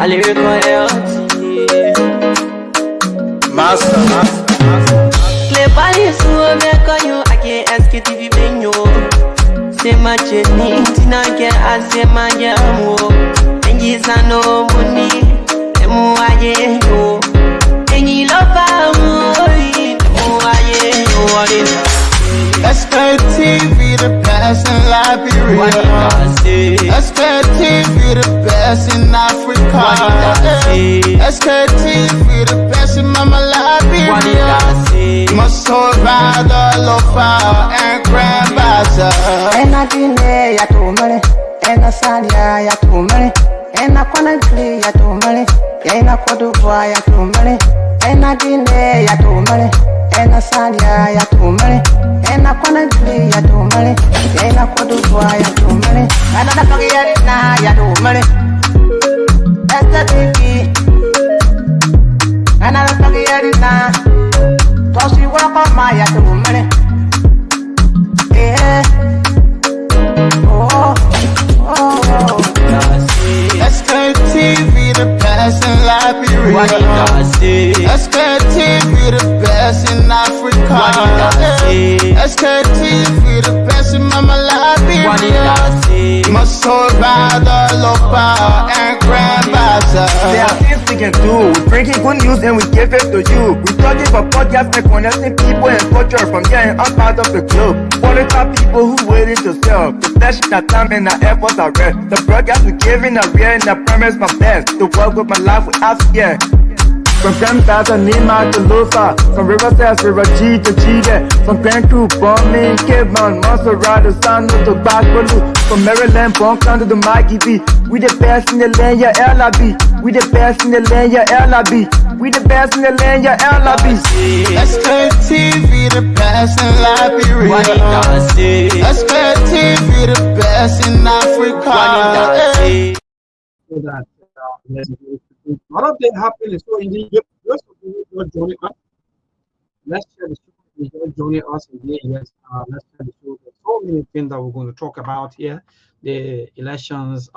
Irregularities. Master. Cleverly, so make you again ask it if you been you. Say my journey, Tina can ask my yamu. And yes, I know money, and more I know. And you love SKTV, the best in Liberia. SKTV, the best in Africa. SKTV, the best in Mama Liberia. Muscle Rider, Lofa, and Grandmaster. And I didn't ya to money, and I sadia ya to money, and I can't play ya to money, and I could buy ya to money, and I didn't ya to money. And I said, ya to money, and I can't play ya to money, and I could do ya to money, and I don't get it now, ya to money. That's the thing, and I don't get it now. Cause you walk on my ya to money. Yeah, oh. SKTV, the best in Liberia. SKTV, the best in Africa. SKTV, the best in Mama Liberia. Muscle Rider, Lopa, and Grandmaster. There are things we can do. We're bringing good news and we give it to you. We're talking about podcasts and connecting people and culture from here and out part of the globe. Qualified people who waiting to serve. The flesh, the time, and the efforts are rare. The broadcast we're giving are real and I promise my best. To work with my life without fear. From Ganta Nimba to Lufa, from Riverside, River G to Chile, from Grand Crew, Bombing, Cape Mount, Monserrat, San to Backwater, from Maryland, Bonk to the Mikey B. We the best in the land, yeah, LIB. We the best in the land, yeah, LIB. We the best in the land, yeah, LIB. SKTV, the best in Liberia. SKTV, the best in Africa. So that a lot of things happen. So indeed, those of you who are joining us, let's share the show. If you're joining us indeed, yes, let's share the show. There's so many things that we're going to talk about here. The elections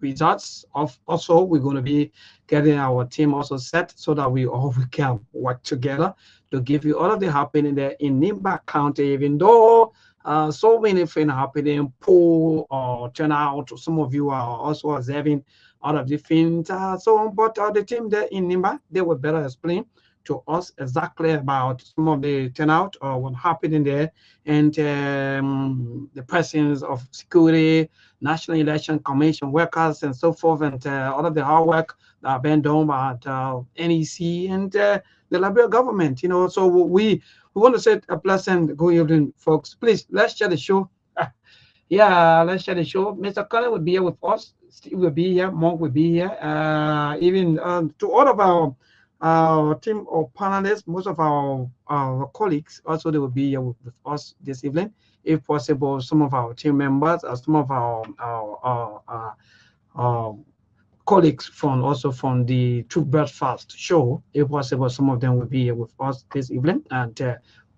results of also we're going to be getting our team also set so that we can work together to give you all of the happening there in Nimba County, even though so many things happening, poll or turnout. Some of you are also observing all of the things. But the team there in Nimba, they will better explain to us exactly about some of the turnout or what happened in there and the presence of security, National Election Commission workers and so forth, and all of the hard work that have been done by NEC and the Liberia government. You know, so we want to say a pleasant good evening, folks. Please, let's share the show. Yeah, let's share the show. Mr. Cullen will be here with us. Steve will be here. Monk will be here. Even to all of our team of panelists, most of our colleagues also they will be here with us this evening. If possible, some of our team members, some of our colleagues from the True Breakfast show, if possible, some of them will be here with us this evening, and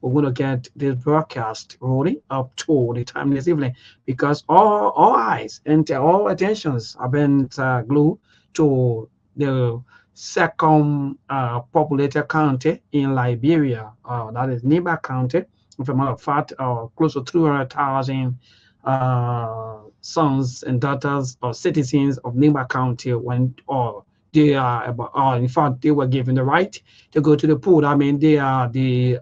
we're going to get this broadcast rolling up to the time this evening because all eyes and all attentions have been glued to the second populated county in Liberia, that is Nimba County. As a matter of fact, close to 200,000 sons and daughters or citizens of Nimba County they are in fact they were given the right to go to the poll. I mean, they are the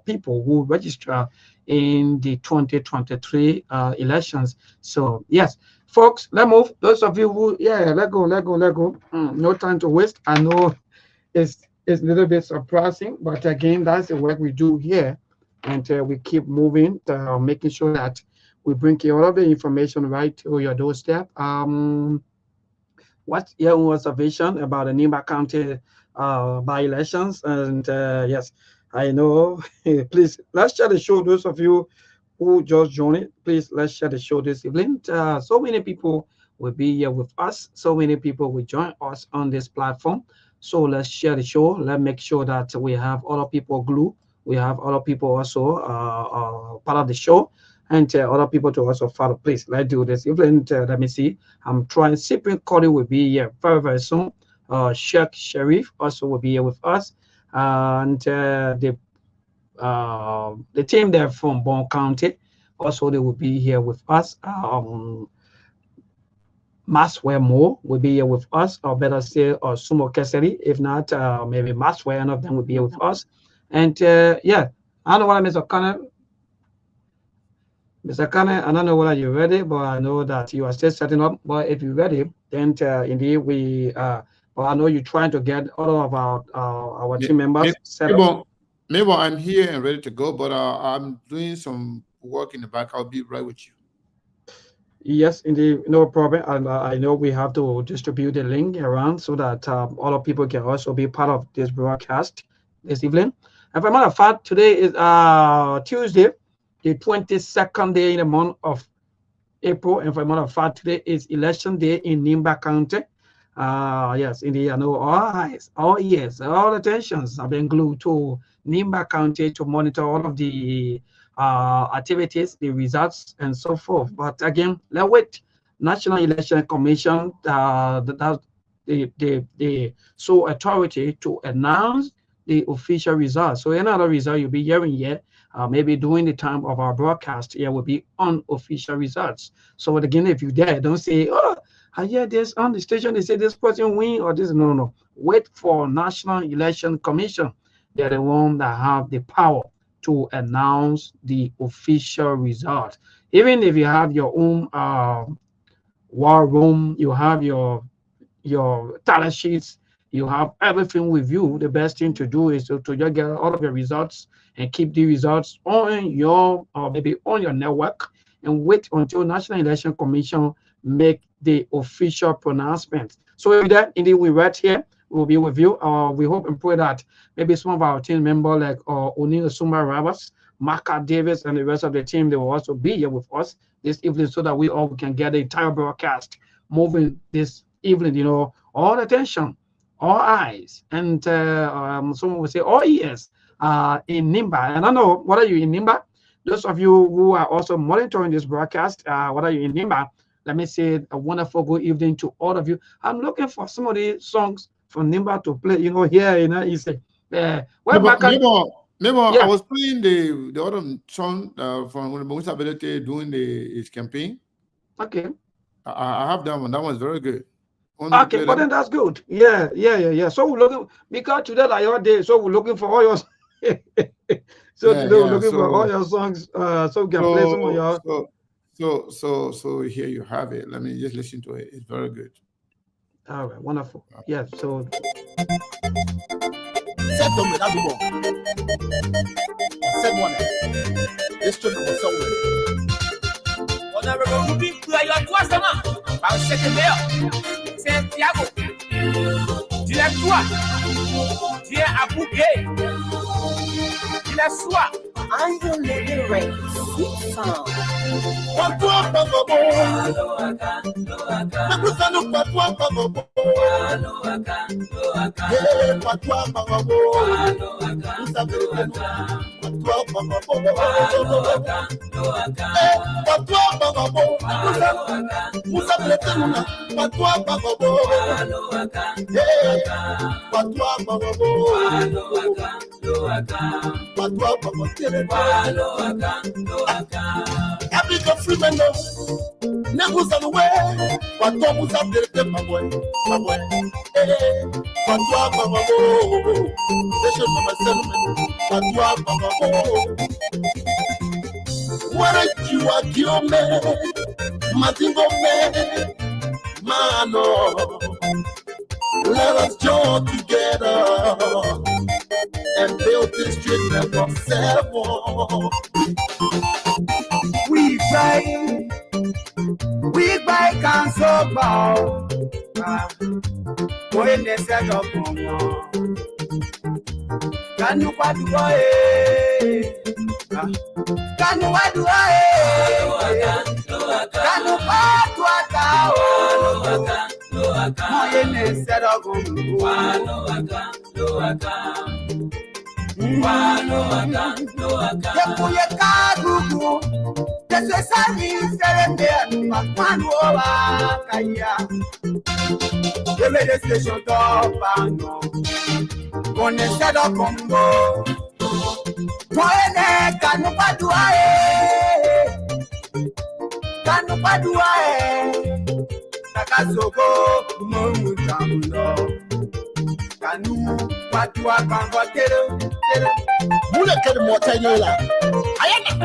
people who register in the 2023 elections. So yes, folks, let's move. Those of you who let go. No time to waste. I know it's a little bit surprising, but again, that's the work we do here, and we keep moving, making sure that we bring you all of the information right to your doorstep. What's your own observation about the Nimba County by-elections? And yes, I know. Please, let's share the show. Those of you who just joined it, please, let's share the show this evening. So many people will be here with us. So many people will join us on this platform. So let's share the show. Let's make sure that we have other people glued. We have other people also part of the show. and other people to also follow. Please, let's do this. Even let me see. I'm trying. Cyprian Cody will be here very, very soon. Sheikh Sharif also will be here with us, and the team there from Bon County also they will be here with us. Maswell Moore will be here with us, or better say, or Sumo Keseri. If not, maybe Maswell, one of them will be here with us. And yeah, I don't know what Mr. Connor. Mr. Connor, I don't know whether you're ready, but I know that you are still setting up. But if you're ready, then indeed we. But I know you're trying to get all of our team members set up. Maybe I'm here and ready to go, but I'm doing some work in the back. I'll be right with you. Yes, indeed, no problem. And I know we have to distribute the link around so that other people can also be part of this broadcast this evening. And for a matter of fact, today is Tuesday, the 22nd day in the month of April. And for a matter of fact, today is election day in Nimba County. Yes, indeed, I know all eyes, all ears, all attentions have been glued to Nimba County to monitor all of the activities, the results, and so forth. But again, let's wait. National Election Commission, the sole authority to announce the official results. So another result you'll be hearing here, maybe during the time of our broadcast, here will be unofficial results. So again, if you're there, don't say, oh, I hear this on the station, they say this person win or this. No. Wait for National Election Commission. They're the one that have the power to announce the official result. Even if you have your own war room, you have your talent sheets, you have everything with you, the best thing to do is to just get all of your results and keep the results on your, or maybe on your network, and wait until National Election Commission make the official pronouncement. So with that, indeed, we're right here. We'll be with you. We hope and pray that maybe some of our team members like O'Neill Sumba Roberts, Marka Davis, and the rest of the team, they will also be here with us this evening so that we all can get the entire broadcast moving this evening. You know, all attention, all eyes, and someone will say all ears in Nimba. And I know, what are you in Nimba? Those of you who are also monitoring this broadcast, what are you in Nimba? Let me say a wonderful good evening to all of you. I'm looking for some of the songs from Nimba to play, you know, here, you know, you say, I was playing the other song from Municipality doing his campaign. Okay. I have that one. That one's very good. Okay, but then that's good. Yeah. So we're looking, because today like your day, so we're looking for all your today we're looking for all your songs, so we can play some of your. So here you have it. Let me just listen to it. It's very good. All right, wonderful. Yeah, so. I'm your living race. Sweet song. Africa freeman, never on the way. What was up there, my boy? What you are, kill me, Matingo me, mano. Let us join together and build this dream number 7. We buy cancel bow. When they set up, can you what do I? Can you what do I? Can you what do I? Yakuye kagugu, Jesu sami serende manuwa kaya. Yeme de station top ano, kone sedo Congo. Moene kanu paduae, Takasoko mumu tamuno. Kanu padua kango tero. Mule kede motenyola. Ayana.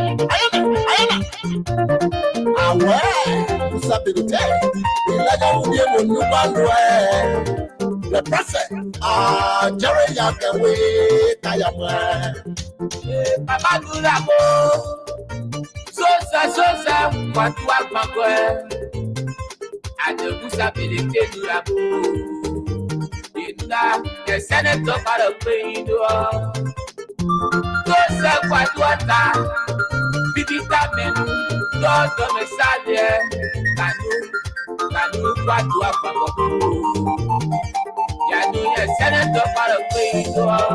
Awe, usabilite. Ilaja udie munubandwe. Le presse. Jere yakewe kayamwe. Papa Dulabo. Sosa, padua kango. Ade usabilite Dulabo. The senator got a plane door. Go sell what water. Bibita menu. Don't come inside there. Can you what to have a yeah, do the senator got a plane door.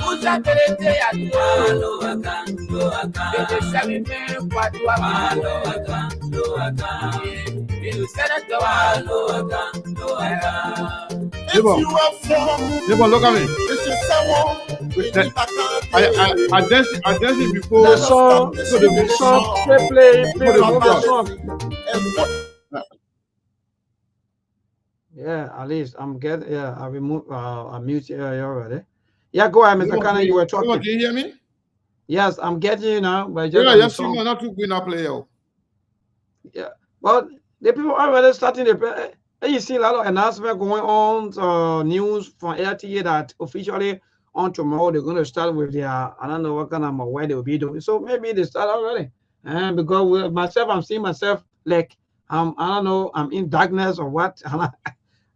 Who's that day at Nimba, look at me. I danced it before. The song, play the song. Yeah, at least I'm getting. Yeah, I remove. I mute you already. Yeah, go ahead, Mr. Cannon. You were talking. Can you hear me? Yes, I'm getting you now. But just not too good now, player. Yeah, well, the people are already starting the. You see a lot of announcement going on, news from LTA that officially on tomorrow they're going to start with their. I don't know what kind of where they will be doing. So maybe they start already. And because with myself, I'm seeing myself like I don't know, I'm in darkness or what.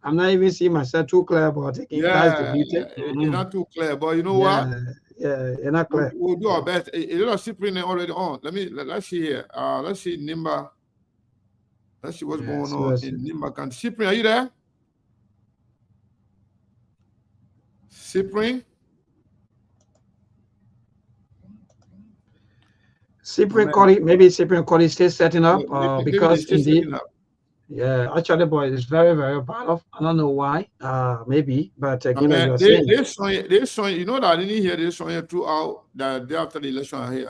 I'm not even seeing myself too clear, but you're not too clear, but you know what? Yeah, you're not clear. We'll do our best. You know, Cyprian already on. Let's see here. Let's see Nimba. Let's see what's going on in Nimba Ganta. Cyprian, are you there? Cyprian? Maybe Cyprian Cody still setting up because indeed. Yeah, actually, boy, it's very, very bad off. I don't know why. Maybe, but again, they're showing. You know that I didn't hear this song throughout the day after the election. I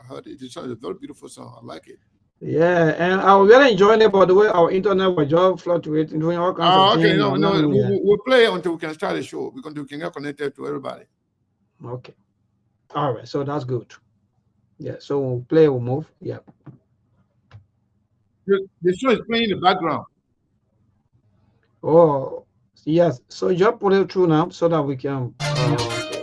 heard it. It's a very beautiful song. I like it. Yeah, and I was really enjoying it. By the way, our internet was just fluctuating, doing all kinds of things. We'll play until we can start the show because we can get connected to everybody. Okay. All right. So that's good. Yeah. So we'll play. We'll move. Yeah. The show is playing in the background. Oh, yes. So just put it through now so that we can. Irregularities.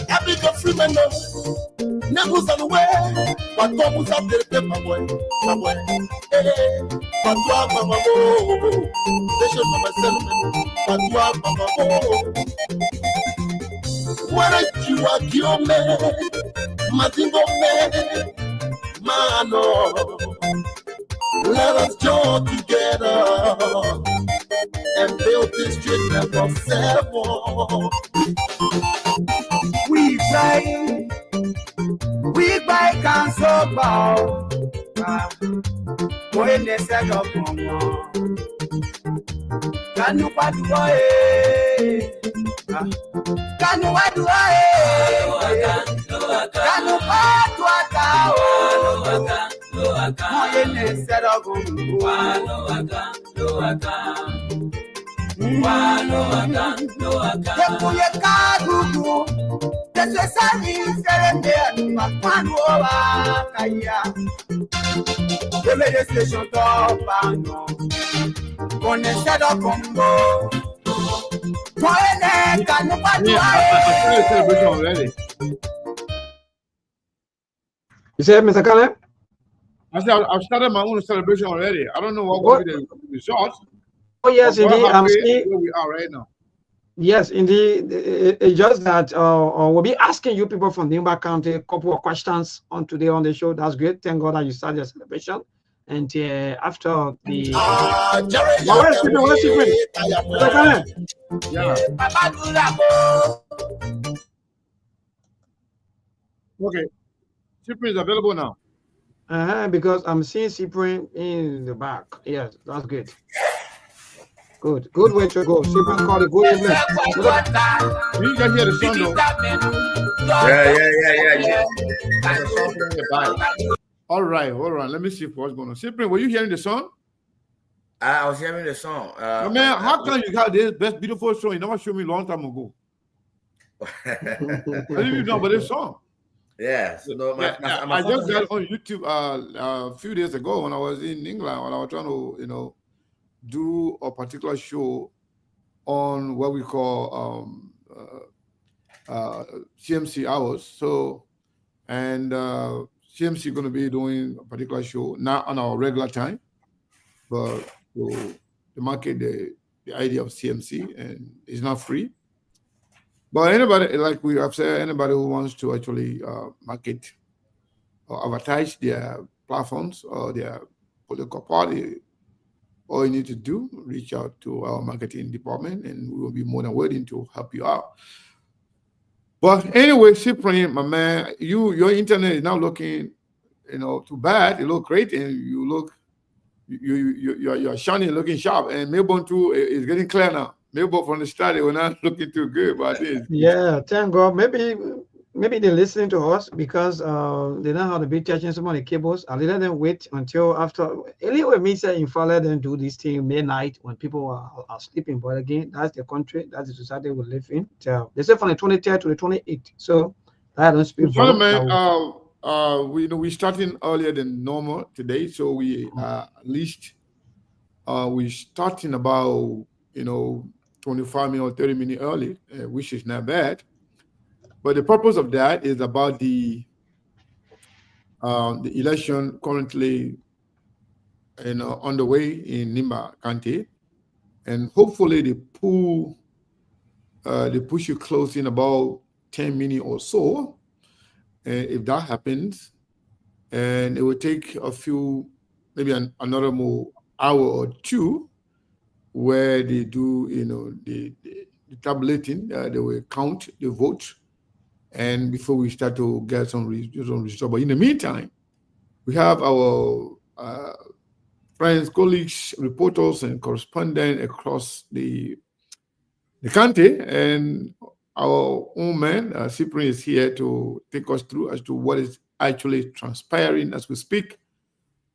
Happy to free men, never on the way. What was up there, my boy? What was Mama? They should have a settlement. What you are, your man, Matingo man, Mano. Let us join together and build this street number 7. We buy council bow. When they set up can you paduae? Can you paduae? Can you paduae? When they set up already. You said, Mr. Kale? I said I've started my own celebration already. I don't know what will be the results. Oh yes, indeed. I'm seeing where we are right now. Yes, indeed. It's just that we'll be asking you people from Nimba County a couple of questions on today on the show. That's great. Thank God that you started your celebration. And after the Okay, Cyprian is available now. Because I'm seeing Cyprian in the back. Yes, that's good. Good way to go. Cyprian called it good evening. You can hear the song though. Yeah. All right, hold on. Let me see what's going on. Cyprian, were you hearing the song? I was hearing the song. Man, how come you got this best beautiful song? You never showed me a long time ago. I didn't even know about this song. Yeah. So no, I just got it on YouTube a few days ago when I was in England, when I was trying to, do a particular show on what we call CMC hours. So, and CMC going to be doing a particular show, not on our regular time, but to market the idea of CMC, and it's not free. But anybody, like we have said, anybody who wants to actually market or advertise their platforms or their political party, all you need to do, reach out to our marketing department, and we will be more than willing to help you out. But anyway, Cyprian, my man, your internet is now looking, too bad. You look great, and you look, you're shining, looking sharp, and Melbourne too is getting clear now. Melbourne from the start, they were not looking too good, but yeah, thank God. Maybe they're listening to us because they know how to be touching some of the cables. I let them wait until after. Anyway, me say if I let them do this thing midnight when people are sleeping. But again, that's the country, that's the society we live in. So they say from the 23rd to the 28th. So I don't speak. We starting earlier than normal today, so we at least we starting about 25 minutes or 30 minutes early, which is not bad. But the purpose of that is about the election currently on the way in Nimba County, and hopefully they push it close in about 10 minutes or so. If that happens, and it will take a few, maybe another more hour or two, where they do the tabulating, they will count the vote. And before we start to get some results, but in the meantime, we have our friends, colleagues, reporters, and correspondents across the country, and our own man, Cyprian, is here to take us through as to what is actually transpiring as we speak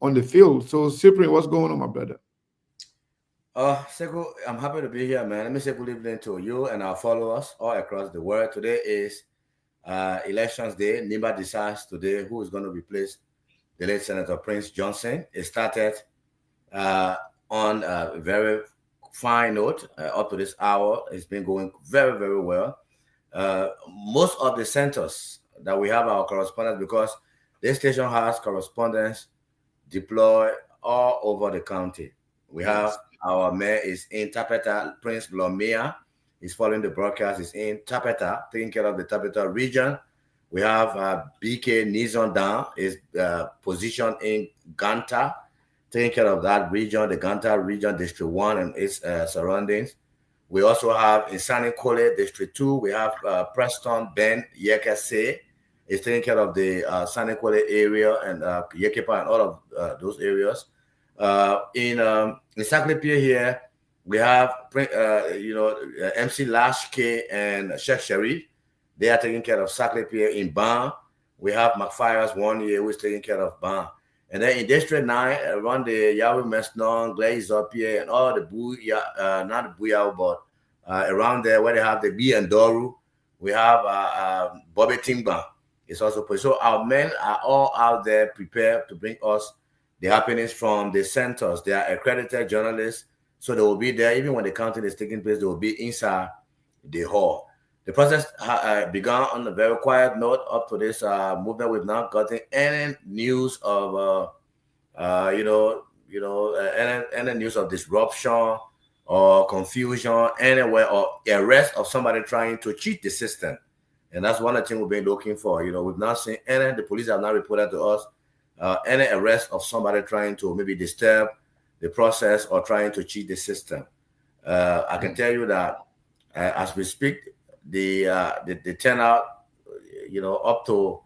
on the field. So, Cyprian, what's going on, my brother? Seko, I'm happy to be here, man. Let me say good evening to you and our followers all across the world. Today is Elections Day. Nimba decides today who is going to replace the late Senator Prince Johnson. It started on a very fine note. Up to this hour, it's been going very, very well. Most of the centers that we have our correspondents, because this station has correspondents deployed all over the county. We have our mayor is in Tapeta, Prince Lomia. He's following the broadcast. He's in Tapeta, taking care of the Tapeta region. We have BK Nizondan is positioned in Ganta, taking care of that region, the Ganta region, District 1 and its surroundings. We also have in Sanikole, District 2, we have Preston Ben Yekese is taking care of the Sanikole area and Yekepa and all of those areas. In Saklipia here, we have MC Lashke and Sheikh Sharif. They are taking care of Saklipia in Ban. We have McFire's 1 year who is taking care of Ban. And then in District 9, around the Yahweh Mesnon, Glaze up here, and all the Booyah, not the Booyah, but around there where they have the B and Doru, we have Bobby Timba. It's also so our men are all out there prepared to bring us the happenings from the centers. They are accredited journalists, so they will be there even when the counting is taking place. They will be inside the hall. The process began on a very quiet note up to this movement. We've not gotten any news of, any news of disruption or confusion anywhere or arrest of somebody trying to cheat the system. And that's one of the things we've been looking for. We've not seen any, the police have not reported to us any arrest of somebody trying to maybe disturb the process or trying to cheat the system. I can tell you that as we speak, the turnout, up to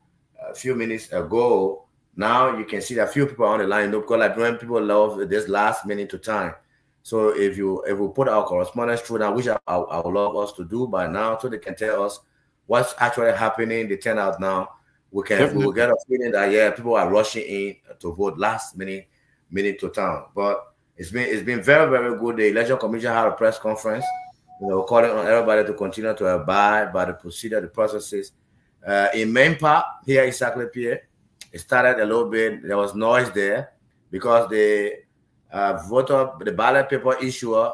a few minutes ago, now you can see that few people are on the line. Because like when people love this last minute to time. So if we put our correspondence through now, which I would love us to do by now, so they can tell us what's actually happening, the turnout now, we will get a feeling that people are rushing in to vote last minute to town. But it's been very, very good. The Election Commission had a press conference, calling on everybody to continue to abide by the procedure, the processes. In main part here in Saclay Pier, it started a little bit. There was noise there because the ballot paper issuer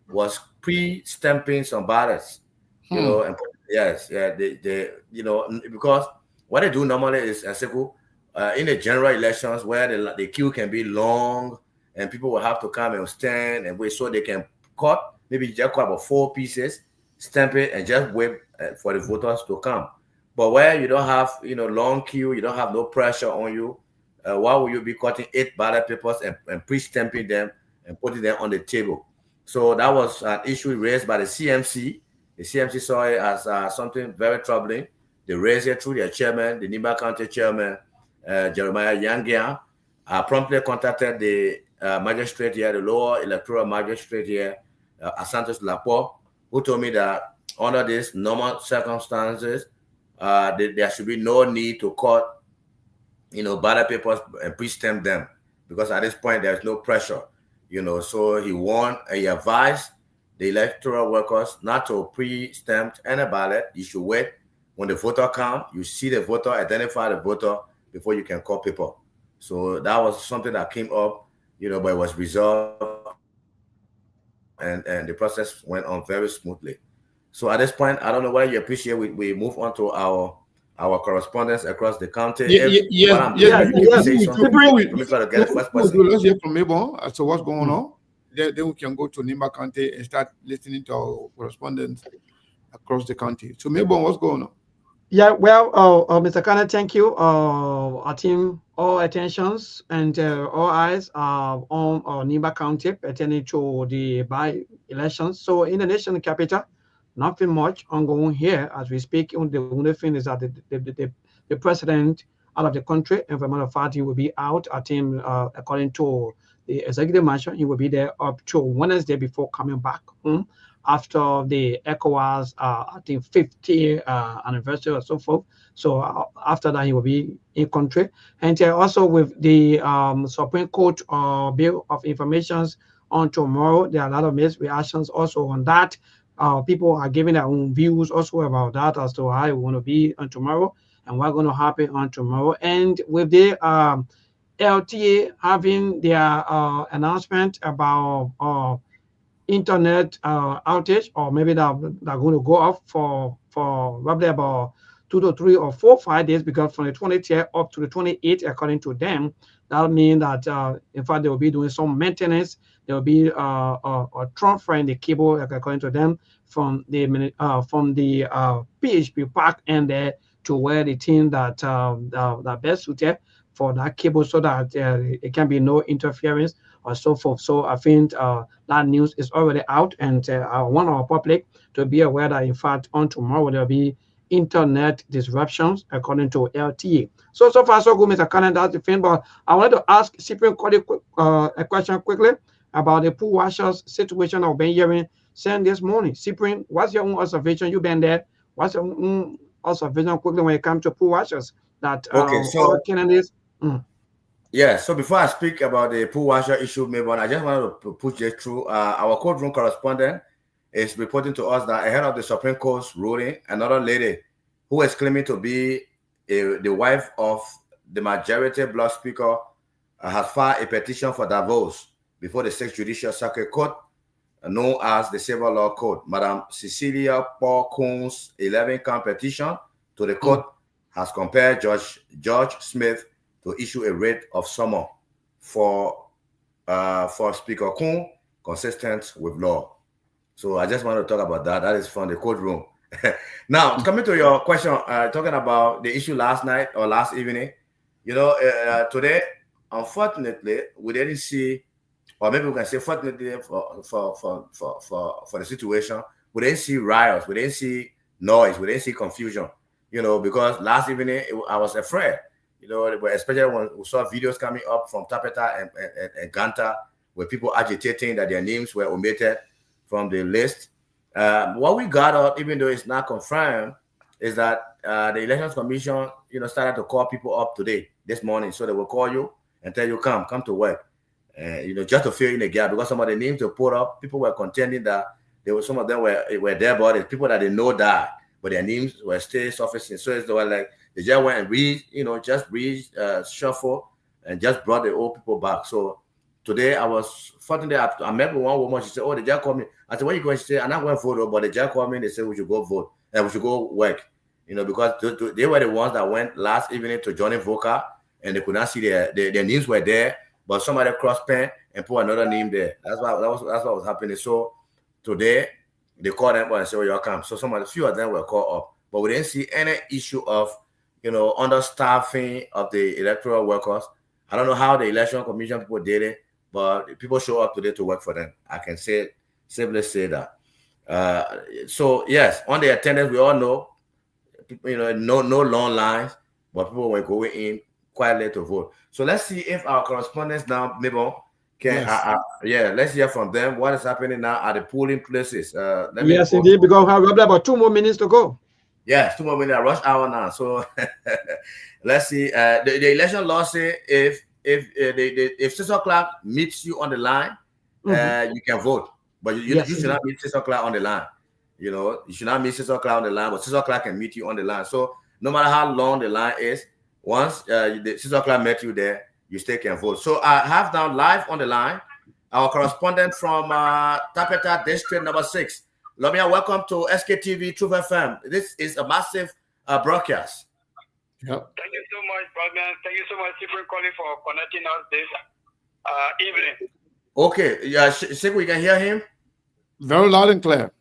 was pre-stamping some ballots. And because what they do normally is in the general elections where the queue can be long and people will have to come and stand and wait, so they can cut about 4 pieces, stamp it, and just wait for the voters to come. But where you don't have long queue, you don't have no pressure on you, why would you be cutting 8 ballot papers and pre-stamping them and putting them on the table? So that was an issue raised by the CMC. The CMC saw it as something very troubling. They raised it through their chairman, the Nimba County chairman, Jeremiah Yangia. Promptly contacted the magistrate here, the lower electoral magistrate here, Asantos Lapo, who told me that under these normal circumstances, there should be no need to cut, ballot papers and pre-stamp them, because at this point there's no pressure, So he advised the electoral workers not to pre-stamp any ballot. You should wait when the voter count. You see the voter, identify the voter before you can cut paper. So that was something that came up, but it was resolved, and the process went on very smoothly. So at this point, I don't know whether you appreciate we move on to our correspondence across the county. Let's hear from Mabon. So what's going on? Then we can go to Nimba County and start listening to our correspondents across the county. So Mabon, what's going on? Yeah, well, Mr. Kana, thank you. Our team, all attentions and all eyes are on Nimba County pertaining to the by-elections. So in the national capital, nothing much ongoing here as we speak. The only thing is that the president out of the country, and for a matter of fact, he will be out. Our team, according to the executive mansion, he will be there up to Wednesday before coming back home after the ECOWAS, I think 50th anniversary or so forth. So after that, he will be in country. And also with the Supreme Court Bill of Informations on tomorrow, there are a lot of mixed reactions also on that. People are giving their own views also about that as to how it want to be on tomorrow and what's going to happen on tomorrow. And with the LTA having their announcement about internet outage, or maybe they're going to go off for probably about 2 to 3 or 4 or 5 days, because from the 20th up to the 28th, according to them, that means that in fact they will be doing some maintenance. There will be a transferring the cable, according to them, from the PHP park and there to where the team that best suited for that cable, so that it can be no interference or so forth. So I think that news is already out, and I want our public to be aware that in fact on tomorrow there will be internet disruptions according to LTA. So far so good, Mr. Cannon. That's the thing. But I wanted to ask Cyprian a question quickly about the pool washers situation I've been hearing saying this morning. Cyprian, what's your own observation? You've been there. What's your own observation quickly when it comes to pool washers? That okay, so candidates. Yeah, so before I speak about the pool washer issue, maybe I just wanted to push this through. Our courtroom correspondent is reporting to us that ahead of the Supreme Court's ruling, another lady who is claiming to be the wife of the majority bloc speaker has filed a petition for divorce before the 6th Judicial Circuit Court, known as the Civil Law Court. Madam Cecilia Paul Coon's 11-count petition to the court has compelled Judge Smith to issue a writ of summons for Speaker Coon, consistent with law. So I just want to talk about that. That is from the courtroom. Now, coming to your question, talking about the issue last night or last evening, you know, today, unfortunately, we didn't see, or maybe we can say, fortunately for the situation, we didn't see riots, we didn't see noise, we didn't see confusion, you know, because last evening I was afraid, you know, especially when we saw videos coming up from Tapeta and Ganta, where people agitating that their names were omitted from the list. What we got out, even though it's not confirmed, is that the Elections Commission, you know, started to call people up today, this morning. So they will call you and tell you, come to work. You know, just to fill in the gap, because some of the names they put up, people were contending that some of them were their bodies, people that they know died, but their names were still surfacing. So they were like, they just went and shuffle and just brought the old people back. So today I was fortunate. I met with one woman. She said, "Oh, they just called me." I said, "Where you going?" She said, "I'm not going to vote, but they just called me and they said we should go vote and we should go work." You know, because they were the ones that went last evening to Johnny Voka and they could not see their names were there, but somebody crossed pen and put another name there. That's what was happening. So today they called them and said, "Oh, you come." So a few of them were called up, but we didn't see any issue of, you know, understaffing of the electoral workers. I don't know how the Election Commission people did it, but people show up today to work for them. I can simply say that. So yes, on the attendance, we all know, you know, no long lines, but people were going in quite late to vote. So let's see if our correspondents now, maybe can, let's hear from them. What is happening now at the polling places? Yes, indeed, because we have about 2 more minutes to go. Yes, 2 more minutes, rush hour now. So let's see. The election law say if 6 o'clock meets you on the line, you can vote. But you should not meet 6 o'clock on the line. You know, you should not meet 6 o'clock on the line, but 6 o'clock can meet you on the line. So no matter how long the line is, once the 6 o'clock met you there, you still can vote. So I have now live on the line our correspondent from Tapeta District number 6. Lamia, welcome to SKTV Truth FM. This is a massive broadcast. Yep. Thank you so much, brother. Thank you so much, Stephen, calling for connecting us this evening. Okay, yeah, Sig, we can hear him? Very loud and clear.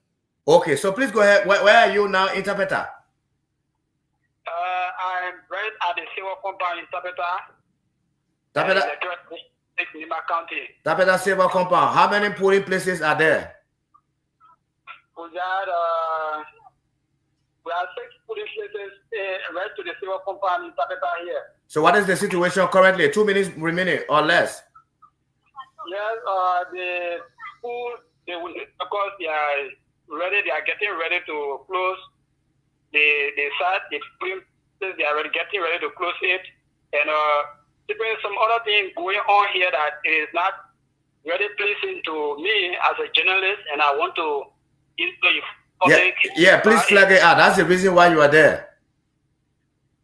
Okay, so please go ahead. Where are you now in Tapeta? I'm right at the civil compound in Tapeta. Tapeta? Nimba County. Tapeta civil compound. How many polling places are there? We have 6 polling places right to the civil compound in Tapeta here. So what is the situation currently? 2 minutes remaining or less? Yes, the school, because they are ready, they are getting ready to close the site. They are getting ready to close it. And there's some other things going on here that is not really pleasing to me as a journalist, and I want to please flag it out. That's the reason why you are there.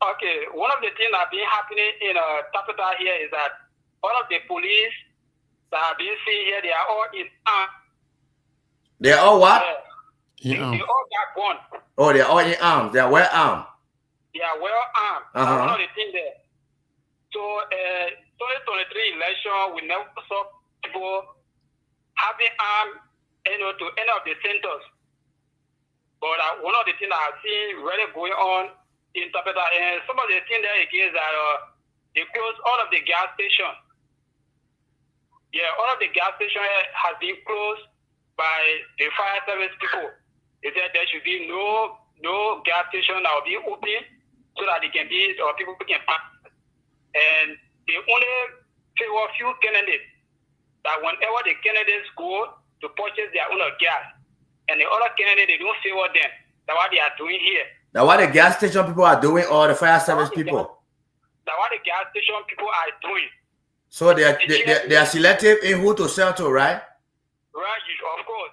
Okay, one of the things that have been happening in Tapeta here is that all of the police that have been seen here, they are all in arms. They are all what? They all got one. Oh, they are all in arms. They are well armed. They are well armed. One of the things there. So, 2023 election, we never saw people having armed, to any of the centers. But one of the things I have seen really going on in Tapeta, and some of the things there again is that they closed all of the gas stations. Yeah, all of the gas stations has been closed by the fire service people. They said there should be no gas station that will be open so that they can be, or people can pass. And they only favor a few candidates, that whenever the candidates go to purchase their own gas, and the other candidates, they don't favor them. That's what they are doing here. Now, what the gas station people are doing, or the fire service people? That's what the gas station people are doing. So they are selective in who to sell to, right? Right, of course.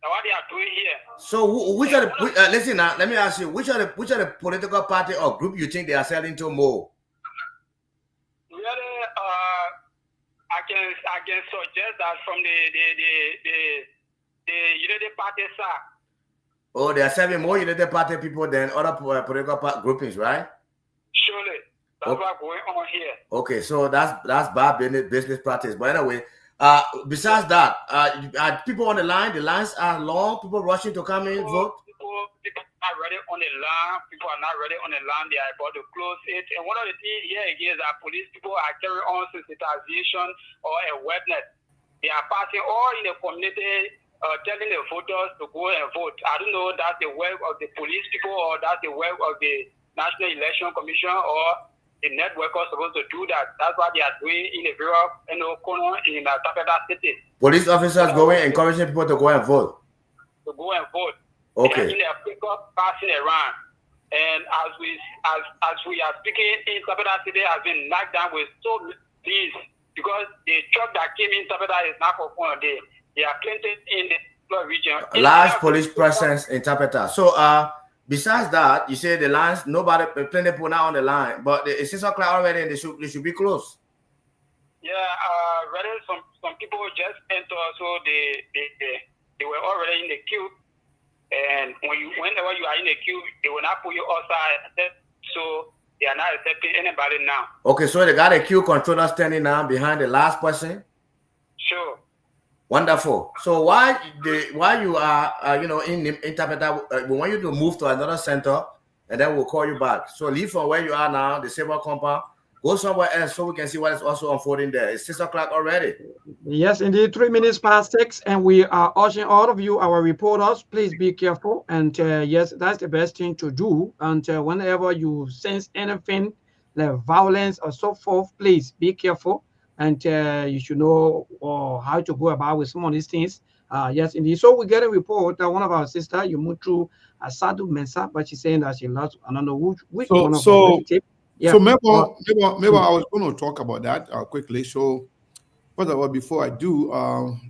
That's what they are doing here. So which are the listen now? Let me ask you, which are the political party or group you think they are selling to more? Really, I can suggest that from the United Party side. Oh, they are selling more United Party people than other political groupings, right? Surely. That's what's going on here. Okay, so that's bad business practice. But anyway, besides that, people on the line. The lines are long. People rushing to come in vote. People are not ready on the line. People are not ready on the line. They are about to close it. And one of the things here again is that police people are carrying on sensitization or awareness. They are passing all in the community, telling the voters to go and vote. I don't know if that's the work of the police people or that's the work of the National Election Commission or the network are supposed to do that. That's what they are doing in the various corner in Tapeta City. Police officers going encouraging people to go and vote. To go and vote. Okay. In their pickup passing around. And as we are speaking in Tapeta City has been knocked down with so these because the truck that came in Tapeta is not for one day. They are planted in the region. Large police presence in Tapeta. So besides that, you say the lines, plenty people now on the line, but it's 6 o'clock already and they should be closed. Yeah, rather some people just entered, so they were already in the queue. And whenever you are in the queue, they will not put you outside. So they are not accepting anybody now. Okay, so they got a queue controller standing now behind the last person? Sure. Wonderful. So why you are in Tapeta, we want you to move to another center and then we'll call you back. So leave from where you are now, the Sabre compound, go somewhere else so we can see what is also unfolding there. It's 6 o'clock already. Yes, indeed, 3 minutes past 6, and we are urging all of you, our reporters, please be careful. And yes, that's the best thing to do. And whenever you sense anything like violence or so forth, please be careful. And you should know how to go about with some of these things. Yes, indeed. So we get a report that one of our sisters, you moved through Sadu Mensa, but she's saying that she lost, I don't know which one of her relatives. Yeah. So maybe I was going to talk about that quickly. So first of all, before I do,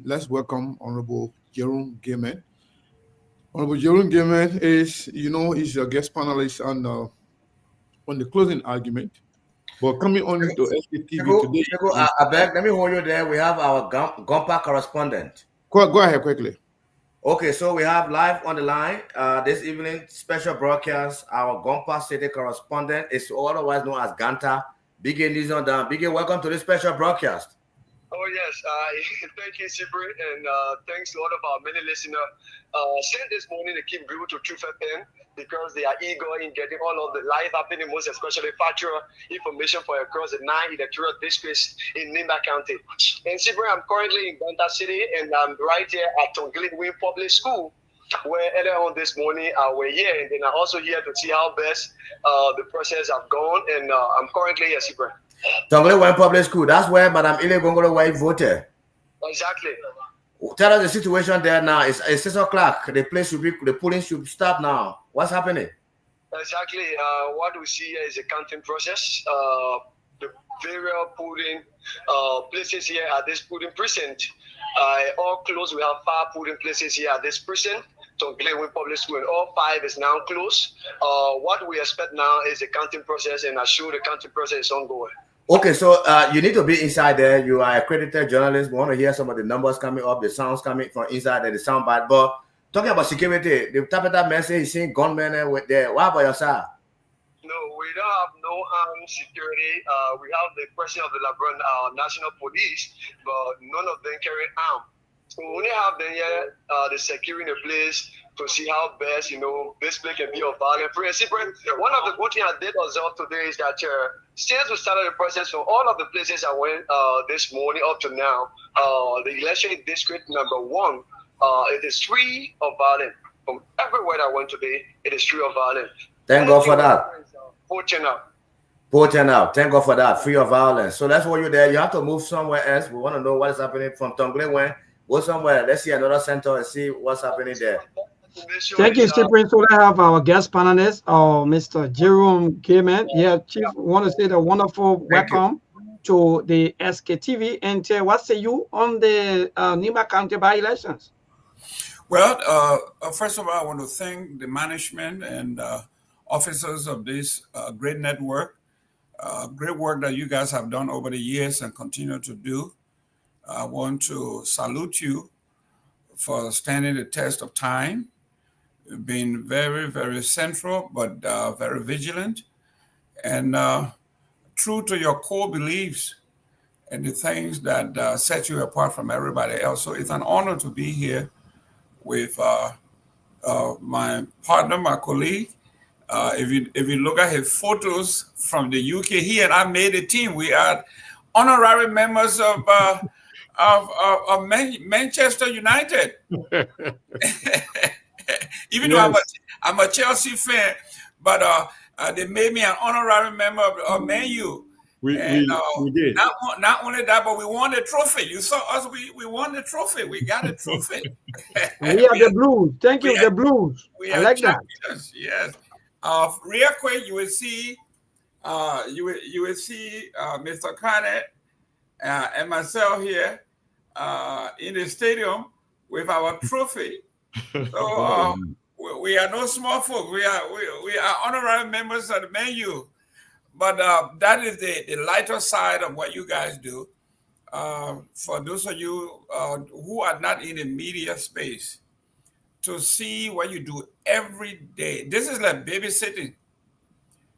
let's welcome Honorable Jerome Gaiman. Honorable Jerome Gaiman is, he's a guest panelist on the closing argument. But coming on to SKTV today. I beg, let me hold you there. We have our Ganta correspondent. Go ahead quickly. Okay, so we have live on the line this evening special broadcast. Our Ganta City correspondent is otherwise known as Ganta. Biggie news on down. Biggie, welcome to this special broadcast. Oh yes, thank you, Sipri, and thanks to all of our many listeners. Sent this morning to keep glued to Truth FM because they are eager in getting all of the live happening, most especially factual information for across the 9 electoral districts in Nimba County. And Sipri, I'm currently in Ganta City, and I'm right here at Ziggly Public School, where earlier on this morning I was here, and then I'm also here to see how best the process have gone, and I'm currently here, Sipri. Ziggly Public School, that's where Madam Ile Gongolo voted. Exactly. Tell us the situation there now. It's 6 o'clock. The polling should start now. What's happening? Exactly. What we see here is a counting process. The various polling places here at this polling precinct all closed. We have 5 polling places here at this precinct. Ziggly Public School, and all 5 is now closed. What we expect now is the counting process, and I assure the counting process is ongoing. Okay, so you need to be inside there. You are accredited journalist. We want to hear some of the numbers coming up, the sounds coming from inside there, the sound bite. But talking about security, the Tapeta message is seeing gunmen with there. What about your side? No, we don't have no armed security. We have the president of the Labron, National Police, but none of them carry arms. So we only have them here, the security in place to see how best, this place can be of value. For instance, one of the good things I did observe today is that since we started the process from all of the places I went this morning up to now, the election district number 1, it is free of violence. From everywhere I went today, it is free of violence. Thank God for that. Voting out. Thank God for that. Free of violence. So that's why you're there. You have to move somewhere else. We want to know what is happening from Ziggly. Go somewhere. Let's see another center and see what's happening there. Thank you, Stephen. So I have our guest panelist, Mr. Jerome Gaiman. Yeah, Chief, want to say the wonderful welcome to the SKTV. And what say you on the Nimba County by-elections? Well, first of all, I want to thank the management and officers of this great network. Great work that you guys have done over the years and continue to do. I want to salute you for standing the test of time, being very, very central, but very vigilant and true to your core beliefs and the things that set you apart from everybody else. So it's an honor to be here with my partner, my colleague. If you look at his photos from the UK, he and I made a team. We are honorary members of Manchester United. Even though I'm a Chelsea fan, but they made me an honorary member of Man U. We did. Not only that, but we won the trophy. You saw us. We won the trophy. We got a trophy. We are the Blues. Thank you, the Blues. I like champions. That. Yes. Real quick, you will see Mr. Kane and myself here in the stadium with our trophy. So we are no small folk. We are honorary members of the Man U. But that is the lighter side of what you guys do. For those of you who are not in the media space, to see what you do every day. This is like babysitting.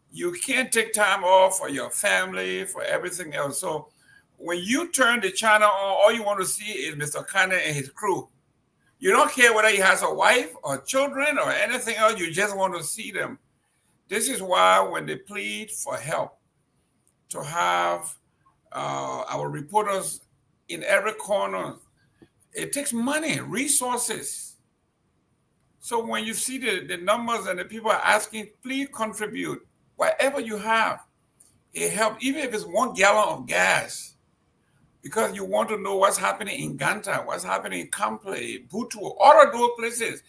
You can't take time off for your family, for everything else. So when you turn the channel on, all you want to see is Mr. Kane and his crew. You don't care whether he has a wife or children or anything else. You just want to see them. This is why when they plead for help to have our reporters in every corner, it takes money, resources. So when you see the numbers and the people are asking, please contribute. Whatever you have, it helps, even if it's 1 gallon of gas, because you want to know what's happening in Ganta, what's happening in Kample, Butu, all of those places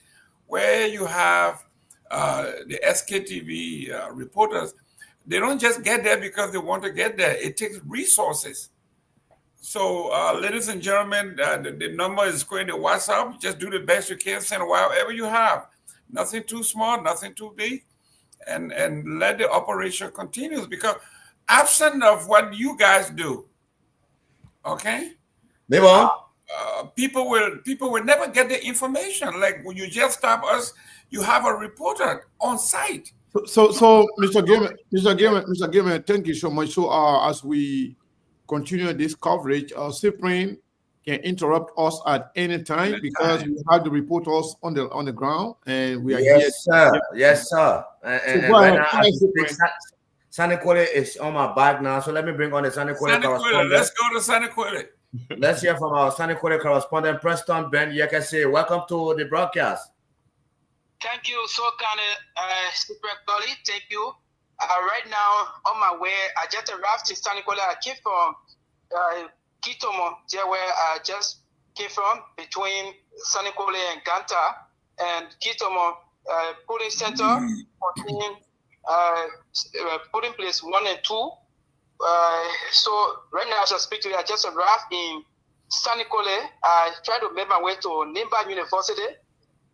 where you have the SKTV reporters. They don't just get there because they want to get there. It takes resources. So, ladies and gentlemen, the number is going to WhatsApp. Just do the best you can, send whatever you have. Nothing too small, nothing too big. And let the operation continue, because absent of what you guys do, okay? People will never get the information. Like when you just stop us, you have a reporter on site. So Mr. Gamer, thank you so much. So as we continue this coverage, Cyprian can interrupt us at any time because we have the reporters on the ground, and we are here. Yes, sir. And right now, Sanikole is on my back now, so let me bring on the Sanikole correspondent. Let's go to Sanikole. Let's hear from our Sanikole correspondent, Preston Ben Yekese. Welcome to the broadcast. Thank you so kind, Super Collie. Thank you. Right now, on my way, I just arrived to Sanikole. I came from Kitomo, where I just came from, between Sanikole and Ganta, and Kitomo polling center, polling place 1 and 2. So right now, as I speak to you, I just arrived in Sanikole. I try to make my way to Nimba University.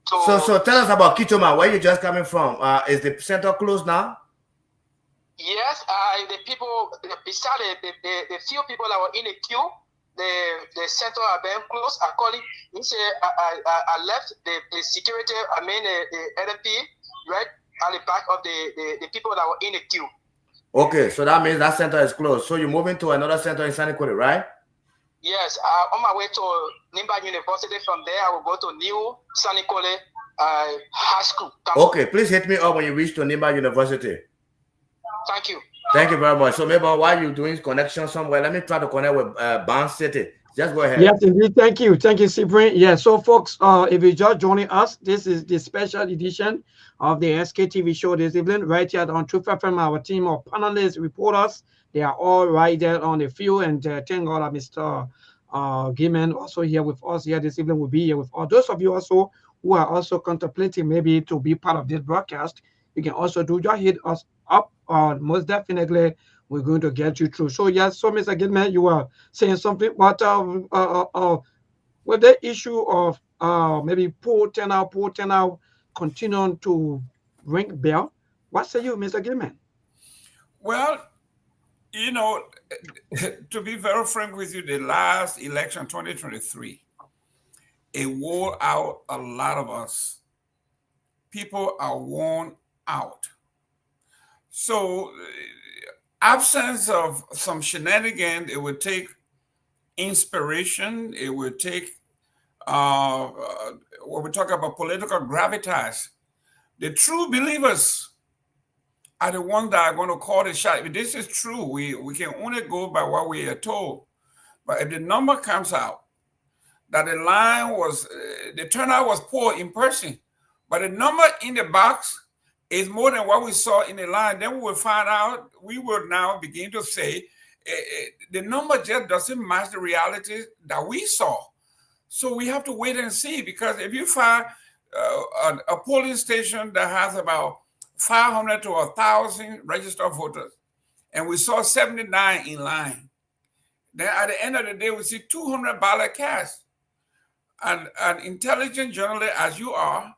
So tell us about Kitoma, where you just coming from. Is the center closed now? Yes, the people, beside the few people that were in the queue, the center are being closed. According, he said, I left the security, the LMP, right at the back of the people that were in the queue. Okay, so that means that center is closed. So you're moving to another center in Sanikole, right? Yes, on my way to Nimba University. From there, I will go to New Sanikole High School. Okay, please hit me up when you reach to Nimba University. Thank you. Thank you very much. So maybe while you're doing connection somewhere, let me try to connect with Ganta City. Just go ahead. Yes, indeed. Thank you. Thank you, Cyprian. Yeah, so folks, if you're just joining us, this is the special edition of the SKTV show this evening, right here on Truth FM. Our team of panelists, reporters, they are all right there on the field. And thank God that Mr. Gimen also here with us here this evening will be here with all those of you also who are also contemplating maybe to be part of this broadcast. You can also do just hit us up. Most definitely we're going to get you through. So yes, so Mr. Gilman, you were saying something, but with the issue of maybe poor turnout continuing to ring bell, what say you, Mr. Gilman? Well, you know, to be very frank with you, the last election, 2023, it wore out a lot of us. People are worn out. So, absence of some shenanigans, it would take inspiration. It would take, when we talk about political gravitas, the true believers are the ones that are going to call the shot. If this is true, we can only go by what we are told. But if the number comes out that the line was, the turnout was poor in person, but the number in the box is more than what we saw in the line, then we will find out, we will now begin to say, the number just doesn't match the reality that we saw. So we have to wait and see, because if you find a polling station that has about 500 to 1,000 registered voters, and we saw 79 in line, then at the end of the day, we see 200 ballot cast. And an intelligent journalist as you are,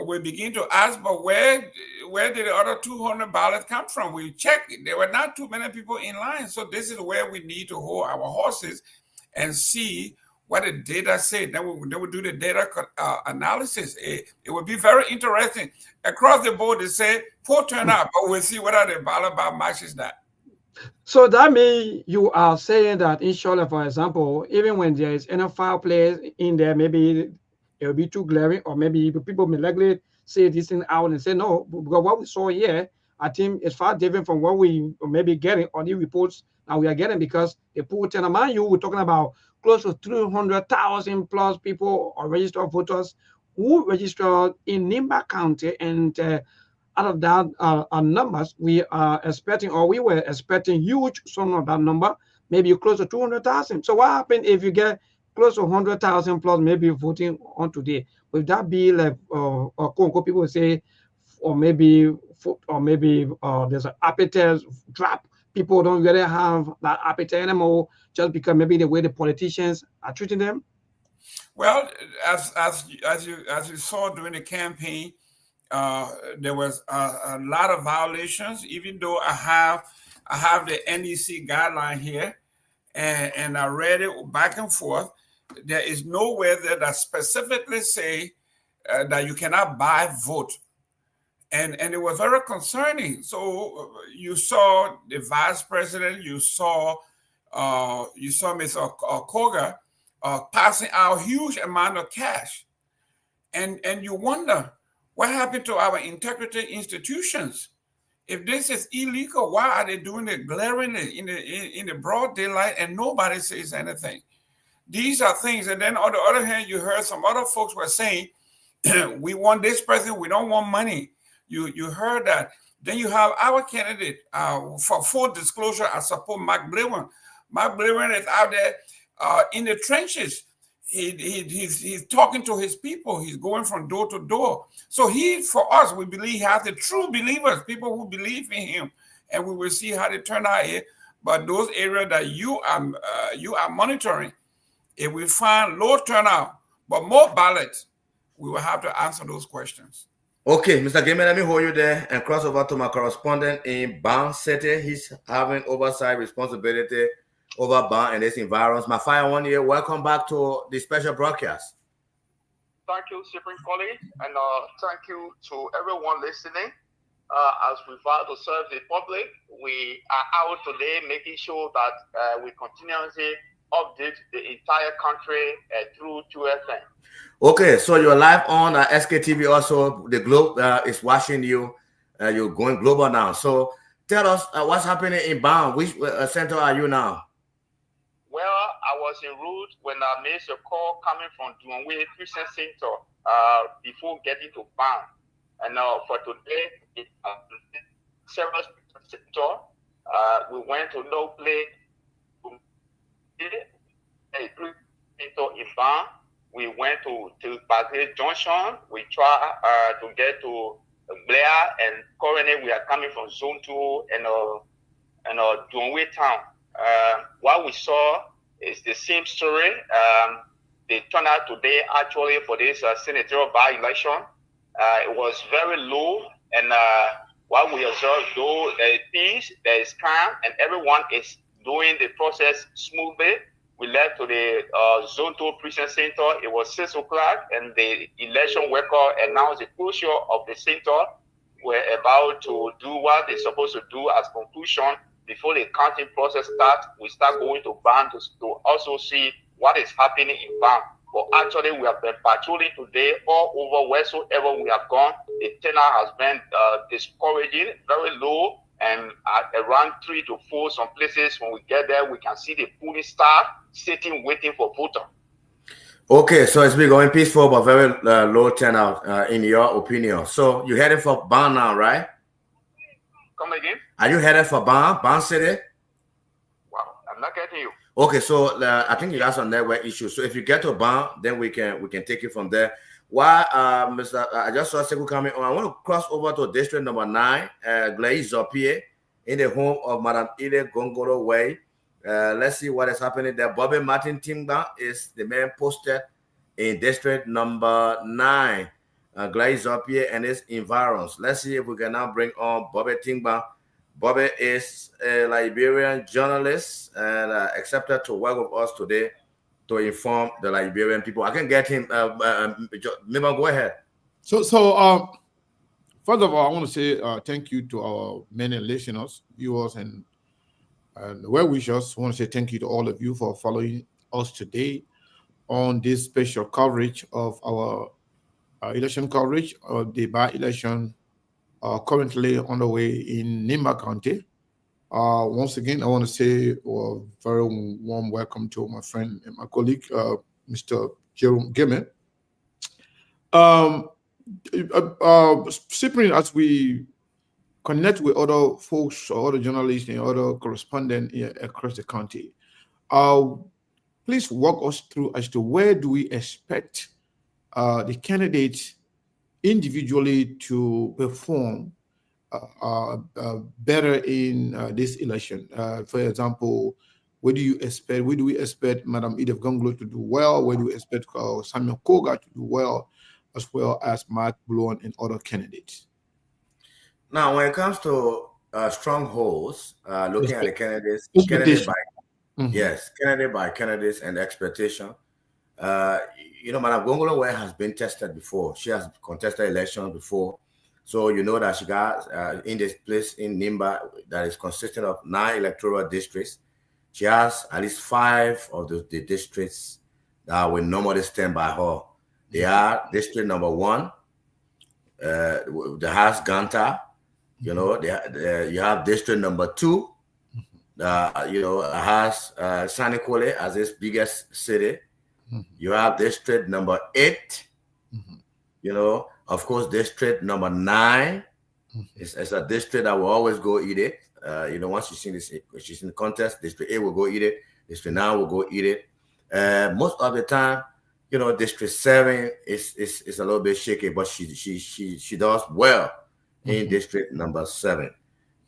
we begin to ask, but where did the other 200 ballots come from? We checked it. There were not too many people in line. So this is where we need to hold our horses and see what the data said. Then we do the data analysis. It would be very interesting. Across the board, they say poor turnout, but we'll see whether the ballot box matches that. So that means you are saying that in Charlotte, for example, even when there is any foul play in there, maybe it will be too glaring, or maybe people may likely say this thing out and say no, because what we saw here, I think it's far different from what we may be getting on the reports that we are getting, because the pool turnout, mind you, we're talking about close to 300,000 plus people or registered voters who registered in Nimba County, and out of that numbers, we are expecting, or we were expecting huge sum of that number, maybe close to 200,000. So what happened if you get close to 100,000 plus maybe voting on today? Would that be like, quote unquote, people say, or maybe there's an appetite drop? People don't really have that appetite anymore, just because maybe the way the politicians are treating them. Well, as you saw during the campaign, there was a lot of violations. Even though I have the NEC guideline here, and I read it back and forth, there is nowhere there that specifically say that you cannot buy vote. And it was very concerning. So you saw the vice president, you saw Mr. Koga passing out huge amount of cash, and you wonder what happened to our integrity institutions. If this is illegal, why are they doing it glaringly in the broad daylight and nobody says anything? These are things. And then on the other hand, you heard some other folks were saying, we want this person, we don't want money. You heard that. Then you have our candidate, for full disclosure, I support Mark Blewin. Mark Blewin is out there in the trenches. He's talking to his people. He's going from door to door. So for us, we believe he has the true believers, people who believe in him, and we will see how they turn out here. But those areas that you are monitoring, if we find low turnout but more ballots, we will have to answer those questions. Okay, Mr. Gilman, let me hold you there and cross over to my correspondent in Ganta City. He's having oversight responsibility over Ganta and its environs. My fire 1 year, welcome back to the special broadcast. Thank you, Supreme Colleague, and thank you to everyone listening. As we vow to serve the public, we are out today making sure that we continuously update the entire country through 2FM. Okay, so you're live on SKTV also. The globe is watching you. You're going global now. So tell us what's happening in Ganta. Which center are you now? Well, I was en route when I made a call coming from Duanwe Christian Center before getting to Ganta. And for today, several center, we went to No Play, in Ganta. We went to Baghdad Junction. We tried to get to Blair, and currently we are coming from Zone 2 and and Donway town. What we saw is the same story. The turnout today actually for this senatorial by-election, it was very low, and what we observed, though there is peace, there is calm, and everyone is doing the process smoothly. We left to the Zone 2 Precinct Center. It was 6 o'clock, and the election worker announced the closure of the center. We're about to do what they're supposed to do as conclusion. Before the counting process starts, we start going to Ban to also see what is happening in Ban. But actually, we have been patrolling today all over wheresoever we have gone. The turnout has been discouraging, very low, and at around 3 to 4 some places, when we get there, we can see the polling staff sitting waiting for voter. Okay, so it's been going peaceful but very low turnout in your opinion. So you're headed for Ban now, right? Come again? Are you headed for Ban City? Wow, I'm not getting you. Okay, so I think you got some network issues. So if you get to Ban, then we can take it from there. Why, I just saw Sekou coming on. I want to cross over to district number 9, Glei Zopie, in the home of Madam Ile Gongolo Way. Let's see what is happening there. Bobby Martin Timba is the man posted in district number 9, Glei Zopie and its environs. Let's see if we can now bring on Bobby Timba. Bobby is a Liberian journalist and accepted to work with us today to inform the Liberian people. I can get him. Nimba, go ahead. So, first of all, I want to say thank you to our many listeners, viewers, and well-wishers. I want to say thank you to all of you for following us today on this special coverage of our election coverage of the by-election currently underway in Nimba County. Once again, I want to say a very warm welcome to my friend and my colleague, Mr. Jerome Gimme. Simply as we connect with other folks or other journalists and other correspondents across the county, please walk us through as to where do we expect the candidates individually to perform better in this election. For example, where do we expect Madam Edith Gongolo to do well? Where do we expect Samuel Koga to do well as Mark Bluon and other candidates? Now, when it comes to strongholds, looking at the candidates, candidate by candidates and expectation. Madam Gongolo has been tested before. She has contested elections before. So you know that she got in this place in Nimba that is consisting of 9 electoral districts. She has at least 5 of the districts that will normally stand by her. They are district number 1, that has Ganta. You know, you have district number 2, has Sanikole as its biggest city. You have district number 8. Of course, district number 9 is a district that will always go eat it. Once she's in the contest, district 8 will go eat it. District 9 will go eat it. Most of the time, district 7 is a little bit shaky, but she does well in district number 7.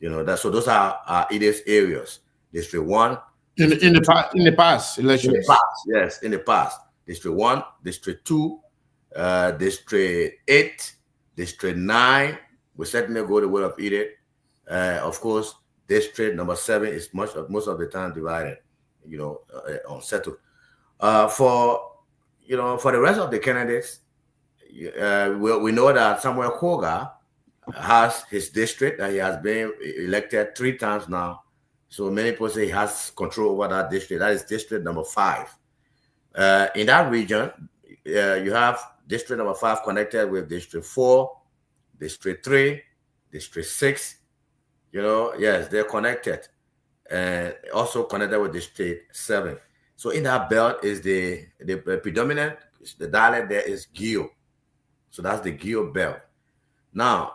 So those are Edith's areas. District 1. In the past elections. In the past, yes, in the past. District 1, District 2, District 8, District 9 will certainly go the way of Edith. Of course, District number 7 is most of the time divided, unsettled. For the rest of the candidates, we know that Samuel Koga has his district that he has been elected 3 times now. So many people say he has control over that district. That is district number 5. In that region, you have district number 5 connected with district 4, district 3, district 6. Yes, they're connected. And also connected with district 7. So in that belt is the predominant, the dialect there is Gio. So that's the Gio belt. Now,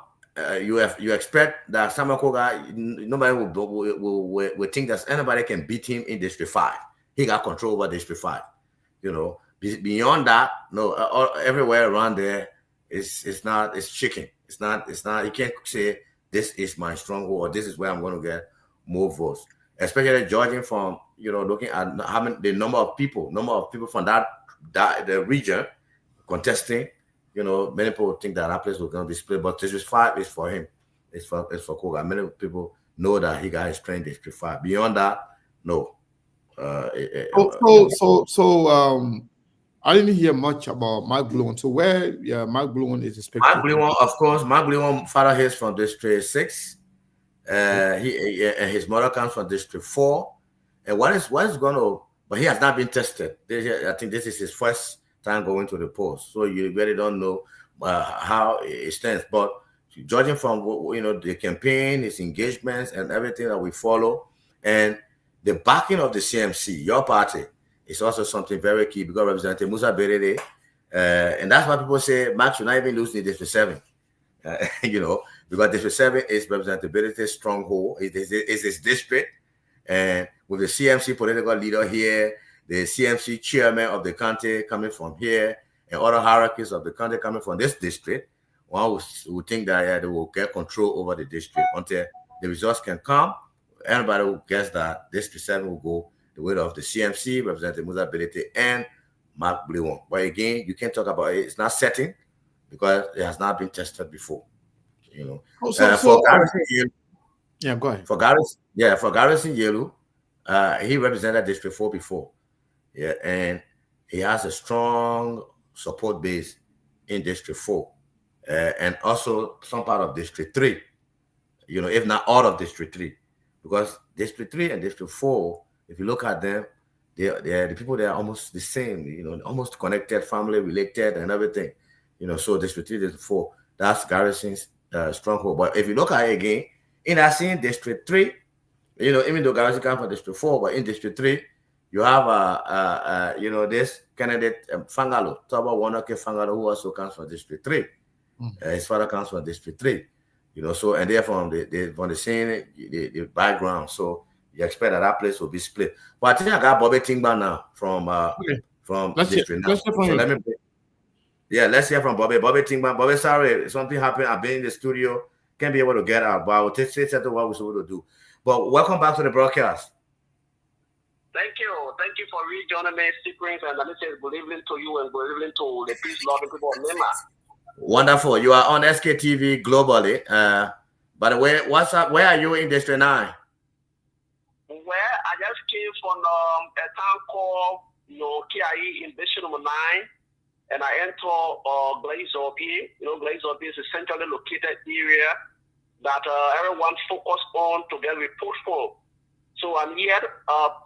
you expect that Samuel Koga, nobody will think that anybody can beat him in District 5. He got control over District 5. Beyond that, no, everywhere around there it's chicken. It's not. You can't say this is my stronghold or this is where I'm going to get more votes, especially judging from, looking at the number of people from that the region contesting. Many people think that place was going to be split, but District 5 is for him. It's for Koga. Many people know that he got his train District 5. Beyond that, no. I didn't hear much about Mark Bluon. So where Mark Bluon is expected? Mark Bluon, of course. Mark Bluon, father hails from District 6. His mother comes from District 4. And what is going to? But he has not been tested. I think this is his first time going to the polls, so you really don't know how it stands. But judging from the campaign, his engagements, and everything that we follow, and the backing of the CMC, your party, is also something very key, because Representative Musa Berede, and that's why people say Mark should not even lose the District 7, because District 7 is Representative Berede's stronghold, is his district, and with the CMC political leader here, the CMC chairman of the county coming from here, and other hierarchies of the county coming from this district, one would think that they will get control over the district until the results can come. Anybody who guess that District 7 will go the way of the CMC, Representative Musa Berede, and Mark Bluon. But again, you can't talk about it. It's not certain because it has not been tested before. Go ahead. For Garrison Yelu, he represented District 4 before. Yeah, and he has a strong support base in District 4, and also some part of District 3, if not all of District 3, because District 3 and District 4, if you look at them, the people there are almost the same, almost connected, family related, and everything, so District 3, District 4, that's Garrison's stronghold. But if you look at it again, in that same District 3, even though Garrison comes from District 4, but in District 3, you have this candidate Fangalo, Taba Wanake Fangalo, who also comes from District 3. His father comes from District 3. So, and they're from the same the background. So you expect that place will be split. But I think I got Bobby Tingba now from District 9. Let's hear from Bobby. Bobby Tingba. Bobby, sorry, something happened. I've been in the studio, can't be able to get out, but I will say what we're supposed to do. But welcome back to the broadcast. Thank you. Thank you for rejoining me, Secrets, and let me say good evening to you and good evening to the peace-loving people of Nimba. Wonderful. You are on SKTV globally. By the way, what's up? Where are you in District 9? Well, I just came from a town called Kiai in District number 9, and I enter Glazopi. Glazopi is a centrally located area that everyone focused on to get report for. So I'm here,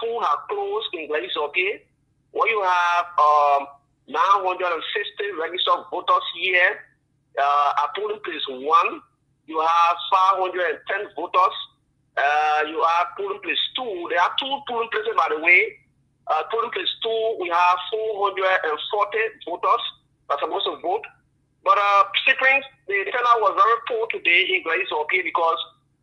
pool have closed in Glazopi. Where you have 960 registered voters here at polling place 1. You have 510 voters. You have polling place 2. There are 2 polling places, by the way. Polling place 2, we have 440 voters that are supposed to vote. But Secrets, the turnout was very poor today in Glazopi because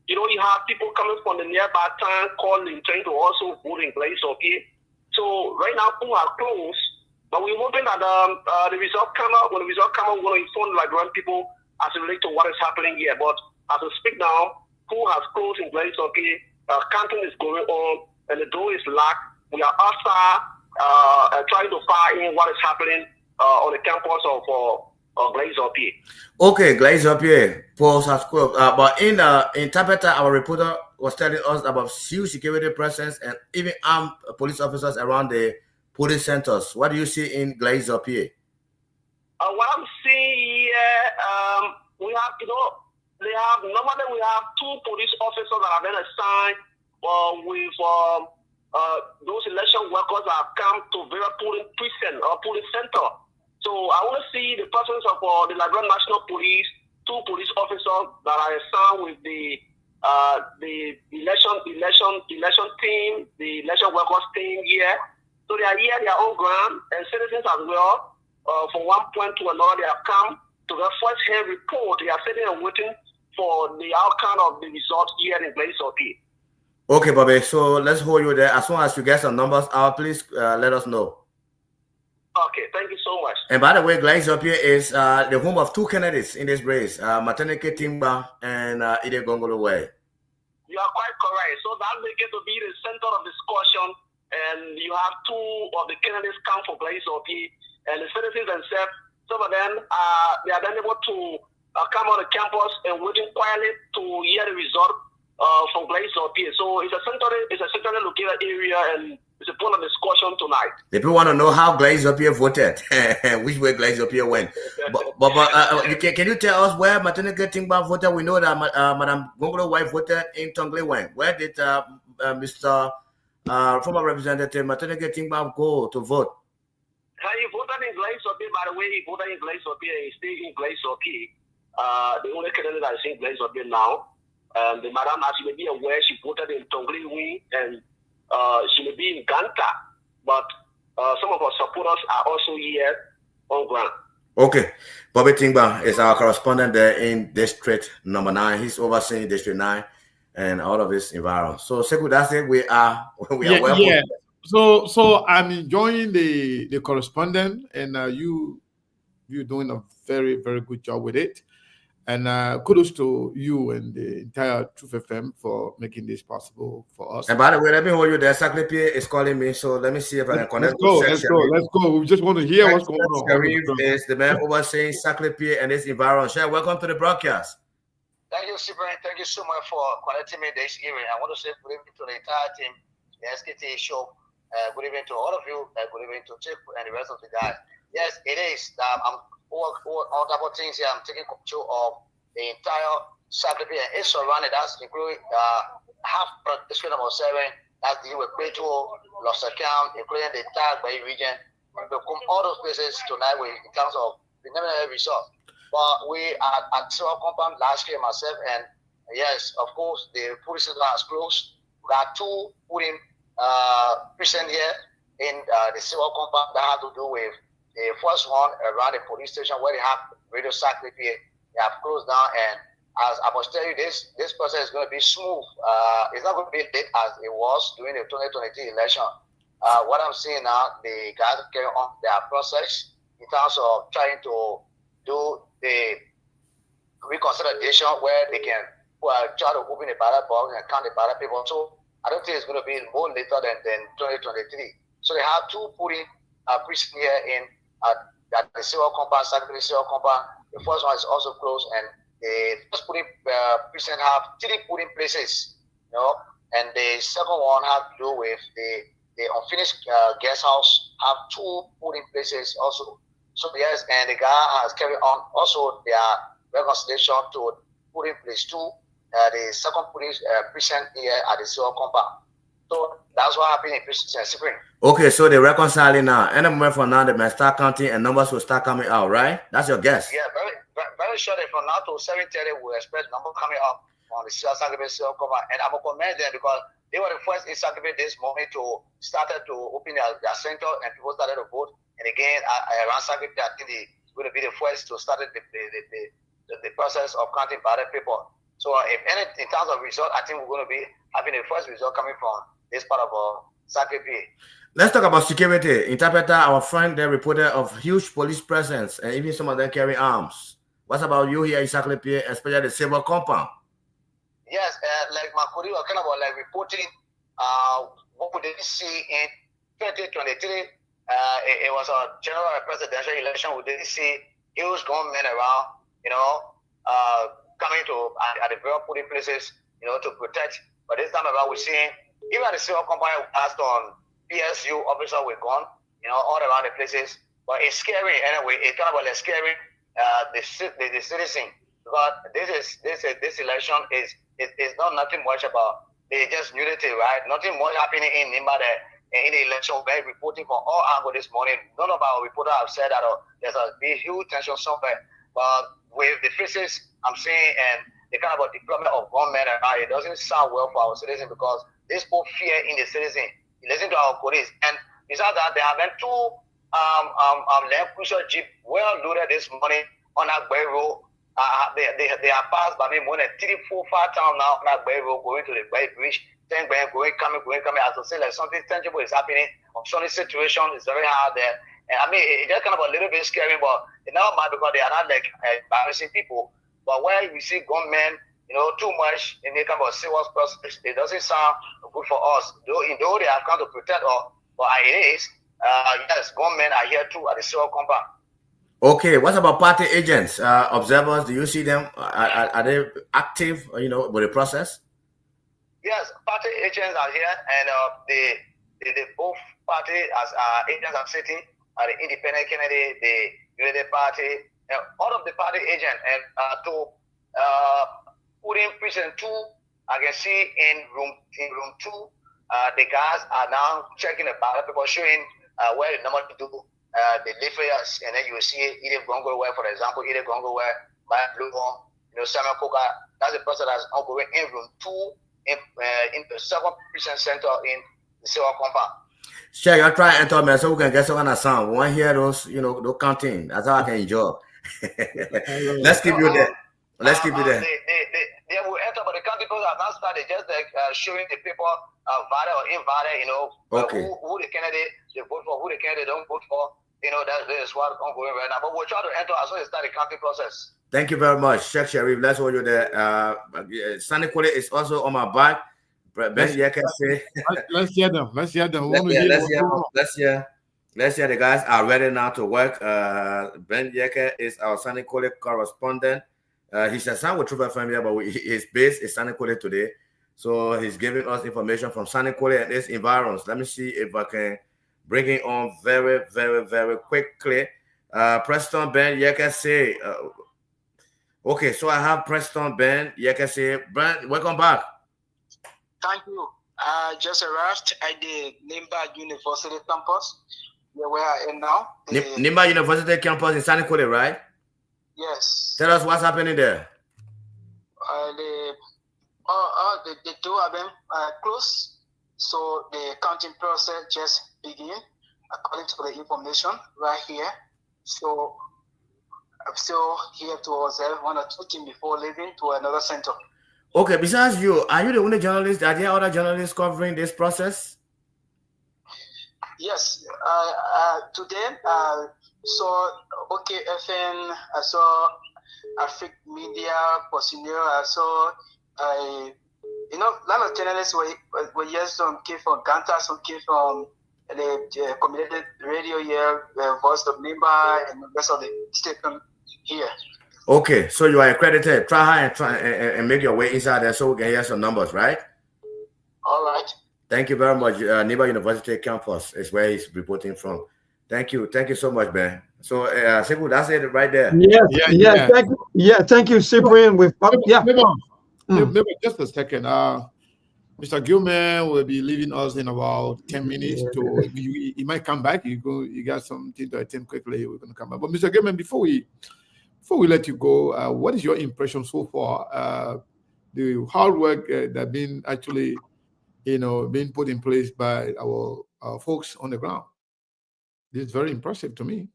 you have people coming from the nearby town calling, trying to also vote in Glazopi. So right now, polls are closed, but we're hoping that the result come out. When the result come out, we're going to inform the Liberian people as it relates to what is happening here. But as we speak now, polls has closed in Glazopi. Counting is going on, and the door is locked. We are outside trying to find in what is happening on the campus of Glazopi. Okay, Glazopi, polls has closed. But in Tapeta, our reporter was telling us about huge security presence and even armed police officers around the police centers. What do you see in Glazopi? What I'm seeing here, we have, normally we have 2 police officers that have been assigned with those election workers that have come to various polling precinct or polling center. So I want to see the presence of the Liberian National Police, 2 police officers that are assigned with the election team, the election workers team here. So they are here, they are on ground, and citizens as well. From one point to another, they have come to the first-hand report. They are sitting and waiting for the outcome of the results here in Glazopi. Okay, Bobby. So let's hold you there. As soon as you get some numbers out, please let us know. Okay, thank you so much. And by the way, Glazopi is the home of 2 candidates in this race, Mateneke Timba and Ide Gongolo Way. You are quite correct. So that make it to be the center of discussion, and you have two of the candidates come for Glaze OP, and the citizens themselves, some of them they are then able to come on the campus and waiting quietly to hear the result from Glaze OP. So it's a centrally located area, and it's a point of discussion tonight. People want to know how Glaze OP voted, which way Glaze OP went. But can you tell us where Matene Tingba voted? We know that Madam Gongolo wife voted in Tongle Wang. Where did Mr. Former Representative Matene Tingba go to vote? He voted in Glaze OP. By the way, he voted in Glaze OP and he stayed in Glaze OP. The only candidate that is in Glaze OP now. The madam, as you may be aware, she voted in Tongle Wing and she may be in Ganta, but some of our supporters are also here on ground. Okay. Bobby Tingba is our correspondent there in District number 9. He's overseeing District 9 and all of this environment. So, Sekou, that's it. We are welcome. Yeah. So I'm enjoying the correspondent, and you're doing a very, very good job with it. And kudos to you and the entire Truth FM for making this possible for us. And by the way, let me hold you there. Saclipie is calling me, so let me see if I can connect. Let's go. We just want to hear what's going on. Sharif is the man overseeing Saclipie and its environment. Share, welcome to the broadcast. Thank you, Super. Thank you so much for connecting me this evening. I want to say good evening to the entire team, the SKT show. Good evening to all of you. Good evening to Chip and the rest of the guys. Yes, it is. I'm all type of things here. I'm taking control of the entire Saclipie and its surrounding. That's including half district number 7. That's dealing with Plateau, Los Account, including the entire Bay region. We will come all those places tonight in terms of the preliminary results. But we are at Silver Compound last year, myself, and yes, of course, the police center has closed. We got 2 polling present here in the Silver Compound that have to do with the first one around the police station where they have Radio Saclipie. They have closed down, and as I must tell you, this process is going to be smooth. It's not going to be late as it was during the 2023 election. What I'm seeing now, the guys carry on their process in terms of trying to do the reconsolidation where they can try to open the ballot box and count the ballot paper. So I don't think it's going to be more later than 2023. So they have 2 polling precincts here in at the Silver Compound, Saclipie Silver Compound. The first one is also closed, and the first polling precinct have 3 polling places, and the second one have to do with the unfinished guest house have 2 polling places also. So yes, and the guy has carried on also their reconciliation to polling place 2, the second police precinct here at the Silver Compound. So that's what happened in precinct Spring. Okay, so they're reconciling now. Any moment from now, they might start counting and numbers will start coming out, right? That's your guess. Yeah, very shortly from now to 7:30, we expect number coming up on the Saclipie Silver Compound. And I'm going to commend them because they were the first in Saclipie this morning to started to open their center and people started to vote. And again, around Saclipie, I think they're going to be the first to start the process of counting ballot paper. So if any, in terms of result, I think we're going to be having the first result coming from this part of Saclipie. Let's talk about security. In Tapeta, our friend there reported of huge police presence and even some of them carry arms. What about you here in Saclipie, especially the Silver Compound? Yes, like my colleague was kind of like reporting what we didn't see in 2023. It was a general presidential election. We didn't see huge gunmen around, coming to at the very polling places, to protect. But this time around, we're seeing even at the Silver Compound, asked on PSU officer with gun, all around the places. But it's scary anyway. It's kind of like scary the citizen, because this election is not nothing much about just unity, right? Nothing much happening in Nimba in the election. We're reporting from all angles this morning. None of our reporters have said that there's a huge tension somewhere. But with the faces I'm seeing and the kind of deployment of gunmen, it doesn't sound well for our citizens because there's both fear in the citizen. Listen to our police. And besides that, there have been 2 Land Cruiser Jeep well loaded this morning on that Bay Road. They are passed by me more than 3, 4, 5 times now on that Bay Road going to the Bay Bridge. Then going, coming. As I say, like something tangible is happening. Some situation is very hard there. And I mean, it's just kind of a little bit scary, but it's not bad because they are not like embarrassing people. But where we see gunmen too much in the kind of serious process. It doesn't sound good for us. Though they have come to protect us, but it is. Yes, government are here too at the civil compound. Okay, what about party agents, observers? Do you see them? Are they active, with the process? Yes, party agents are here, and the both party as agents are sitting, the independent candidate, the United Party, all of the party agents, and to put in precinct 2, I can see in room 2, the guys are now checking the ballot people, showing where the number to do the leaflets, and then you will see either Gongo where, for example, either Gongo where by Blue Home, Samuel Coca. That's the process that's ongoing in room 2 in the 7th precinct center in the civil compound. Sure, you're trying to enter me so we can get some kind of sound. We want to hear those, those counting. That's how I can enjoy. Let's keep you there. Let's keep you there. They will enter, but the counting process has not started. Just showing the people valid or invalid, okay. who the candidate they vote for, who the candidate don't vote for. That is what ongoing right now. But we'll try to enter as soon as start the counting process. Thank you very much, Sheikh Sharif. Let's hold you there. Sandy Kole is also on my back. Let's hear them. Let's hear them. Let's hear the guys are ready now to work. Ben Yeke is our Sandy Kole correspondent. He's a son with True FM here, but his base is Sandy Kole today. So he's giving us information from Sandy Kole and its environs. Let me see if I can bring it on very, very, very quickly. Preston Ben Yekese. Okay, so I have Preston Ben Yekese. Ben, welcome back. Thank you. Just arrived at the Nimba University campus, where we are in now. Nimba University campus in Sandy Kole, right? Yes. Tell us what's happening there. The two of them are closed, so the counting process just begin according to the information right here. So I'm still here to observe 1 or 2 things before leaving to another center. Okay, besides you, are you the only journalist? Are there other journalists covering this process? Yes. Today, I saw OKFN, I saw Afric Media, Personnel, I saw, a lot of journalists were yes, some came from Ganta, some came from the community radio here, Voice of Nimba, and the rest of the station here. Okay, so you are accredited. Try and make your way inside there so we can hear some numbers, right? All right. Thank you very much. Nimba University campus is where he's reporting from. Thank you so much, Ben. So, Sipu, that's it right there. Yeah. Thank you. Yeah, thank you, Cyprian. Maybe just a second. Mr. Gilman will be leaving us in about 10 minutes. He might come back. You got something to attend quickly. We're going to come back. But Mr. Gilman, before we let you go, what is your impression so far? The hard work that been actually, being put in place by our folks on the ground. This is very impressive to me.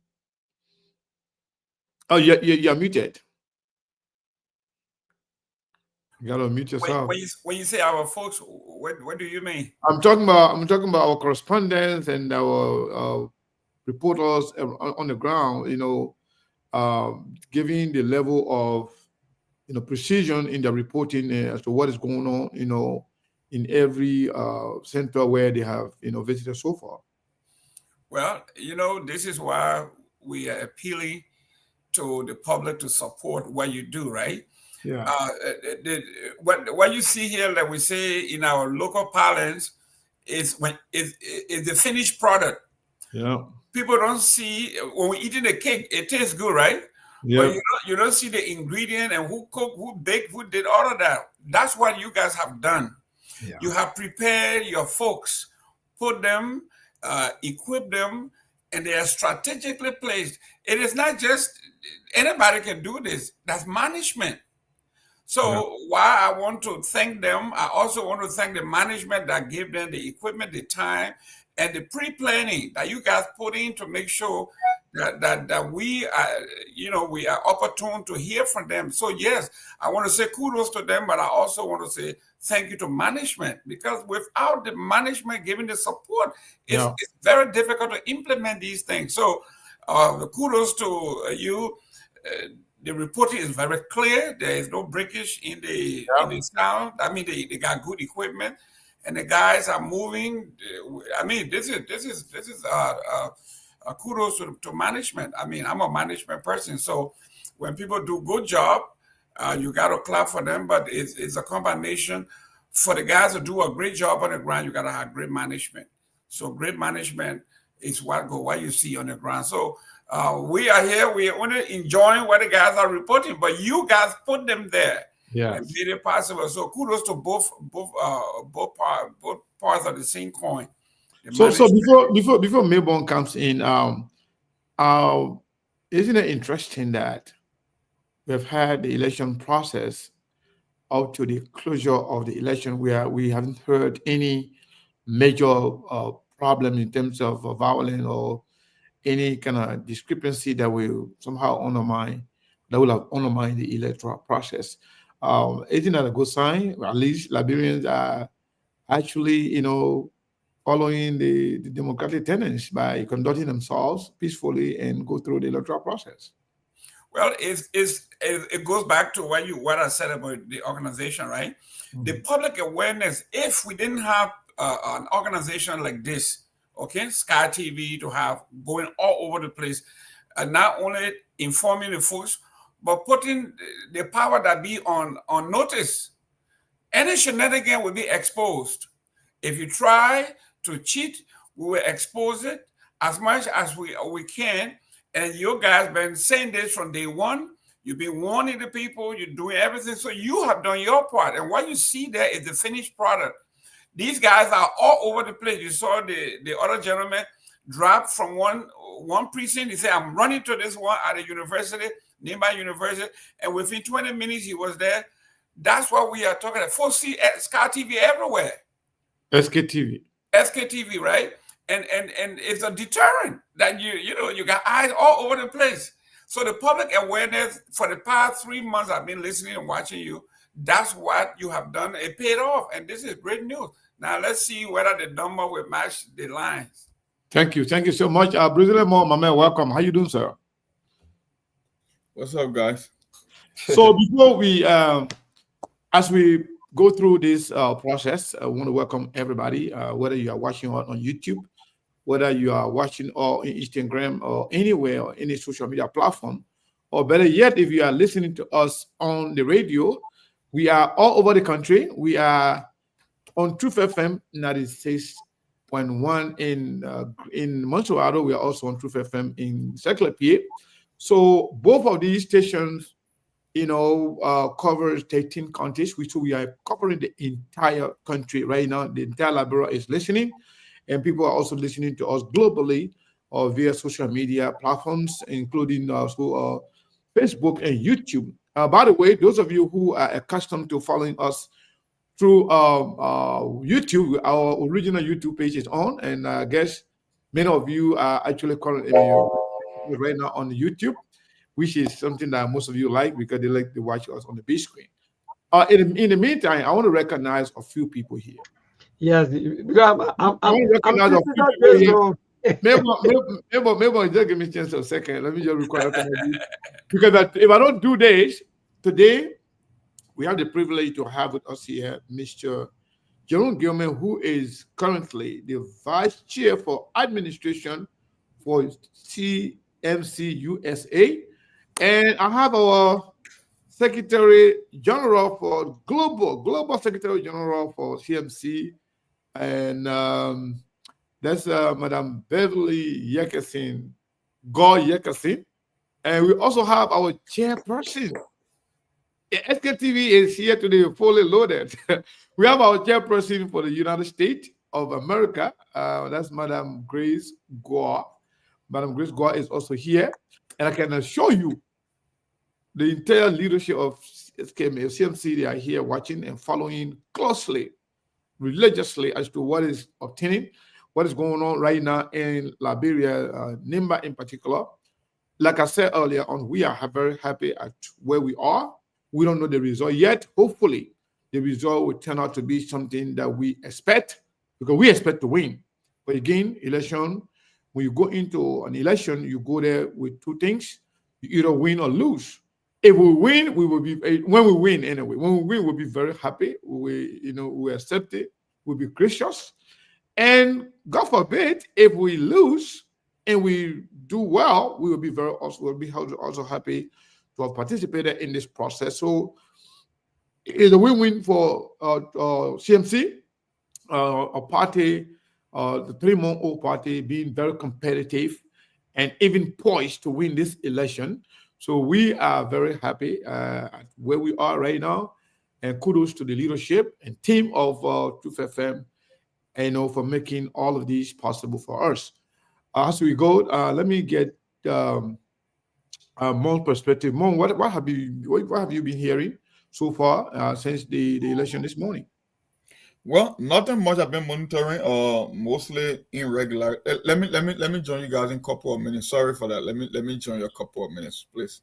Oh, you're muted. You gotta mute yourself. When you say our folks, what do you mean? I'm talking about our correspondents and our reporters on the ground. Giving the level of precision in the reporting as to what is going on. In every center where they have visited so far. Well, this is why we are appealing to the public to support what you do, right? Yeah. What you see here that we say in our local parlance is the finished product. Yeah. People don't see when we're eating the cake, it tastes good, right? Yeah. But you don't see the ingredient and who cooked, who baked, who did all of that. That's what you guys have done. Yeah. You have prepared your folks, put them, equip them, and they are strategically placed. It is not just anybody can do this. That's management. So while I want to thank them, I also want to thank the management that gave them the equipment, the time, and the pre-planning that you guys put in to make sure that we are, we are opportune to hear from them. So yes, I want to say kudos to them, but I also want to say thank you to management, because without the management giving the support, it's very difficult to implement these things. So the kudos to you. The reporting is very clear. There is no breakage in the sound. I mean, they got good equipment, and the guys are moving. I mean, this is kudos to management. I mean, I'm a management person, so when people do good job, you got to clap for them. But it's a combination. For the guys to do a great job on the ground, you got to have great management. So great management is what you see on the ground. So we are here. We are only enjoying what the guys are reporting, but you guys put them there and made it possible. So kudos to both parts of the same coin. So before Melbourne comes in, isn't it interesting that we've had the election process up to the closure of the election where we haven't heard any major problem in terms of violence or any kind of discrepancy that will somehow undermine the electoral process. Isn't that a good sign? At least Liberians are actually, following the democratic tenets by conducting themselves peacefully and go through the electoral process. Well, it goes back to what I said about the organization, right? Mm-hmm. The public awareness. If we didn't have an organization like this, okay, Sky TV to have going all over the place, and not only informing the folks, but putting the power that be on notice. Any shenanigan will be exposed. If you try to cheat, we will expose it as much as we can. And you guys been saying this from day one. You've been warning the people. You're doing everything. So you have done your part. And what you see there is the finished product. These guys are all over the place. You saw the other gentleman drop from one precinct. He said, I'm running to this one at the university, Nimba University. And within 20 minutes, he was there. That's what we are talking about. Folks see Sky TV everywhere. SKTV, right? And it's a deterrent that you got eyes all over the place. So the public awareness for the past 3 months, I've been listening and watching you. That's what you have done. It paid off, and this is great news. Now let's see whether the number will match the lines. Thank you so much, Brazilian Mo, my man. Welcome. How you doing, sir? What's up, guys? So before we, as we go through this process, I want to welcome everybody, whether you are watching on YouTube, whether you are watching on Instagram or anywhere or any social media platform, or better yet, if you are listening to us on the radio, we are all over the country. We are on Truth FM 96.1 in Montreal. We are also on Truth FM in Ziggler. So both of these stations, covers 13 countries, which we are covering the entire country right now. The entire Liberia is listening, and people are also listening to us globally or via social media platforms, including also Facebook and YouTube. By the way, those of you who are accustomed to following us through YouTube, our original YouTube page is on, and I guess many of you are actually currently right now on YouTube, which is something that most of you like because they like to watch us on the big screen. In the meantime, I want to recognize a few people here. Yes, I want to recognize a few people here. Maybe just give me a chance a second. Let me just record it. Because if I don't do this today, we have the privilege to have with us here Mr. Jerome Gilman, who is currently the Vice Chair for Administration for CMC USA. And I have our Secretary General for Global Secretary General for CMC, and that's Madam Beverly Yekasin, Yekasin. And we also have our chairperson. SKTV is here today, fully loaded. We have our chairperson for the United States of America. That's Madam Grace Gore. Madam Grace Gore is also here. And I can assure you, the entire leadership of CMC, they are here watching and following closely, religiously as to what is obtaining, what is going on right now in Liberia, Nimba in particular. Like I said earlier on, we are very happy at where we are. We don't know the result yet. Hopefully, the result will turn out to be something that we expect, because we expect to win. But again, election, when you go into an election, you go there with two things. You either win or lose. If we win, we will be, when we win anyway, when we win, we'll be very happy. We accept it. We'll be gracious. And God forbid, if we lose and we do well, we will be also happy to have participated in this process. So it's a win-win for CMC, a party, the 3-month-old party being very competitive and even poised to win this election. So we are very happy at where we are right now, and kudos to the leadership and team of Truth FM, for making all of these possible for us. As we go, let me get Mon's perspective. Mon, what have you been hearing so far since the election this morning? Well, nothing much. I've been monitoring, mostly irregular. Let me join you guys in a couple of minutes. Sorry for that. Let me join you a couple of minutes, please.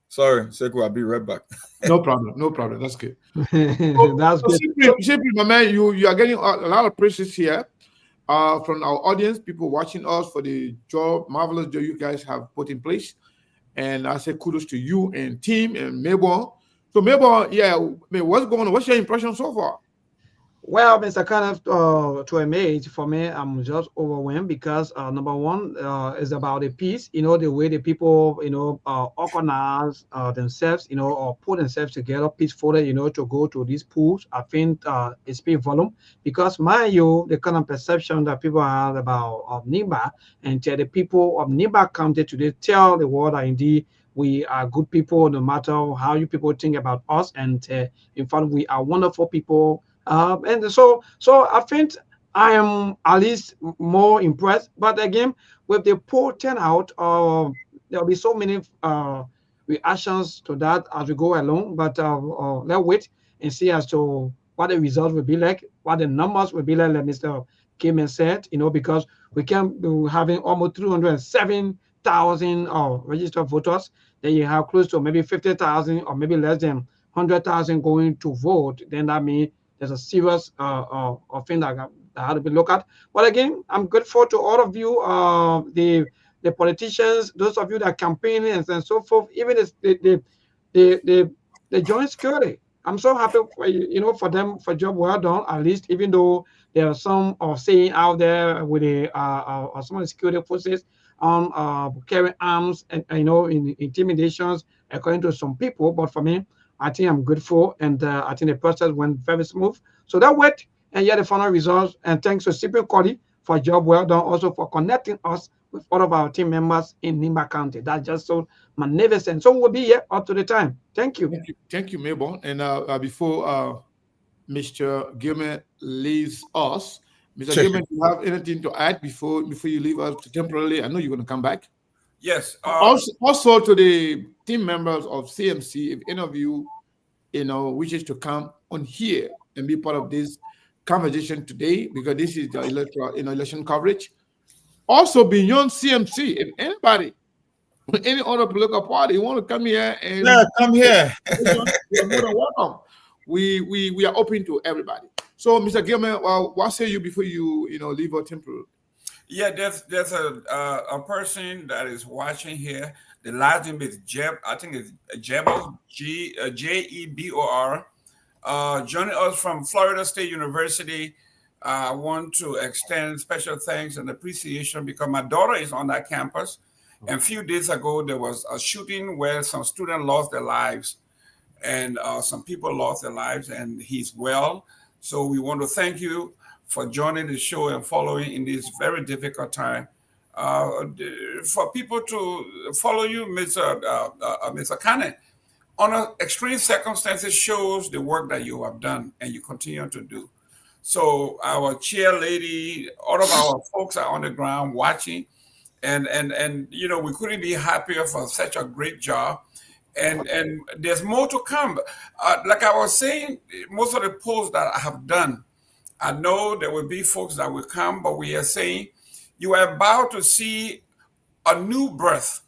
Sorry, Sekou, I'll be right back. No problem. That's good. That's good. Simply, my man, you are getting a lot of praises here from our audience, people watching us for the marvelous job you guys have put in place. And I say kudos to you and team and Mabel. So Mabel, what's going on? What's your impression so far? Well, Mr. Kenneth, to a mate, for me, I'm just overwhelmed because number one is about the peace, the way the people, organize themselves, or put themselves together peacefully, to go to these pools. I think it speaks volume because, mind you, the kind of perception that people have about Nimba, and the people of Nimba County today tell the world that indeed we are good people, no matter how you people think about us. And in fact, we are wonderful people. And so I think I am at least more impressed. But again, with the poor turnout, there'll be so many reactions to that as we go along. But let's wait and see as to what the results will be like, what the numbers will be like Mr. Kim said, because we can be having almost 307,000 registered voters. Then you have close to maybe 50,000 or maybe less than 100,000 going to vote. Then that means there's a serious thing that had to be looked at. But again, I'm grateful to all of you, the politicians, those of you that are campaigning and so forth, even the joint security. I'm so happy for them for job well done, at least, even though there are some saying out there with some of the security forces carrying arms and in intimidations according to some people. But for me, I think I'm grateful, and I think the process went very smooth. So that worked, and the final results. And thanks to Cyprian Cody for a job well done, also for connecting us with all of our team members in Nimba County. That's just so magnificent. So we'll be here up to the time. Thank you. Thank you, Mabel. And before Mr. Gilman leaves us, Mr. Gilman, do you have anything to add before you leave us temporarily? I know you're going to come back. Yes. Also to the team members of CMC, if any of you, wishes to come on here and be part of this conversation today, because this is the election coverage. Also beyond CMC, if anybody, any other political party, you want to come here and come here. You're more than welcome. We are open to everybody. So, Mr. Gilman, what say you before you leave our temple? Yeah, there's a person that is watching here. The last name is Jeb. I think it's Jebor, Jebor. Joining us from Florida State University. I want to extend special thanks and appreciation because my daughter is on that campus. And a few days ago, there was a shooting where some students lost their lives, and some people lost their lives, and he's well. So we want to thank you for joining the show and following in this very difficult time. For people to follow you, Mr. Kane, under extreme circumstances shows the work that you have done and you continue to do. So our chair lady, all of our folks are on the ground watching, and we couldn't be happier for such a great job. And there's more to come. Like I was saying, most of the polls that I have done, I know there will be folks that will come, but we are saying you are about to see a new birth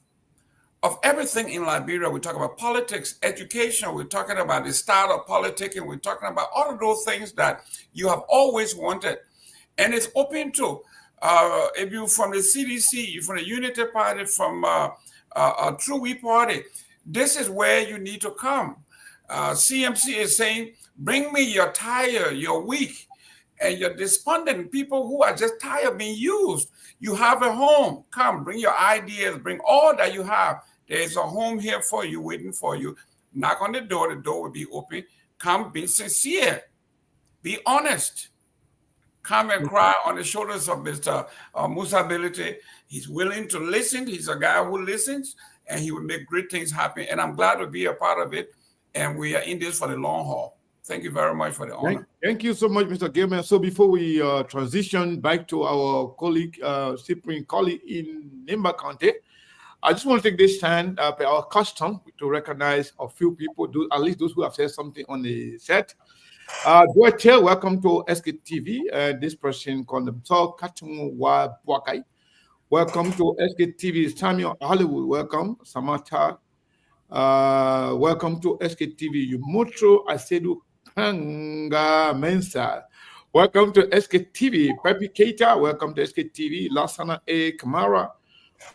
of everything in Liberia. We talk about politics, education. We're talking about the start of politics, and we're talking about all of those things that you have always wanted. And it's open to, if you're from the CDC, you're from the Unity Party, from a True We Party, This is where you need to come. CMC is saying, bring me your tired, your weak, and your despondent, people who are just tired of being used. You have a home. Come, bring your ideas, bring all that you have. There's a home here for you, waiting for you. Knock on the door will be open. Come, be sincere, be honest. Come and cry on the shoulders of Mr. Musa Ability. He's willing to listen. He's a guy who listens, and he will make great things happen. And I'm glad to be a part of it. And we are in this for the long haul. Thank you very much for the honor. Thank you so much, Mr. Gilman. So before we transition back to our colleague, Cyprian colleague in Nimba County, I just want to take this time, our custom, to recognize a few people, at least those who have said something on the set. Duarte, welcome to SKTV. This person called themselves Katumu Wa Bwakai. Welcome to SKTV. Samuel Hollywood, welcome. Samantha, welcome to SKTV. Yumutro Asedu Kanga Mensa. Welcome to SKTV. Pepe Keita, welcome to SKTV. Lasana A. Kamara,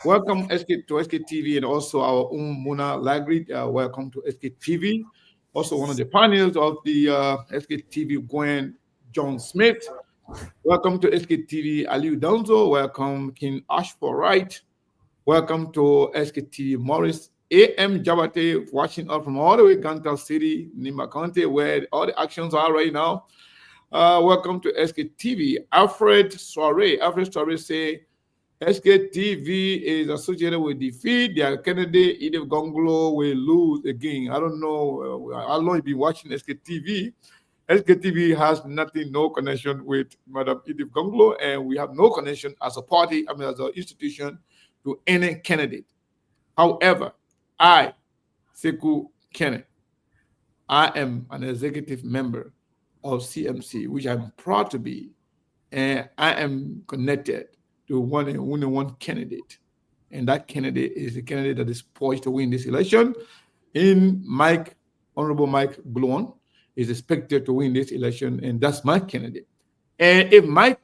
welcome to SKTV. And also our Muna Lagrid, welcome to SKTV. Also one of the panels of the SKTV, Gwen John Smith. Welcome to SKTV, Aliu Donzo. Welcome, King Ashford Wright. Welcome to SKTV, Morris A.M. Jabate, watching up from all the way Ganta City, Nimba County, where all the actions are right now. Welcome to SKTV, Alfred Soare. Alfred Soare say, SKTV is associated with defeat. Their candidate, Edith Gonglo, will lose again. I don't know how long you've been watching SKTV. SKTV has nothing, no connection with Madam Edith Gonglo, and we have no connection as a party, as an institution, to any candidate. However, I, Seku Kenneth, I am an executive member of CMC, which I'm proud to be, and I am connected to only one candidate, and that candidate is the candidate that is poised to win this election. Honorable Mike Bluon is expected to win this election, and that's my candidate. And if Mike,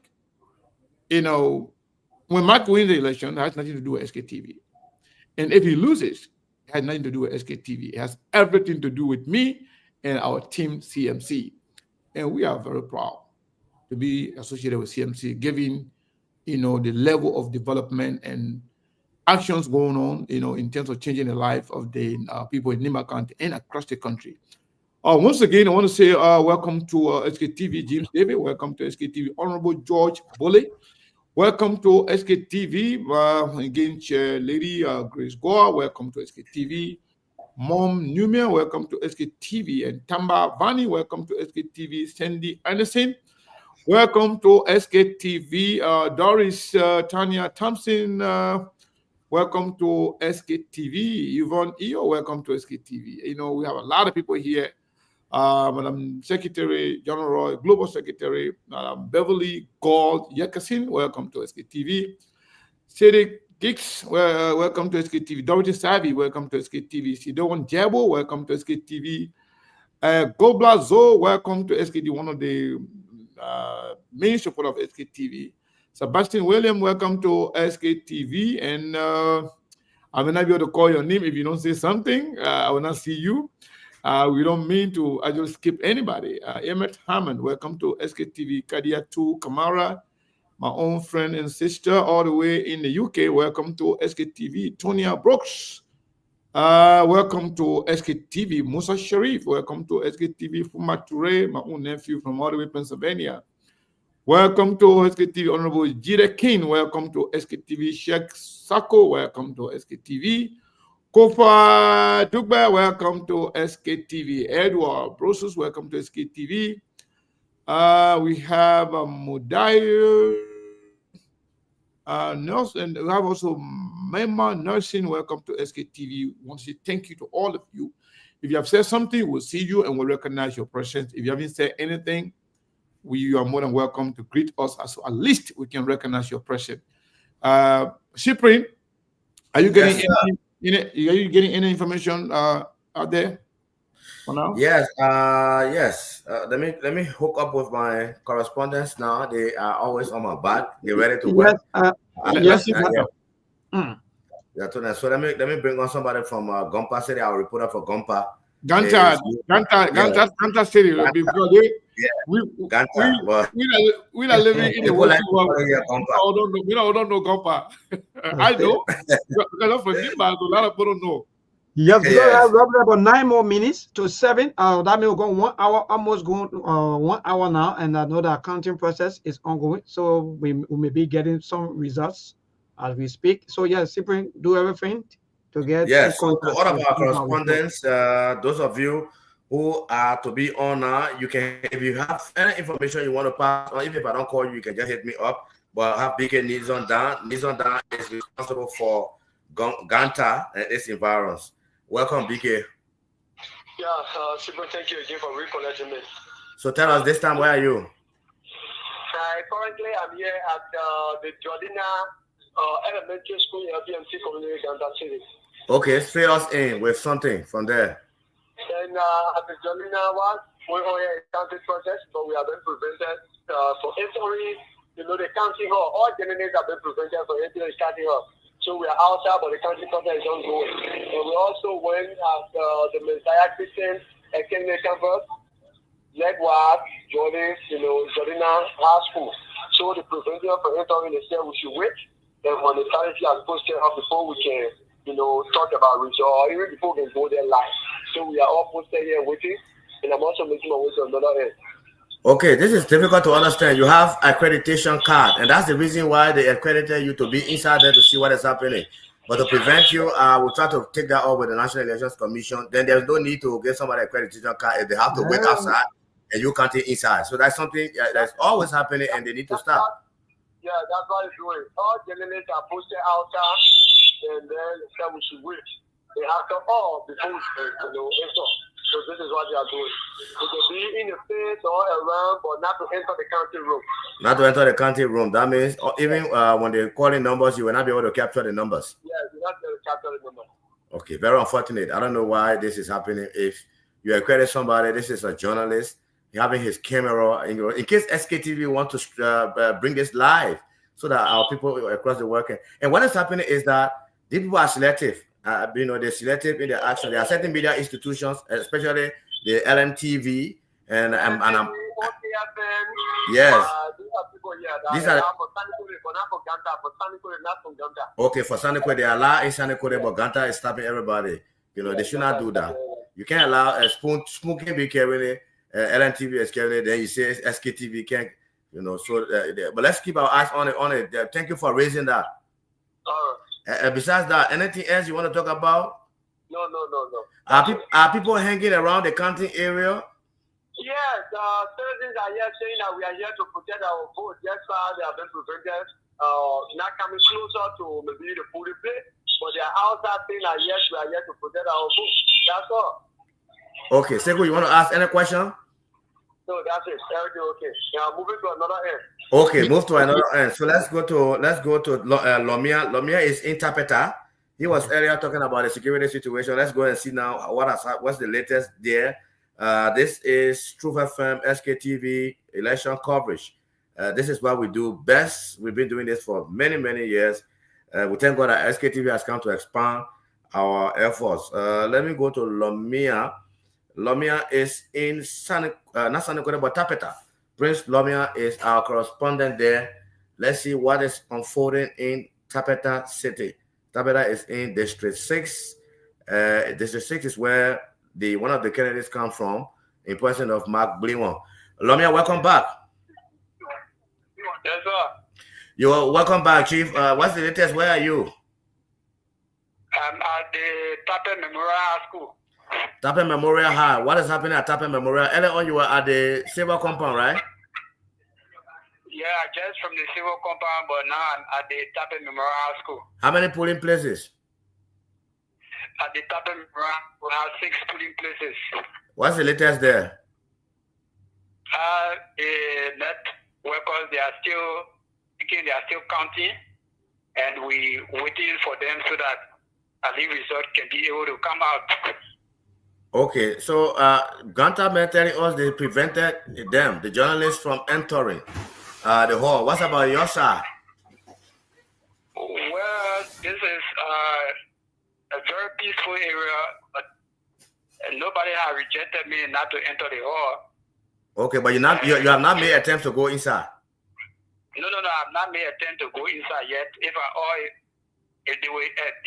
when Mike wins the election, it has nothing to do with SKTV. And if he loses, it has nothing to do with SKTV. It has everything to do with me and our team CMC. And we are very proud to be associated with CMC, given the level of development and actions going on, in terms of changing the life of the people in Nimba County and across the country. Once again, I want to say welcome to SKTV, James David. Welcome to SKTV, Honorable George Bolle. Welcome to SKTV, again, Chair Lady Grace Gore. Welcome to SKTV. Mom Numia, welcome to SKTV. And Tamba Vani, welcome to SKTV. Sandy Anderson, welcome to SKTV. Doris Tanya Thompson, welcome to SKTV. Yvonne Eo, welcome to SKTV. We have a lot of people here. Madam Secretary General, Global Secretary, Beverly Gold Yakasin, welcome to SKTV. Cedric Dix, welcome to SKTV. Dorothy Savi, welcome to SKTV. Sidon Jabo, welcome to SKTV. Gobla Zo, welcome to SKTV, one of the main support of SKTV. Sebastian William, welcome to SKTV. And I may not be able to call your name if you don't say something. I will not see you. We don't mean to just skip anybody. Emmett Hammond, welcome to SKTV. Kadia 2 Kamara, my own friend and sister all the way in the UK, welcome to SKTV. Tonya Brooks, welcome to SKTV. Musa Sharif, welcome to SKTV. Fuma Toure, my own nephew from all the way Pennsylvania. Welcome to SKTV. Honorable Jide King, welcome to SKTV. Sheikh Sako, welcome to SKTV. Kofa Dugba, welcome to SKTV. Edward Brosus, welcome to SKTV. We have Mudayo Nurse, and we have also Mema Nursing, welcome to SKTV. I want to say thank you to all of you. If you have said something, we'll see you and we'll recognize your presence. If you haven't said anything, you are more than welcome to greet us, as at least we can recognize your presence. Cyprian, are you getting any information out there for now? Yes, yes. Let me hook up with my correspondents now. They are always on my back. They're ready to work. Yes, Yeah, so let me bring on somebody from Ganta City, our reporter for Ganta. Ganta City. Ganta. Because we are living in the world. We don't know Ganta. I know because I'm from Nimba, so a lot of people don't know. Yes, we have about 9 more minutes to 7. That may go 1 hour, almost going 1 hour now, and I know the accounting process is ongoing, so we may be getting some results as we speak. So yes, Cyprian, do everything to get. Yes, so to all of our correspondents, those of you who are to be on now, you can, if you have any information you want to pass, or even if I don't call you, you can just hit me up. But I have BK Nizon Dan. Nizon Dan is responsible for Ganta and its environs. Welcome, BK. Yeah, super. Thank you again for reconnecting me. So tell us this time, where are you? Currently, I'm here at the Jordina Elementary School in BMC Community, Ganta City. Okay, fill us in with something from there. And at the Jordina one, we're on a counting process, but we have been prevented for entering, the counting hall. All candidates have been prevented for entering the counting hall. So we are outside, but the counting process is ongoing. And we also went at the Messiah Christian Academy campus, Network, Jordan, Jordina High School. So the prevention for entering the cell, we should wait. And when the strategy has posted up before we can, talk about results, or even before we can go there live. So we are all posted here waiting, and I'm also making my way to another end. Okay, this is difficult to understand. You have accreditation card, and that's the reason why they accredited you to be inside there to see what is happening. But to prevent you, we'll try to take that up with the National Elections Commission. Then there's no need to get somebody accreditation card if they have to wait outside and you can't take inside. So that's something that's always happening, and they need to stop. Yeah, that's what it's doing. All candidates are posted outside, and then we should wait. They have to all before enter. So this is what they are doing. They can be in the face or around, but not to enter the counting room. Not to enter the counting room. That means even when they're calling numbers, you will not be able to capture the numbers. Yeah, you're not able to capture the numbers. Okay, very unfortunate. I don't know why this is happening. If you accredit somebody, this is a journalist, having his camera, in case SKTV want to bring this live so that our people across the world can. And what is happening is that these people are selective. They're selective in their action. There are certain media institutions, especially the LMTV, and I'm yes. These are okay for Saniko. They allow in Saniko, but Ganta is stopping everybody. They should not do that. You can't allow a smoking be carrying it. LMTV is carrying it. Then you say SKTV can't. So but let's keep our eyes on it. Thank you for raising that. Besides that, anything else you want to talk about? No. Are people hanging around the counting area? Yes, citizens are here saying that we are here to protect our vote. That's why they have been prevented, not coming closer to maybe the polling place, but they are outside saying that yes, we are here to protect our vote. That's all. Okay, Seko, you want to ask any question? No, that's it. Everything okay. Now moving to another end. Okay, move to another end. So let's go to Lomia. Lomia is in Tapeta. He was earlier talking about the security situation. Let's go and see now what's the latest there. This is Truth FM SKTV election coverage. This is what we do best. We've been doing this for many years. We thank God that SKTV has come to expand our efforts. Let me go to Lomia. Lomia is in not Saniko, but Tapeta. Prince Lomia is our correspondent there. Let's see what is unfolding in Tapeta City. Tapeta is in District 6. District 6 is where one of the candidates come from, in person of Mark Blimon. Lomia, welcome back. Yes, sir. You're welcome back, Chief. What's the latest? Where are you? I'm at the Tapeta Memorial High School. Tapeta Memorial High. What is happening at Tapeta Memorial? Earlier on, you were at the civil compound, right? Yeah, just from the civil compound, but now I'm at the Tapeta Memorial High School. How many polling places? At the Tapeta Memorial, we have 6 polling places. What's the latest there? The net workers, they are still counting, and we waiting for them so that a new result can be able to come out. Okay, so Ganta been telling us they prevented them, the journalists, from entering the hall. What's about your side? Well, this is peaceful area. But nobody has rejected me not to enter the hall. Okay, but you have not made attempts to go inside. No, I've not made attempt to go inside yet. If they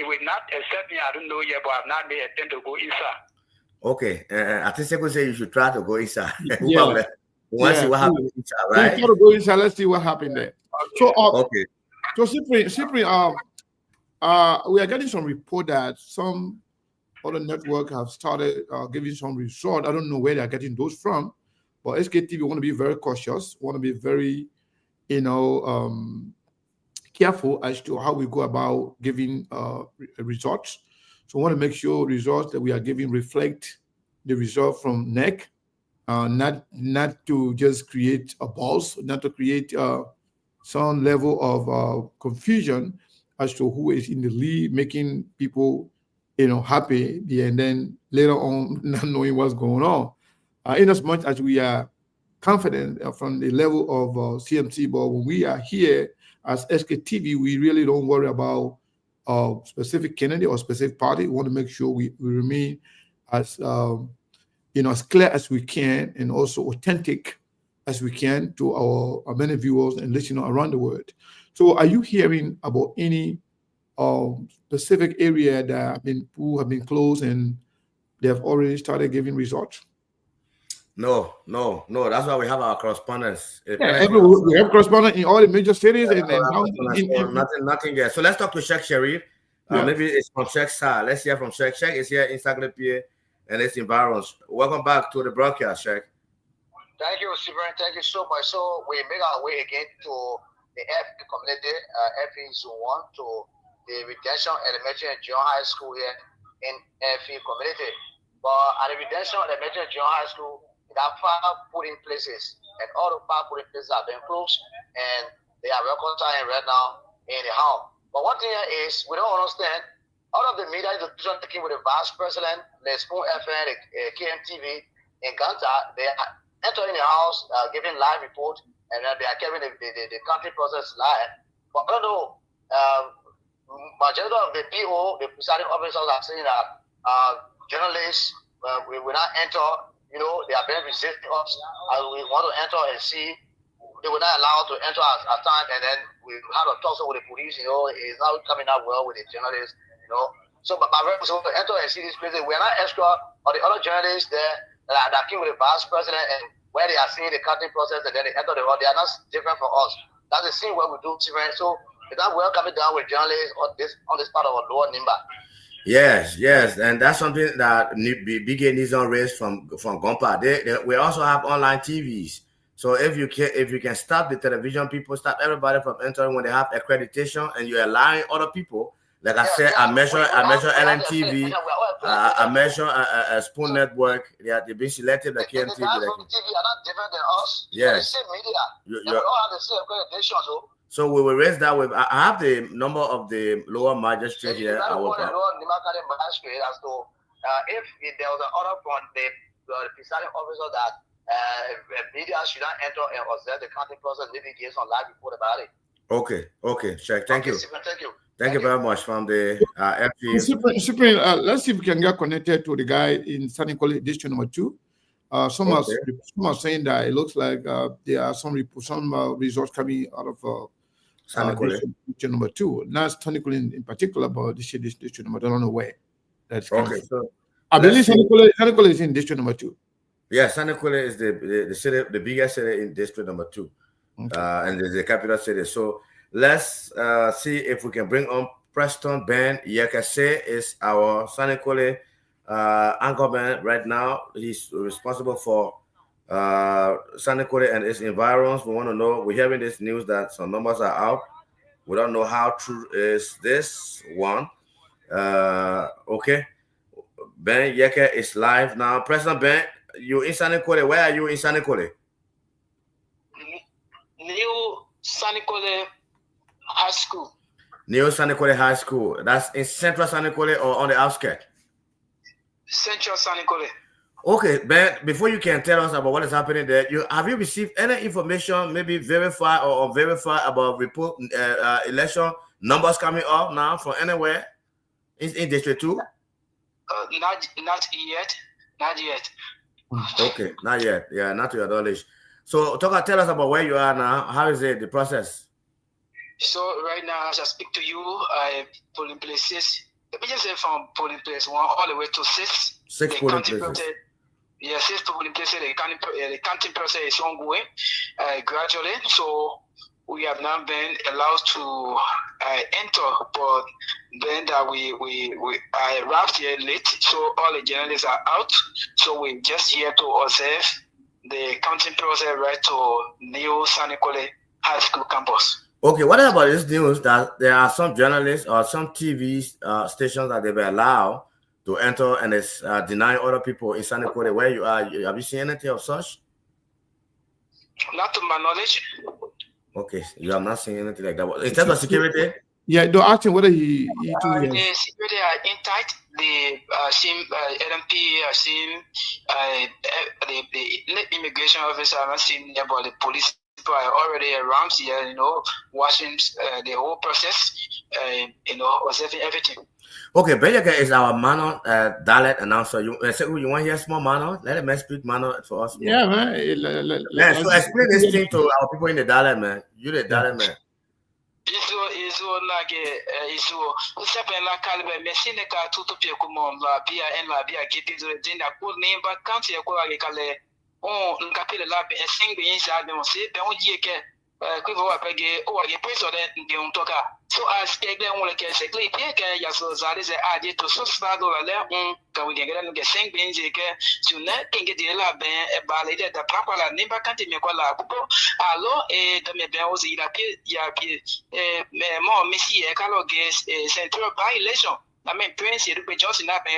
will not accept me, I don't know yet, but I've not made attempt to go inside. Okay, I think Sekou say you should try to go inside. Yeah. We want to see what happens inside, right? We try to go inside. Let's see what happened there. Okay. So Cyprian, we are getting some report that some other network have started giving some result. I don't know where they are getting those from, but SKTV want to be very cautious. Want to be very, careful as to how we go about giving results. So we want to make sure results that we are giving reflect the result from NEC, not to just create a buzz, not to create some level of confusion as to who is in the lead, making people, happy, and then later on not knowing what's going on. In as much as we are confident from the level of CMC, but when we are here as SKTV, we really don't worry about a specific candidate or specific party. We want to make sure we remain as as clear as we can and also authentic as we can to our many viewers and listeners around the world. So, are you hearing about any specific area that who have been closed and they have already started giving results? No. That's why we have our correspondents. We have correspondents in all the major cities nothing yet. So let's talk to Sheikh Sharif. Maybe it's from Sheikh's side. Let's hear from Sheikh. Sheikh is here in Sakius and its environs. Welcome back to the broadcast, Sheikh. Thank you, Cyprian. Thank you so much. So we make our way again to the FE community, FE Zone 1, to the Redemption Elementary and Junior High School here in FE community. But at the Redemption Elementary and Junior High School, there are 5 polling places, and all the 5 polling places have been closed, and they are reconciling right now in the house. But one thing is, we don't understand, all of the media institutions taking with the Vice President, the Spoon FM, the KMTV, in Ganta, they are entering the house, giving live report, and they are carrying the country process live. But I don't know, majority of the PO, the presiding officers are saying that journalists will not enter. They are very resistant us. We want to enter and see. They will not allow to enter at time, and then we have a talk with the police. It's not coming out well with the journalists. So, but my reference to enter and see these places. We are not extra or the other journalists there that came with the Vice President and where they are seeing the counting process and then they enter the hall. They are not different from us. That's the same way we do different. So it's not well coming down with journalists on this part of our lower Nimba. Yes, and that's something that BK needs on raise from Gompa. We also have online TVs. So if you can stop the television people, stop everybody from entering when they have accreditation, and you're allowing other people. Like I said, I measure LNTV, I measure a Spoon Network. They've been selected by KMTV. The guys from the TV are not different than us. Yes. The same media. They all have the same accreditation, though. So we will raise that with. I have the number of the lower magistrate here. I will. If there was an order from the presiding officer that media should not enter and observe the counting process, maybe give some live report about it. Okay, Sheikh. Thank you. Thank you. Thank you very much from the FP. Cyprian, let's see if we can get connected to the guy in Sunny College District number 2. Some are saying that it looks like there are some results coming out of district number 2. Not Sunny College in particular, but this district number. I don't know where. That's okay. So I believe Sunny College is in district number 2. Yeah, Sunny College is the city, the biggest city in district number 2, and it's the capital city. So let's see if we can bring on Preston Ben Yekase is our Sunny College anchorman right now. He's responsible for Sunny College and its environs. We want to know, we're hearing this news that some numbers are out. We don't know how true is this one. Okay. Ben Yeke is live now. President Ben, you in Sunny College. Where are you in Sunny College? New Sunny College High School. New Sunny College High School. That's in Central Sunny College or on the outskirts? Central Sunny College. Okay, Ben, before you can tell us about what is happening there, have you received any information, maybe verified or unverified, about report election numbers coming up now from anywhere in District 2? Not yet. Not yet. Okay, not yet. Yeah, not to your knowledge. So, tell us about where you are now. How is it, the process? So right now, as I speak to you, I polling places. Let me just say from polling place 1 all the way to 6. 6 polling places. Yeah, 6 polling places. The counting process is ongoing gradually. So we have now been allowed to enter, but then that we arrived here late, so all the journalists are out. So we're just here to observe the counting process right to New Sanikole High School campus. Okay, what about this news that there are some journalists or some TV stations that they were allowed to enter and it's denying other people in Sanikole where you are? Have you seen anything of such? Not to my knowledge. Okay, you have not seen anything like that. In terms of security? Yeah, don't ask him whether he the security are in tight. The LMP, seen the immigration officer, I've seen about the police are already around here, watching the whole process, observing everything. Okay, Benjamin is our Mano dialect announcer. You want to hear small Mano? Let him speak Mano for us. Yeah, man. So explain this thing to our people in the dialect, man. You the dialect, man. Iso like iso sepen la kalbe mesine ka tutu pie kumon la bia en la bia kiti zo dinda ko Nimba county ko age kale on nkapile la be sing be insha be on se be on die ke kwivo wa pege o age peso de on toka so as kegbe on le ke se clip ke ya so zare ze ade to so sta do la le on ka we get nge sing be nje ke tune kenge de la be e ba le de papa la Nimba county me ko la buko alo de me be o zi la pie ya pie me mo mesi e ka lo ge central by election I mean, Prince, you be just in that way.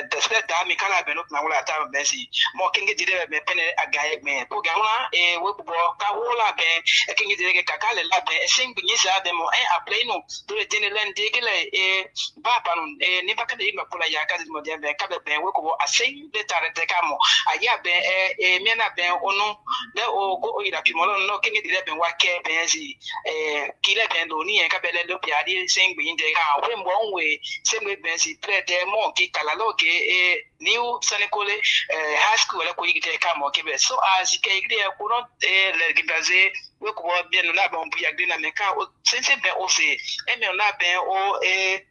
The third time, Kala Benuk Naula Town Bessie, mocking it, me penny a guy, me, Pugana, a work Kawola Ben, a king Kakale Labe, a sing beneath them, a plano, do a dinner land diggle, a Bapan, a Nipaka Pula Yakas, Modern Cabin, work a sing the Taratecamo, a yabe, a mena ben, or no, there or go in a Pimolo, no king it and what care Benzie, a killer Pendoni and Cabella Lupiadi, sing being the car, when one way. Same way, Benzi, play the monkey, Kalaloke, a new Sanikole high school, like we get a camel. So, as you can get a Kuron, Gibaze, work what being a lab on Piagdina Meca, since it be also, and you're not being or a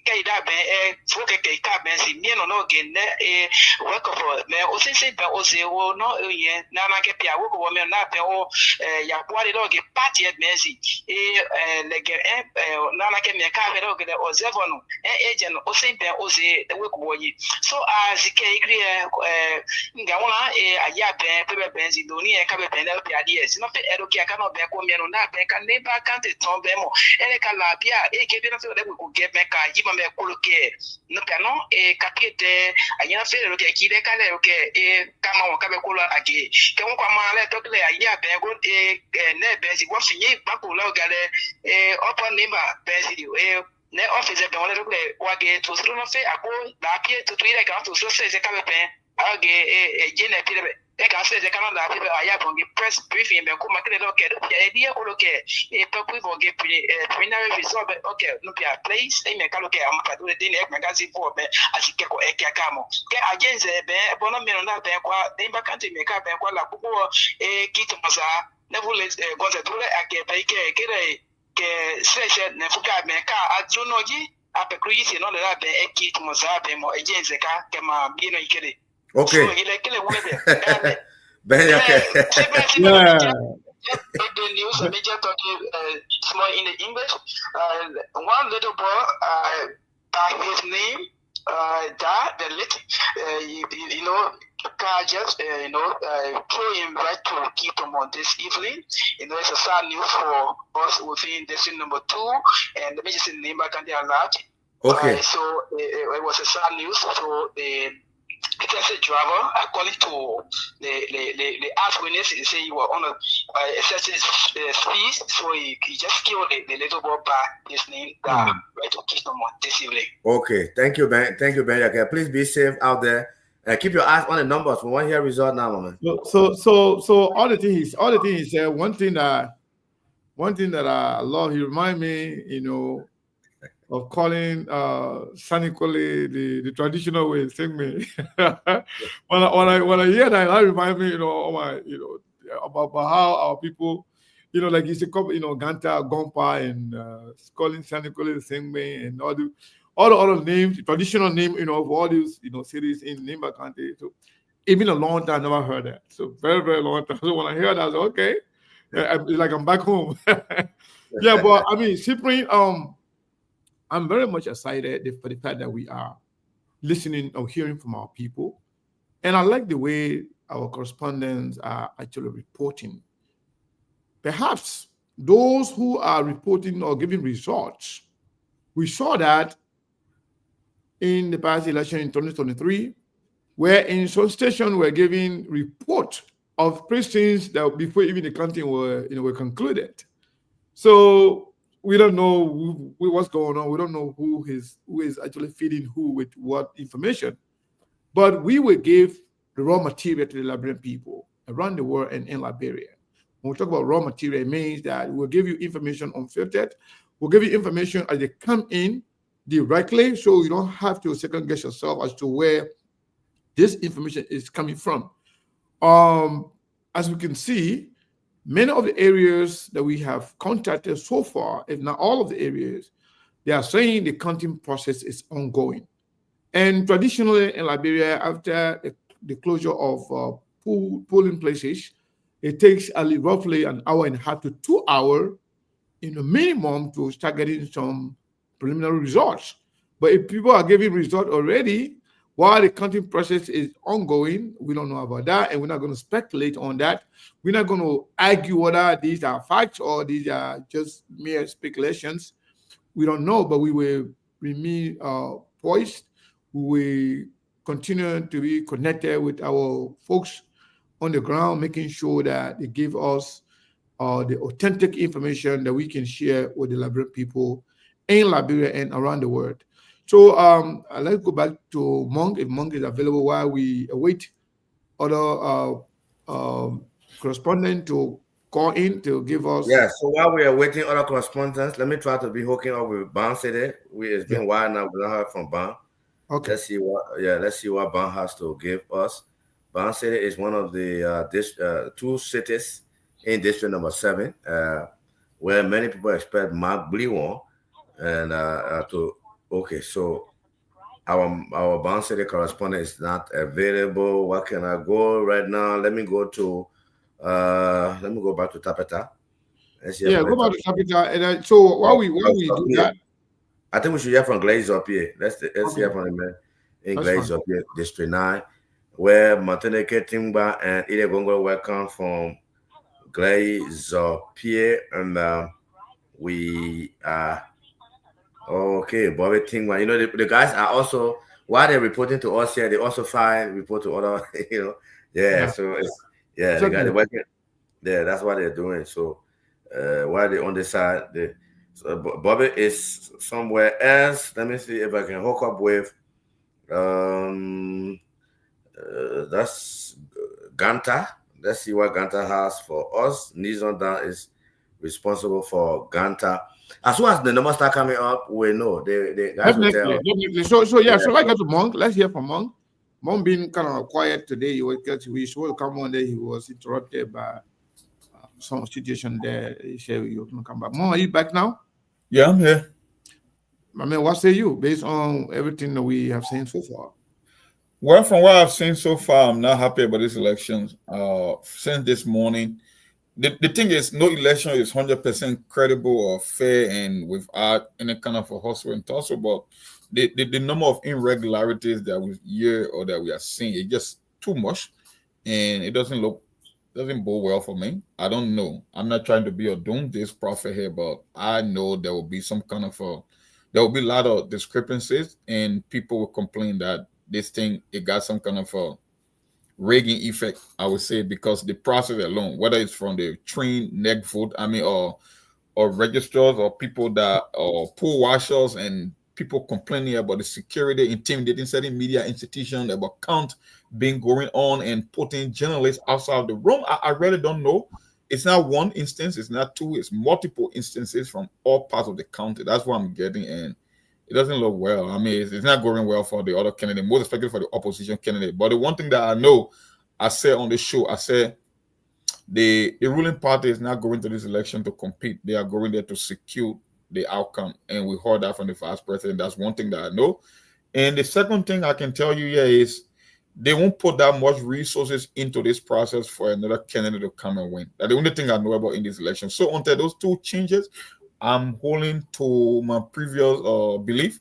Kaida Ben, Foka Benzi, Miano no gain, a work of me, or since it be also, no, Nana Capia, work woman, not or Yapuari dog, party at Benzi, Nana can make a or Zevon, agent, or Saint Ben Ose, the work war. So as you can agree, Gawana, a yabe, Pepper Benzi, Doni, and Cabin ideas, not the Edokia cannot back women or not, they can never count it, Tom Bemo, and a Calabia. E che viene fuori da quel che becca ima me quello che non piano e capite agli fere che chi le cale che e kama wakabe quello agi che un qua male to le agli be go e ne be si wa finì ba quello gale e open Nimba besi e ne office be wale le wa ge to sro no fe ako da pie to tuire ka to so se kabe pe age e gene pile e ka se kana da pile aya bongi press briefing be ko makile lo ke e dia ko lo ke e pa ku bongi preliminary result okay no pia place e me ka lo ke amaka do de ne e magazine for be asike ko e ke kamo ke agenze be bono me no na be kwa de ba kanti me ka be kwa la ko e kit maza ne vule gonza dole ake be ke session ne fuka me ka ajunoji ape kruisi no le be e kit maza be mo agenze ka ke ma bino ikele. Okay. So, Ben, okay. The news, I major talking small in the English. One little boy, his name, the lit, just throw him right to keep him on this evening. It's a sad news for us within district number 2, and the major Nimba can be allowed. Okay. So it was a sad news. So the taxi driver, according to the eyewitness, he said he was on a excessive speed, so he just killed the little boy by his name, right to kiss him this evening. Okay, thank you, Ben. Thank you, Ben. Okay, please be safe out there. Keep your eyes on the numbers. We want to hear result now, man. So all the things one thing that I love, he remind me, of calling Sanikole the traditional way, sing me. when I hear that remind me, all my, about how our people, like it's a couple, Ganta, Gompa, and calling Sanikole the same way, and all the other names, traditional name, of all these, cities in Nimba County. So it's been a long time, I never heard that. So very, very long time. So when I hear that, I was like, okay, it's like I'm back home. Yeah, but I mean, Cyprian, I'm very much excited for the fact that we are listening or hearing from our people. And I like the way our correspondents are actually reporting. Perhaps those who are reporting or giving results, we saw that in the past election in 2023, where in some stations were giving report of precincts that before even the counting were concluded. So we don't know what's going on. We don't know who is actually feeding who with what information. But we will give the raw material to the Liberian people around the world and in Liberia. When we talk about raw material, it means that we'll give you information unfiltered. We'll give you information as they come in directly, so you don't have to second guess yourself as to where this information is coming from. As we can see, many of the areas that we have contacted so far, if not all of the areas, they are saying the counting process is ongoing. And traditionally in Liberia, after the closure of polling places, it takes roughly an hour and a half to 2 hours in a minimum to start getting some preliminary results. But if people are giving results already, while the counting process is ongoing, we don't know about that, and we're not going to speculate on that. We're not going to argue whether these are facts or these are just mere speculations. We don't know, but we will remain poised. We will continue to be connected with our folks on the ground, making sure that they give us the authentic information that we can share with the Liberian people in Liberia and around the world. So let's go back to Monk, if Monk is available while we await other correspondent to call in to give us. Yeah, so while we are waiting other correspondents, let me try to be hooking up with Ban City. It's been a while now, we don't heard from Ban. Okay. Let's see what Ban has to give us. Ban City is one of the two cities in district number 7, where many people expect Mark Bliwon and okay, so our Ban City correspondent is not available. What can I go right now? Let me go back to Tapeta. Yeah, go back to Tapeta. And then, so while we do that, I think we should hear from Glaze up here. Let's hear from the man in Glaze up here, District 9, where Martineke Timba and Ide Gongo welcome from Glaze up here, and we are. Okay, Bobby Tingman. The guys are also, while they're reporting to us here, they also report to other, So it's they got the working. Yeah, that's what they're doing. So while they're on the side, Bobby is somewhere else. Let me see if I can hook up with that's Ganta. Let's see what Ganta has for us. Nizonda is responsible for Ganta. As soon as the numbers start coming up, we know they guys will tell. Definitely. So let's go to Monk. Let's hear from Monk. Monk being kind of quiet today. We should come one day. He was interrupted by some situation there. He said you're gonna come back. Monk, are you back now? Yeah, I'm here. I mean, what say you based on everything that we have seen so far? Well, from what I've seen so far, I'm not happy about this election. Since this morning. The thing is, no election is 100% credible or fair and without any kind of a hustle and tussle. But the number of irregularities that we hear or that we are seeing is just too much, and it doesn't bode well for me. I don't know. I'm not trying to be a doomsday prophet here, but I know there will be there will be a lot of discrepancies, and people will complain that this thing it got some kind of a rigging effect, I would say, because the process alone, whether it's from the trained neck vote, or registrars or people that or poll washers and people complaining about the security, intimidating certain media institutions, about count being going on and putting journalists outside the room. I really don't know. It's not one instance, it's not two, it's multiple instances from all parts of the county. That's what I'm getting. And it doesn't look well. I mean, it's not going well for the other candidate, most especially for the opposition candidate. But the one thing that I know, I said on the show, I said the ruling party is not going to this election to compete. They are going there to secure the outcome. And we heard that from the vice president. That's one thing that I know. And the second thing I can tell you here is they won't put that much resources into this process for another candidate to come and win. That's the only thing I know about in this election. So until those two changes, I'm holding to my previous belief,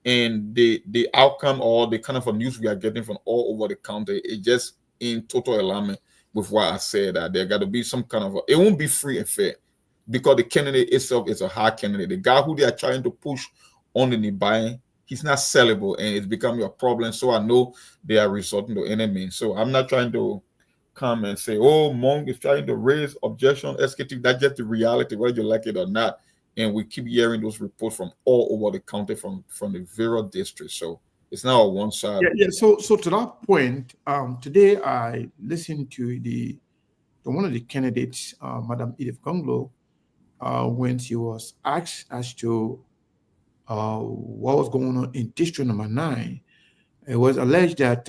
and the outcome or the kind of news we are getting from all over the country is just in total alignment with what I said, that there got to be some kind of it won't be free and fair, because the candidate itself is a hard candidate. The guy who they are trying to push on the Nimba, he's not sellable, and it's becoming a problem. So I know they are resorting to enemy. So I'm not trying to come and say, oh, Monk is trying to raise objection, SKT. That's just the reality, whether you like it or not. And we keep hearing those reports from all over the country, from the various districts. So it's not a one side. Yeah. So to that point, today I listened to one of the candidates, Madam Edith Gonglo, when she was asked as to what was going on in district number 9. It was alleged that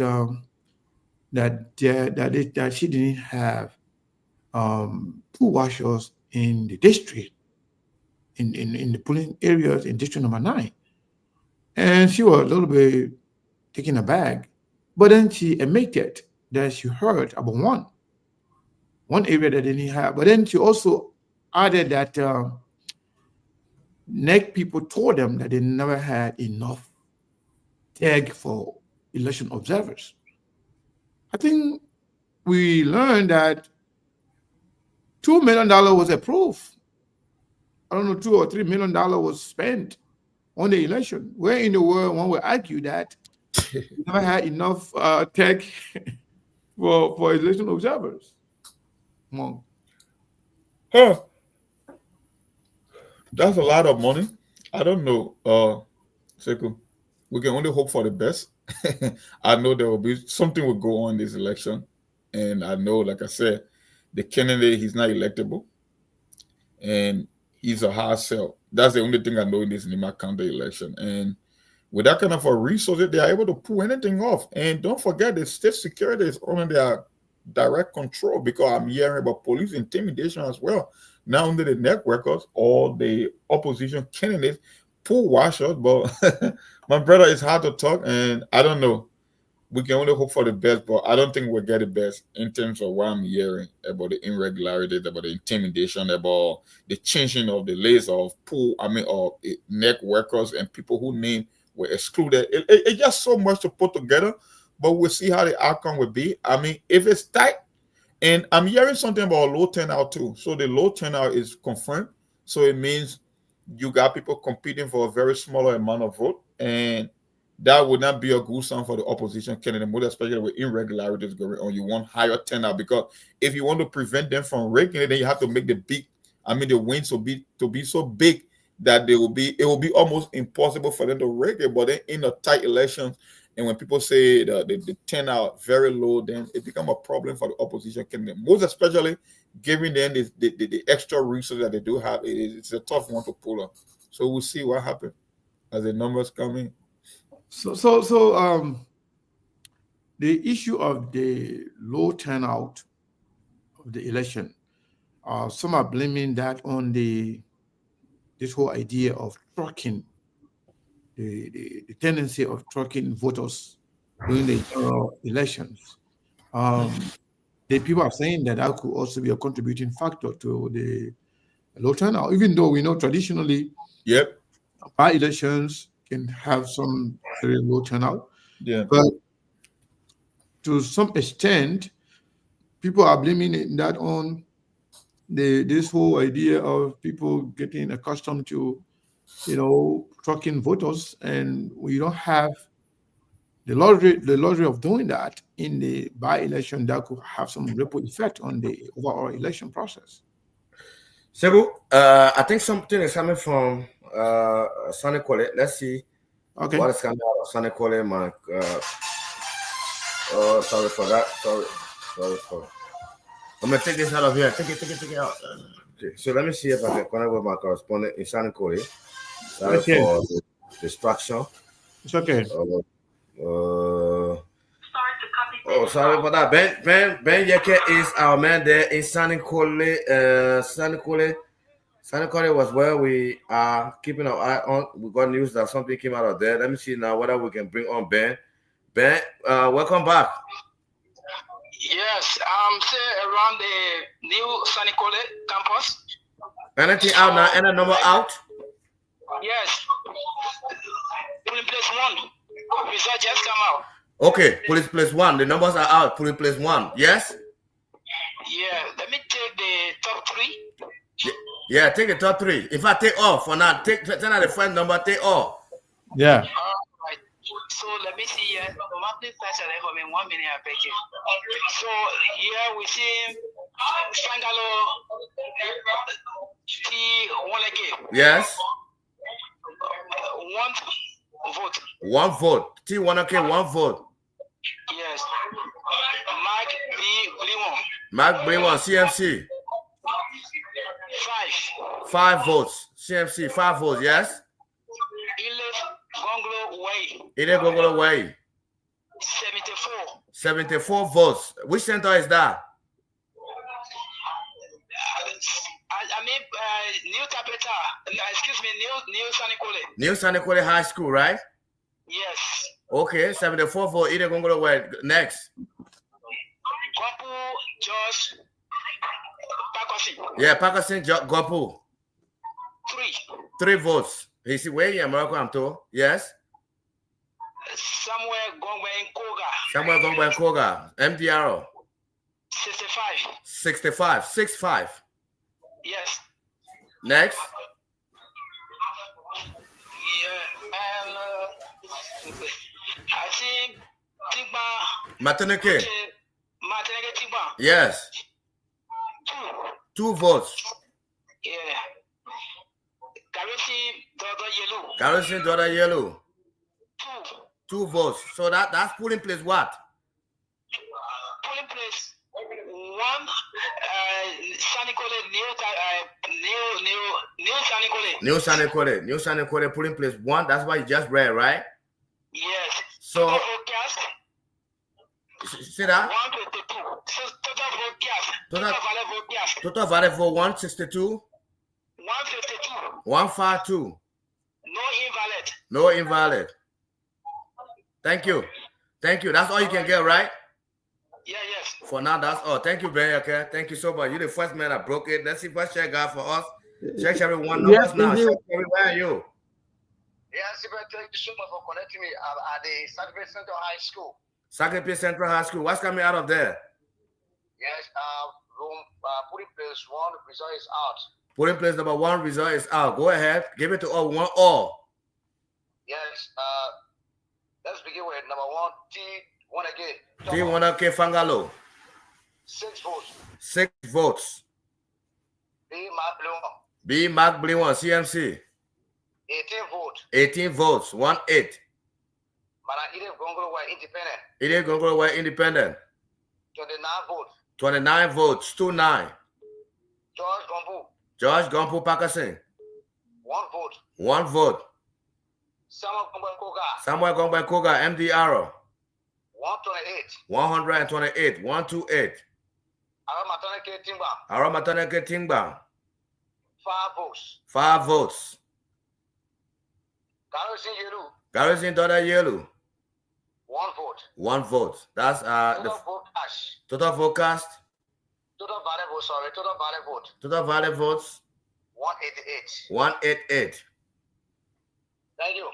that she didn't have pool washers in the district, in the polling areas in district number 9, and she was a little bit taken aback. But then she admitted that she heard about one area that they didn't have. But then she also added that NEC people told them that they never had enough tag for election observers. I think we learned that $2 million was approved. I don't know, $2 or $3 million was spent on the election. Where in the world one would argue that we never had enough tag for election observers? Huh. That's a lot of money. I don't know, Sekou. We can only hope for the best. I know there will be something will go on in this election, and I know, like I said, the candidate, he's not electable, and he's a hard sell. That's the only thing I know in this Nimba County election. And with that kind of a resource, they are able to pull anything off. And don't forget, the state security is under their direct control, because I'm hearing about police intimidation as well. Not only the NEC workers or the opposition candidates, pool washers, but my brother, it's hard to talk, and I don't know. We can only hope for the best, but I don't think we'll get the best in terms of what I'm hearing about the irregularities, about the intimidation, about the changing of the list of of NEC workers and people who name were excluded. It's just so much to put together, but we'll see how the outcome will be. I mean, if it's tight, and I'm hearing something about low turnout too. So the low turnout is confirmed. So it means you got people competing for a very smaller amount of vote, and that would not be a good sign for the opposition candidate, more especially with irregularities going on. You want higher turnout, because if you want to prevent them from rigging it, then you have to make the wins to be so big that it will be almost impossible for them to rig it. But then in a tight election, and when people say the turnout very low, then it becomes a problem for the opposition candidate, most especially giving them the extra resources that they do have. It's a tough one to pull up. So we'll see what happens as the numbers come in. So the issue of the low turnout of the election, some are blaming that on this whole idea of trucking, the tendency of trucking voters during the general elections. The people are saying that could also be a contributing factor to the low turnout, even though we know traditionally, by elections can have some very low turnout. But to some extent, people are blaming that on this whole idea of people getting accustomed to, trucking voters, and we don't have the luxury of doing that in the by-election that could have some ripple effect on the overall election process. Sebu, I think something is coming from Sonny Kole. Let's see what is coming out of Sonny Kole, man. Sorry for that. Sorry for. I'm gonna take this out of here. Take it out. Okay. So let me see if I can connect with my correspondent in Sonny Kole. Sorry distraction. It's okay. Oh, sorry about that. Ben Yeke is our man there in Sanikole. Sanikole was where we are keeping our eye on. We got news that something came out of there. Let me see now whether we can bring on Ben. Ben, welcome back. Yes, I'm still around the new Sanikole campus. Anything out now? Any number out? Yes. Polling place 1. Result just come out. Okay, police place 1. The numbers are out. Police place 1. Yes? Yeah, let me take the top 3. Yeah, take the top 3. In fact, take all for now. Send out the first number, take all. Yeah. All right. So let me see here. Monthly flash for me 1 minute I beg you. So here we see Sangalo T1 Yes. 1 vote. 1 vote. T1 1 vote. Yes. Mark B. Blimon. Mark Blimon, CMC. 5. 5 votes. CMC, 5 votes, yes? Ile Gongolo Way. 74. 74 votes. Which center is that? I mean, New Tapeta. Excuse me, New Sanikole. New Sanikole High School, right? Yes. Okay, 74 for Ile Gongolo Way. Next. Gopu George Pakosin. Yeah, Pakosin Gopu. 3. 3 votes. He's where in America, I'm told. Yes? Samuel Gongwen Koga. Samuel Gongwen Koga. MDRO. 65. 65. 65. Yes. Next. Yeah, and I see Tingba. Mataneke. Mataneke Tingba. Yes. 2 votes. Yeah. Yellow. Garrison Daughter Yellow. 2 votes. So that's polling place what? Polling place 1. Sanikole New Sanikole. New Sanikole polling place 1. That's what you just read, right? Yes. So total vote cast. see that? 122. So total vote cast. Total valid vote cast. Total valid vote 162. 152. 152. No invalid. No invalid. Thank you. Thank you. That's all you can get, right? Yeah, yes. For now, that's all. Thank you, Ben. Okay. Thank you so much. You're the first man that broke it. Let's see what check out for us. Check everyone numbers yes, now. Check where are you? Yes, thank you so much for connecting me at the Sakius Central High School. Sakius Central High School. What's coming out of there? Yes, polling place 1 result is out. Polling place number 1 result is out. Go ahead. Give it to all. 1 all. Yes. Let's begin with number 1, T1 again. T1 Fangalo. 6 votes. 6 votes. B. Mark Blimon, CMC. 18 votes. 18 votes. 1-8. Ide Gongolo were independent. Ide Gongolo were independent. 29 votes. 29 votes. 2-9. George Gompu Pakasing. 1 vote. 1 vote. Samuel Gongwen Koga, MDRO. 128. 128. 128. Aramataneke Tingba. 5 votes. 5 votes. Garrison Daughter Yellow. 1 vote. 1 vote. That's total vote cast. Total valid vote. Sorry, total valid vote. Total valid votes. 188. 188. Thank you.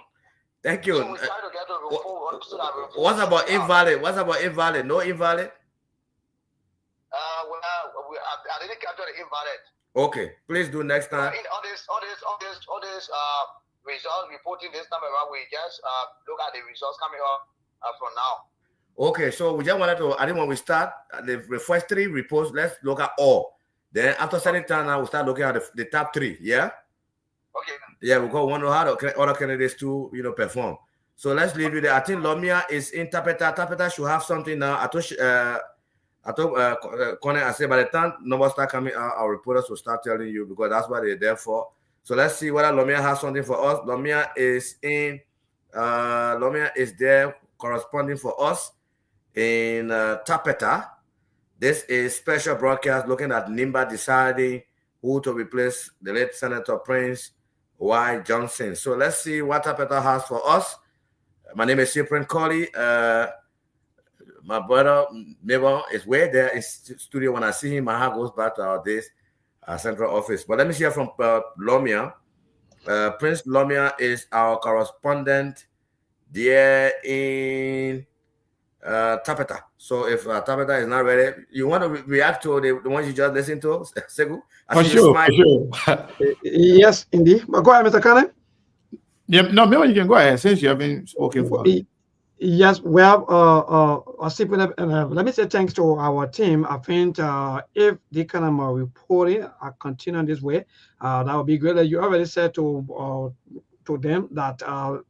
Thank you. So we try to get the report, so that What's about invalid? What's about invalid? No invalid? I didn't capture the invalid. Okay, please do next time. In all this results reporting this time around, we just look at the results coming up from now. Okay, so we just wanted to, I think when we start the first 3 reports, let's look at all. Then after certain time now, we'll start looking at the top 3, yeah? Okay. Yeah, we're going to wonder how the other candidates to, perform. So let's leave it there. I think Lomia is in Tapeta. Tapeta should have something now. I told Connor, I said by the time numbers start coming out, our reporters will start telling you because that's what they're there for. So let's see whether Lomia has something for us. Lomia is in. Lomia is there corresponding for us in Tapeta. This is special broadcast looking at Nimba deciding who to replace the late Senator Prince Y. Johnson. So let's see what Tapeta has for us. My name is Cyprian Colley. My brother neighbor is way there in studio. When I see him, my heart goes back to our days central office. But let me hear from Lomia. Prince Lomia is our correspondent there in Tapeta. So if Tapeta is not ready, you want to react to the ones you just listened to, Segu? For sure. Yes, indeed. But go ahead, Mr. Kane. Yeah, no, maybe you can go ahead since you have been spoken for. Yes, well, let me say thanks to our team. I think if they kind of reporting continue this way, that would be great. Like you already said to them that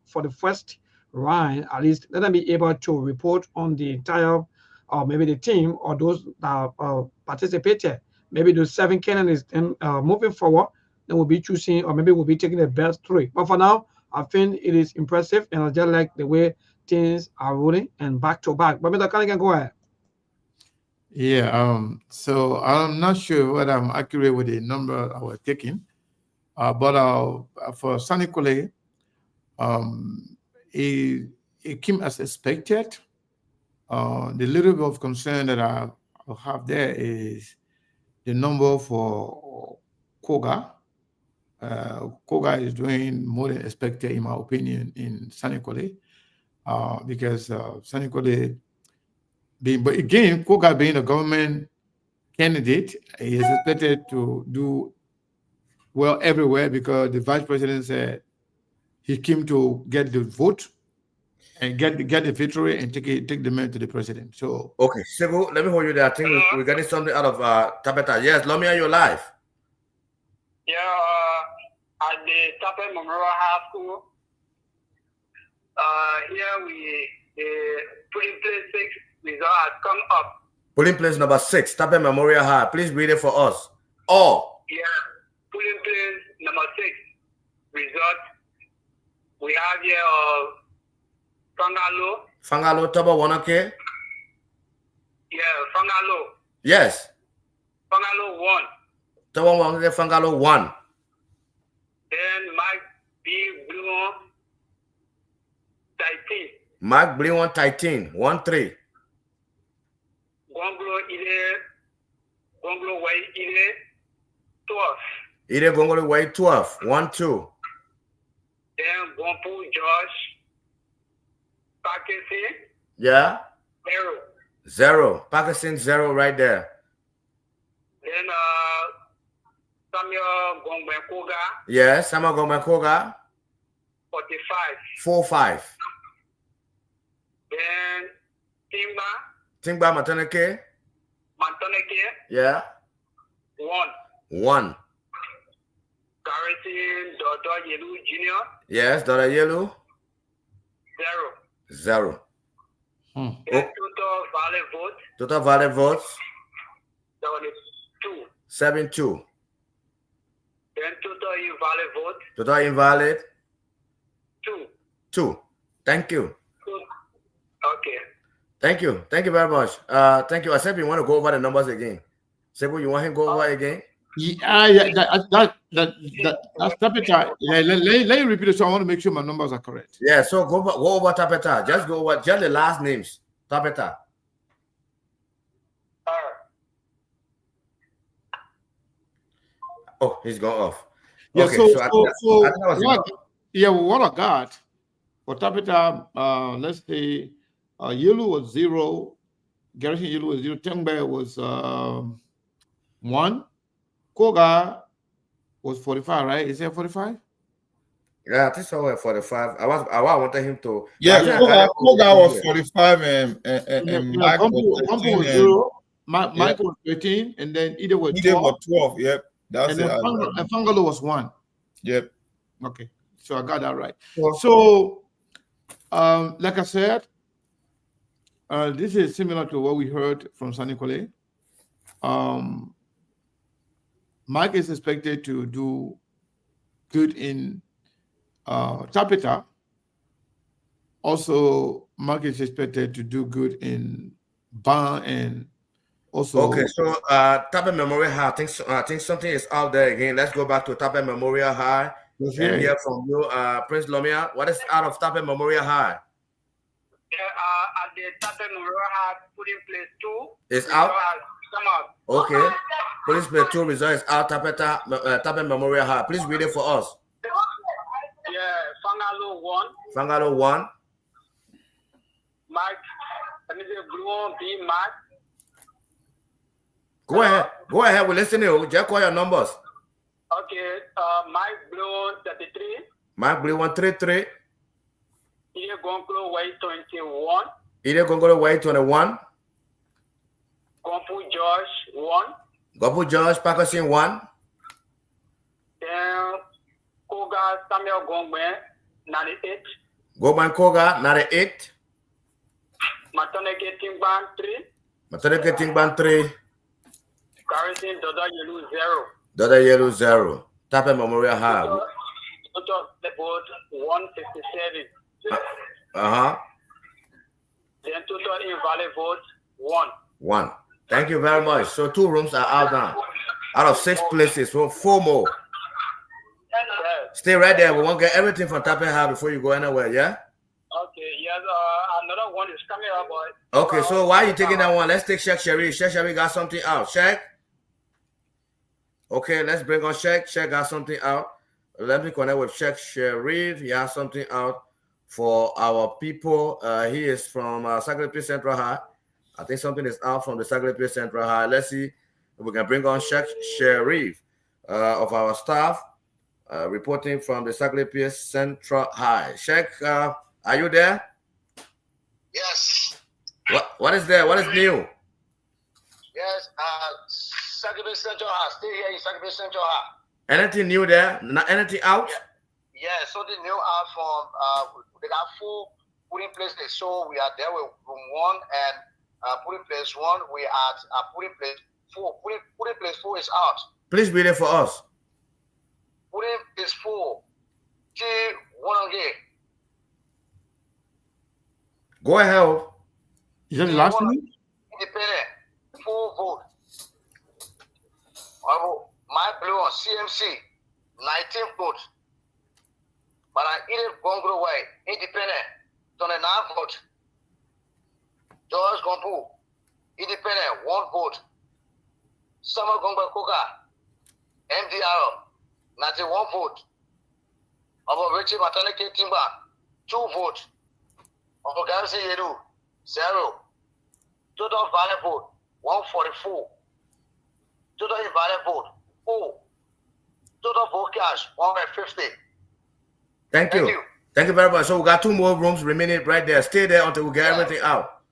for the first round, at least let them be able to report on the entire, or maybe the team or those that participated. Maybe those 7 candidates. Then moving forward, then we'll be choosing, or maybe we'll be taking the best 3. But for now, I think it is impressive, and I just like the way things are rolling and back to back. But Mr. Kane, go ahead. Yeah, so I'm not sure whether I'm accurate with the number I was taking, but for Sunny Kole, it came as expected. The little bit of concern that I have there is the number for Koga. Koga is doing more than expected, in my opinion, in Sunny Kole. Because Sunny Kole, but again, Koga being a government candidate, he is expected to do well everywhere because the vice president said he came to get the vote and get the victory and take the man to the president. So okay, Segu, let me hold you there. I think we're getting something out of Tapeta. Yes, Lomia, you're live. Yeah, at the Tapeta Memorial High School. Here the polling place 6 result has come up. Polling place number 6, Tapeta Memorial High. Please read it for us. Oh. Yeah, polling place number 6 result. We have here Fangalo. Fangalo, Toba Wanake. Yeah, Fangalo. Yes. Fangalo 1. Toba Wanake, Fangalo 1. Then Mike B. Blue. 13. Mark Bliwan 13, 1-3. Gonglo Ide, Gonglo Way Ide, 12. Ide Gonglo Way 12, 1-2. Then Gompu Josh, Pakistan. Yeah. 0. Pakistan 0 right there. Then Samuel Gongbenkoga. Yes, Samuel Gongbenkoga. 45. 4-5. Then Timba Matoneke. Yeah. 1. 1. Garrison Dr. Yelu Jr. Yes, Dr. Yelu. 0. Then total valid votes. 2. 7-2. 7-2. Then total invalid vote. Total invalid. 2. Thank you. Okay. Thank you very much. Thank you. I said we want to go over the numbers again. Sebu, you want him to go over again? Yeah, that's Tapeta. Yeah, let me repeat it so I want to make sure my numbers are correct. Yeah, so go over Tapeta. Just go over just the last names. Tapeta. Oh, he's gone off. Yeah, okay, what I got for Tapeta, let's say Yellow was 0, Garrison Yellow was 0, Tengbe was 1, Koga was 45, right? Is that 45? Yeah, I think so. 45. I wanted him to. Yeah, Koga was 45 and Mike was 0. Mike was 13, and then Ida was 12. Yep. That's and it. And Fangalo was 1. Yep. Okay. So I got that right. So, like I said, this is similar to what we heard from Sunny Kole. Mike is expected to do good in Tapeta. Also, Mark is expected to do good in Ban and also. Okay, so Tapeta Memorial High. I think something is out there again. Let's go back to Tapeta Memorial High and hear from you, Prince Lomia. What is out of Tapeta Memorial High? At the Tapeta Memorial High, put in place 2. It's out. Come out. Okay. Police play 2 results out. Tapeta Memorial High. Please read it for us. Yeah, Fangalo 1. Fangalo 1. Mike, let me say Blue B Mike. Go ahead. Go ahead. We're listening. Just call your numbers. Okay. Mike Blue 33. Mike Blue 133. Ide Gongolo Way 21. Ide Gongolo Way 21. Gompu George 1. Gompu George Pakistan 1. Then Koga Samuel Gongben 98. Gongben Koga 98. Matoneke Tingban 3. Matoneke Tingban 3. Garrison Doda Yellow 0. Doda Yellow 0. Tapeta Memorial High. Total vote 157. Then total invalid vote 1. 1. Thank you very much. So 2 rooms are out now. Out of 6 places, so 4 more. Stay right there. We won't get everything from Tapeta High before you go anywhere, yeah? Okay, yes, another one is coming up, boy. Okay, so why are you taking that one? Let's take Sheikh Sharif. Sheikh Sharif got something out. Sheikh? Okay, let's bring on Sheikh. Sheikh got something out. Let me connect with Sheikh Sharif. He has something out for our people. He is from Sakius Central High. I think something is out from the Sakius Central High. Let's see if we can bring on Sheikh Sharif of our staff reporting from the Sakius Central High. Sheikh, are you there? Yes. What is there? What is new? Yes, Sakius Central High. Stay here in Sakius Central High. Anything new there? Anything out? Yeah, so the new out from they got 4 putting places. So we are there with room 1 and putting place 1. We are at putting place 4. Putting place 4 is out. Please read it for us. Putting place 4. T1 again. Go ahead. Is that the last one? Independent. 4 vote. My blue on CMC. 19 votes. But I either Gongro Way. Independent. 29 vote. George Gompu. Independent. 1 vote. Summer Gongba Koka. MDR. 91 vote. About Richie Mataneke Timba. 2 votes. Of Garrison Yedu, 0. Total valid vote, 144. Total invalid vote, 4. Total vote cash, 150. Thank you. Thank you very much. So we got 2 more rooms remaining right there. Stay there until we get everything out.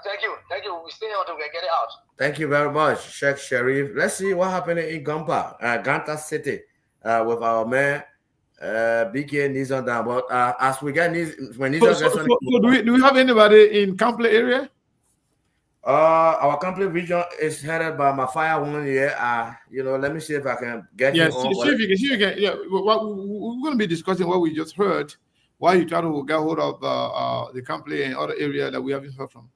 Thank you. Thank you. We stay until we get it out. Thank you very much, Sheikh Sharif. Let's see what happened in Ganta City with our man. BK needs on down, but as we get needs when needs so do we have anybody in Kample area? Our Kample region is headed by Mahawa 1 year. Let me see if I can get him on. See if you can. Yeah, we're going to be discussing what we just heard. Why you try to get hold of the Kample and other area that we haven't heard from.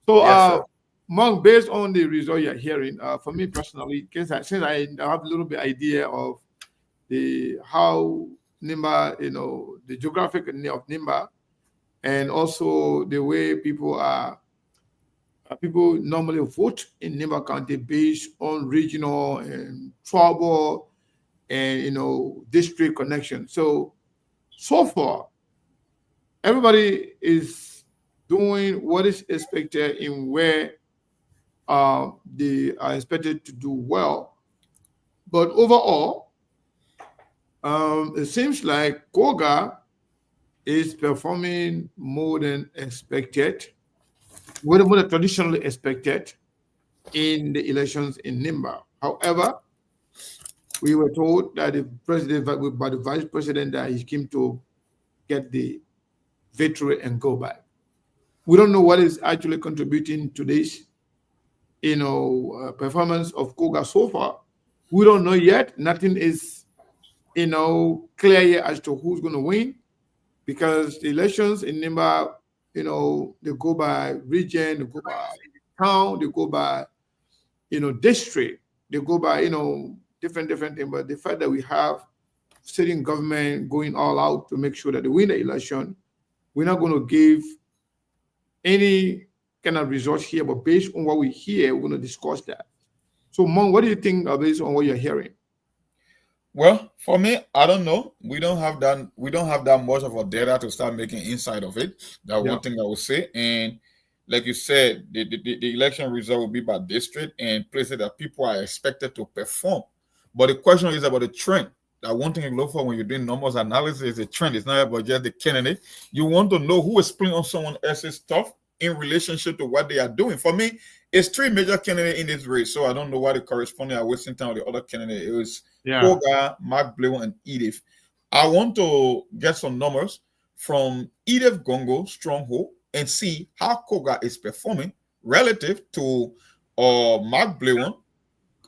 So, Monk, based on the result you're hearing, for me personally, since I have a little bit idea of how Nimba, the geographic of Nimba, and also the way people normally vote in Nimba County based on regional and tribal and district connection. So far, everybody is doing what is expected in where they are expected to do well, but overall. It seems like Koga is performing more than expected, more than traditionally expected in the elections in Nimba. However, we were told that the president, by the vice president, that he came to get the victory and go back. We don't know what is actually contributing to this, performance of Koga so far. We don't know yet. Nothing is clear yet as to who's going to win, because the elections in Nimba, they go by region, they go by town, they go by, district, they go by, different things. But the fact that we have sitting government going all out to make sure that they win the election, we're not going to give any kind of results here, but based on what we hear, we're going to discuss that. So, Mon, what do you think based on what you're hearing? Well, for me, I don't know. We don't have that much of a data to start making insight of it. That's one thing I would say. And like you said, the election result will be by district and places that people are expected to perform. But the question is about the trend. That one thing you look for when you're doing numbers analysis is a trend. It's not about just the candidate. You want to know who is playing on someone else's stuff in relationship to what they are doing. For me, it's three major candidates in this race. So I don't know why the correspondent are wasting time with the other candidate. It was Koga, Mark Blewan, and Edith. I want to get some numbers from Edith Gongo, Stronghold, and see how Koga is performing relative to Mark Blewan.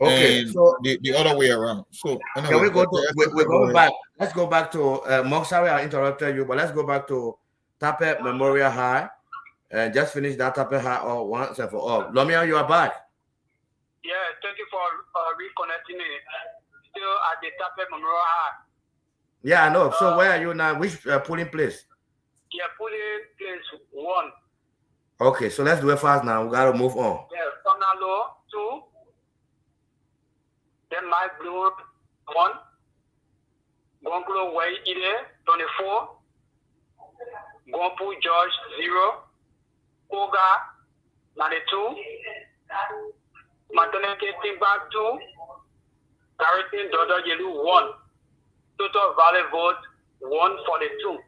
Okay, and so the other way around. So anyway, can we go to we're going back? Let's go back to Mark. Sorry, I interrupted you, but let's go back to Tapeta Memorial High and just finish that Tapeta High all once and for all. Lomia, you are back. Yeah, thank you for reconnecting me. Still at the Tapeta Memorial High. Yeah, I know. So where are you now? Which polling place? Yeah, polling place 1. Okay, so let's do it fast now. We gotta move on. Yeah, Sonalo 2. Then Mike Blue 1. Gonkulo Way Ide 24. Gompu George 0. Koga 92. Mataneke Timba 2. Karitin Dodo Yelu 1. Total valid vote 142.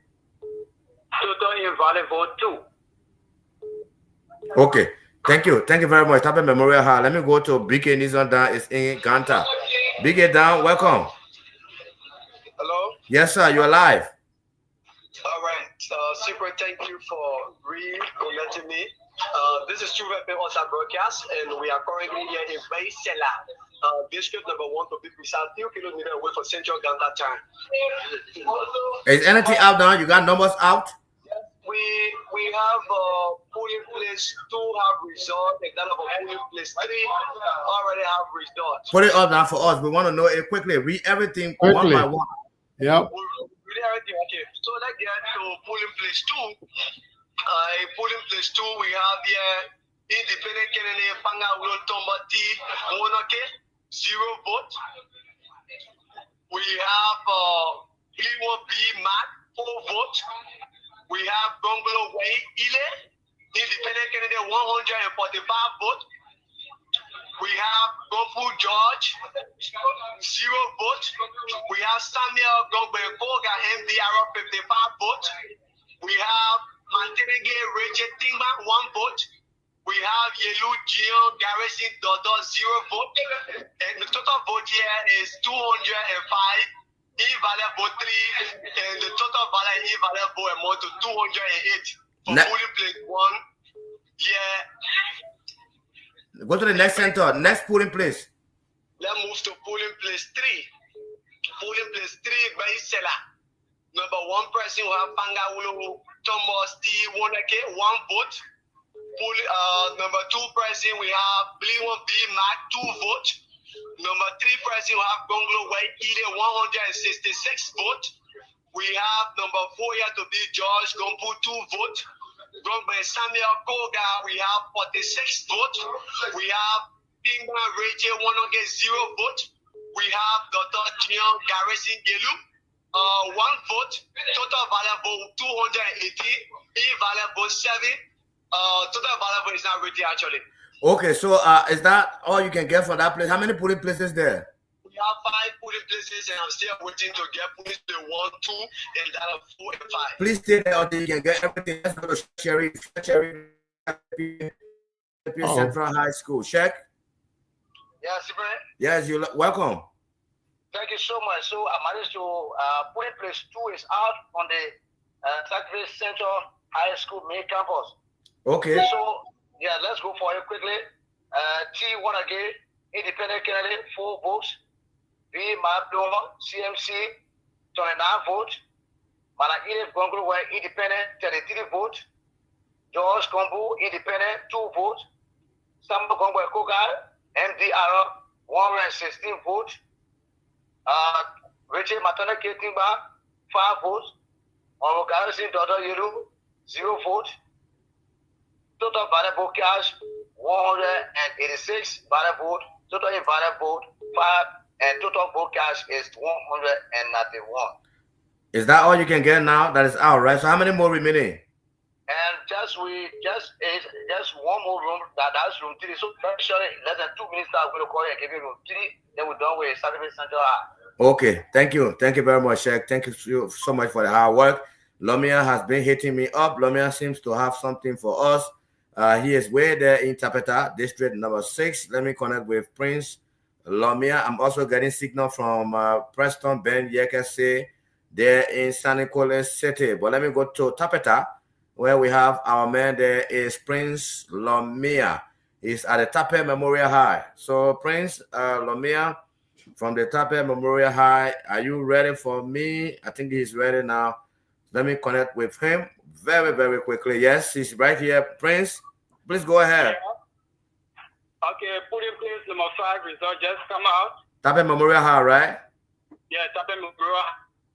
Total invalid vote 2. Okay. Thank you very much. Tapeta Memorial Hall. Let me go to BK Nizon down. It's in Ganta. BK down, welcome. Hello? Yes, sir. You're live. All right. Super, thank you for reconnecting me. This is True FM on broadcast, and we are currently here in Baisela, district number 1 to be precise, 2 kilometers away from Central Ganta Town. Is anything out now? You got numbers out? We have polling place 2 have result, example of polling place 3 already have results. Put it up now for us. We want to know it quickly. Read everything one by one. Yep. Read everything. Okay. So let's get to polling place 2. Polling place 2, we have here independent candidate Panga Ulo Tombati Monake, 0 vote. We have B1B Mac, 4 votes. We have Gongolo Way Ile, independent candidate 145 votes. We have Gompu George, 0 votes. We have Samuel Gongbe Koga MDR 55 votes. We have Mantenege Reje Tingba 1 vote. We have Yelu Jion Garrison Dodo 0 vote. And the total vote here is 205. Invalid vote 3, and the total valid invalid vote amount to 208 for polling place 1. Yeah. Go to the next center. Next polling place. Let's move to polling place 3. Polling place 3 by Sela. Number 1 person who have Panga Ulu Thomas T. Wonake, 1 vote. Number 2 person we have Blewan B. Mac, 2 votes. Number 3 person we have Gonglo White Ide 166 votes. We have number 4 here to be George Gompu 2 votes. Gongbe Samuel Koga, we have 46 votes. We have Pingma Reje 100 votes. We have Dr. Jion Garrison Yelu 1 vote. Total valid vote 280. Invalid vote 7. Total valid vote is not ready actually. Okay, so is that all you can get for that place? How many polling places there? We have 5 polling places, and I'm still waiting to get polling place 1, 2, and that of 4 and 5. Please stay there until you can get everything. Let's go to Sherry Central High School. Check. Yes, Ibrahim. Yes, you welcome. Thank you so much. So I managed to polling place 2 is out on the Sakius Central High School main campus. Okay. So yeah, let's go for it quickly. T1 again, independent candidate, 4 votes. B. Mabdoma, CMC, 29 votes. Mana Ine Gongro were independent, 33 votes. George Kombu, independent, 2 votes. Samba Gongwe Kogal, MDR, 116 votes. Richard Matana Ketimba, 5 votes. Orogarasi Dodo Yuru, 0 votes. Total variable cash, 186 variable vote. Total invalid vote, 5. And total vote cash is 191. Is that all you can get now? That is out, right? So how many more remaining? And just one more room. That's room 3. So actually, less than 2 minutes now, we'll call and give you room 3. Then we're done with Sakius Central High. Okay, thank you very much, Sheikh. Thank you so much for the hard work. Lomia has been hitting me up. Lomia seems to have something for us. He is way there in Tapeta, district number 6. Let me connect with Prince Lomia. I'm also getting signal from Preston Ben Yekese there in Ganta City. But let me go to Tapeta, where we have our man. There is Prince Lomia. He's at the Tapeta Memorial High. So Prince Lomia from the Tapeta Memorial High, are you ready for me? I think he's ready now. Let me connect with him very, very quickly. Yes, he's right here. Prince, please go ahead. Yeah. Okay, polling place number 5 result just come out. Tapeta Memorial High, right? Yeah, Tapeta Memorial.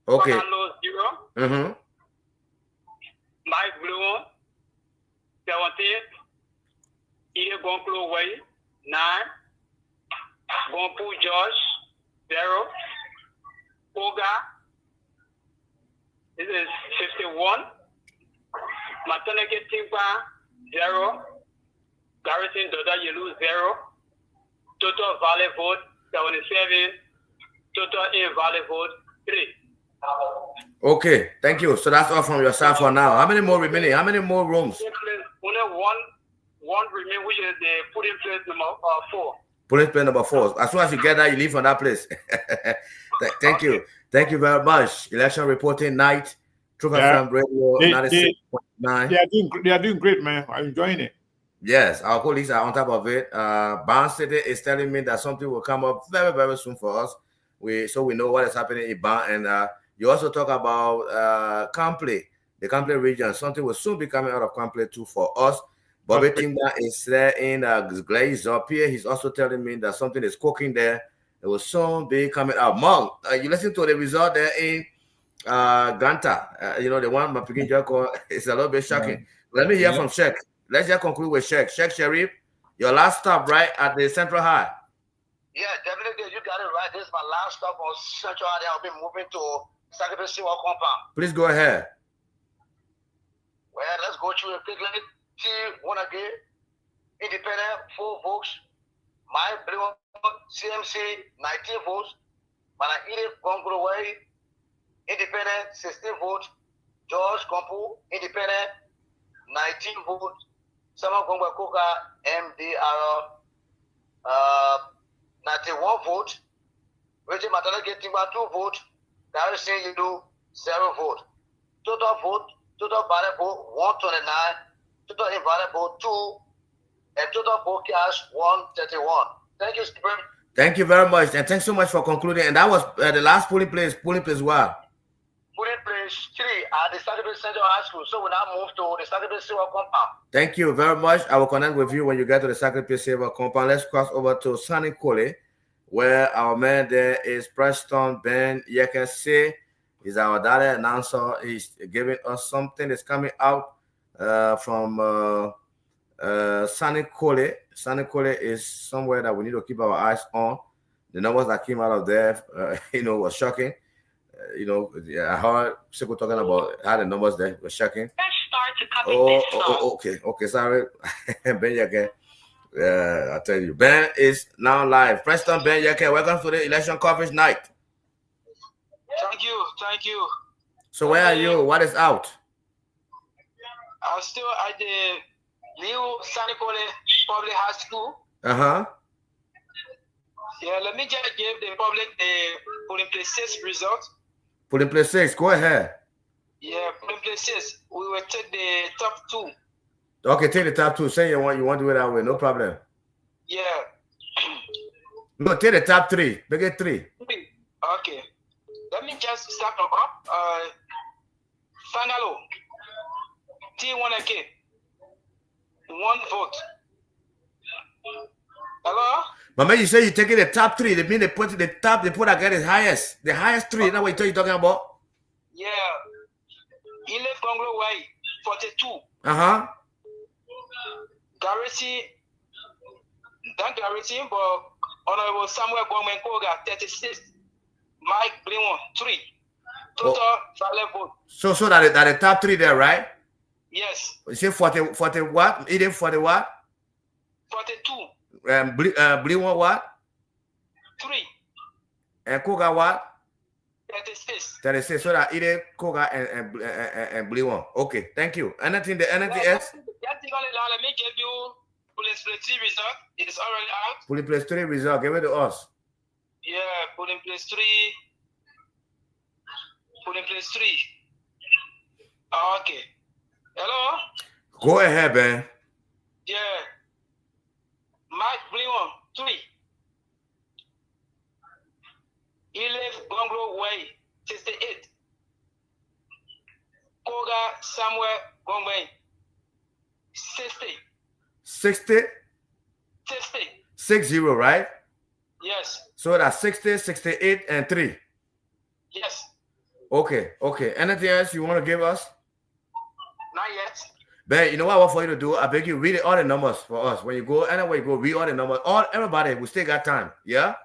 Okay. 0. Mike Blue, 17. Ine Gonklo Way, 9. Gompu Josh, 0. Oga, this is 51. Mataneke Timba, 0. Garrison Doda Yelu, 0. Total valid vote, 77. Total invalid vote, 3. Okay, thank you. So that's all from your side for now. How many more remaining? How many more rooms? Only one remaining, which is the polling place number 4. Polling place number 4. As soon as you get that, you leave from that place. Thank you. Thank you very much. Election reporting night. Truth FM Radio 96.9. They are doing great, man. I'm enjoying it. Yes, our colleagues are on top of it. Ban City is telling me that something will come up very, very soon for us. So we know what is happening in Ban. And you also talk about Kample, the Kample region. Something will soon be coming out of Kample too for us. Bobby Tinga is there in Glaze up here. He's also telling me that something is cooking there. It will soon be coming out. Mom, you listen to the result there in Ganta. The one my picking call is a little bit shocking. Let me hear from Sheikh. Let's just conclude with Sheikh. Sheikh Sharif, your last stop, right, at the Central High. Yeah, definitely. You got it right. This is my last stop on Central High. I'll be moving to Sakius Central compound. Please go ahead. Well, let's go through it quickly. T1 again. Independent, 4 votes. My blue CMC, 19 votes. Mana Ine Gongro Way, independent, 16 votes. George Kompu, independent, 19 votes. Sama Gongwa Koka, MDR, 91 votes. Richard Matana getting 2 votes. Garrison Yidu, 0 votes. Total valid vote, 129. Total invalid vote, 2. And total vote cash, 131. Thank you, Stephen. Thank you very much. And thanks so much for concluding. And that was the last polling place. Polling place what? Polling place 3 at the Sakius Central High School. So we now move to the Sakius Central compound. Thank you very much. I will connect with you when you get to the Sakius Central compound. Let's cross over to Sunny Kole, where our man there is Preston Ben Yekese. He's our data announcer. He's giving us something that's coming out from Sunny Kole. Sunny Kole is somewhere that we need to keep our eyes on. The numbers that came out of there, was shocking. I heard people talking about how the numbers there were shocking. Okay, sorry. Ben Yeke. I tell you, Ben is now live. Preston Ben Yeke, welcome to the election coverage night. Thank you. So where are you? What is out? I'm still at the new Sunny Kole Public High School. Uh-huh. Yeah, let me just give the public the polling place 6 result. Polling place 6, go ahead. Yeah, polling place 6. We will take the top 2. Okay, take the top 2. Say you want to do it that way, no problem. Yeah. No, take the top 3. Make it 3. Okay. Let me just start up. Finalo. T1 again. 1 vote. Hello? But man, you say you're taking the top 3. They mean they put the top, they put again the highest. The highest 3. Is that what you're talking about? Yeah. Ile Conglo Way, 42. Uh-huh. Garrity, but Honorable Samuel Gomenkoga, 36. Mike Blimon, 3. Total valid vote. So that the top 3 there, right? Yes. You say 40 what? Eden 40 what? 42. Blimon what? 3. And Koga what? 36. 36. So that Eden, Koga, and Blimon. Okay, thank you. Anything else? Let me give you police place 3 result. It's already out. Police place 3 result. Give it to us. Yeah, police place 3. Police place 3. Okay. Hello? Go ahead, man. Yeah. Mike Blimon, 3. He lives Gonglo Way, 68. Koga Samuel Gongway, 60. 60? 60. 60, right? Yes. So that's 60, 68, and 3. Yes. Okay. Anything else you want to give us? Not yet. Ben, you know what I want for you to do? I beg you, read all the numbers for us. When you go, anywhere you go, read all the numbers. Everybody, we still got time. Yeah?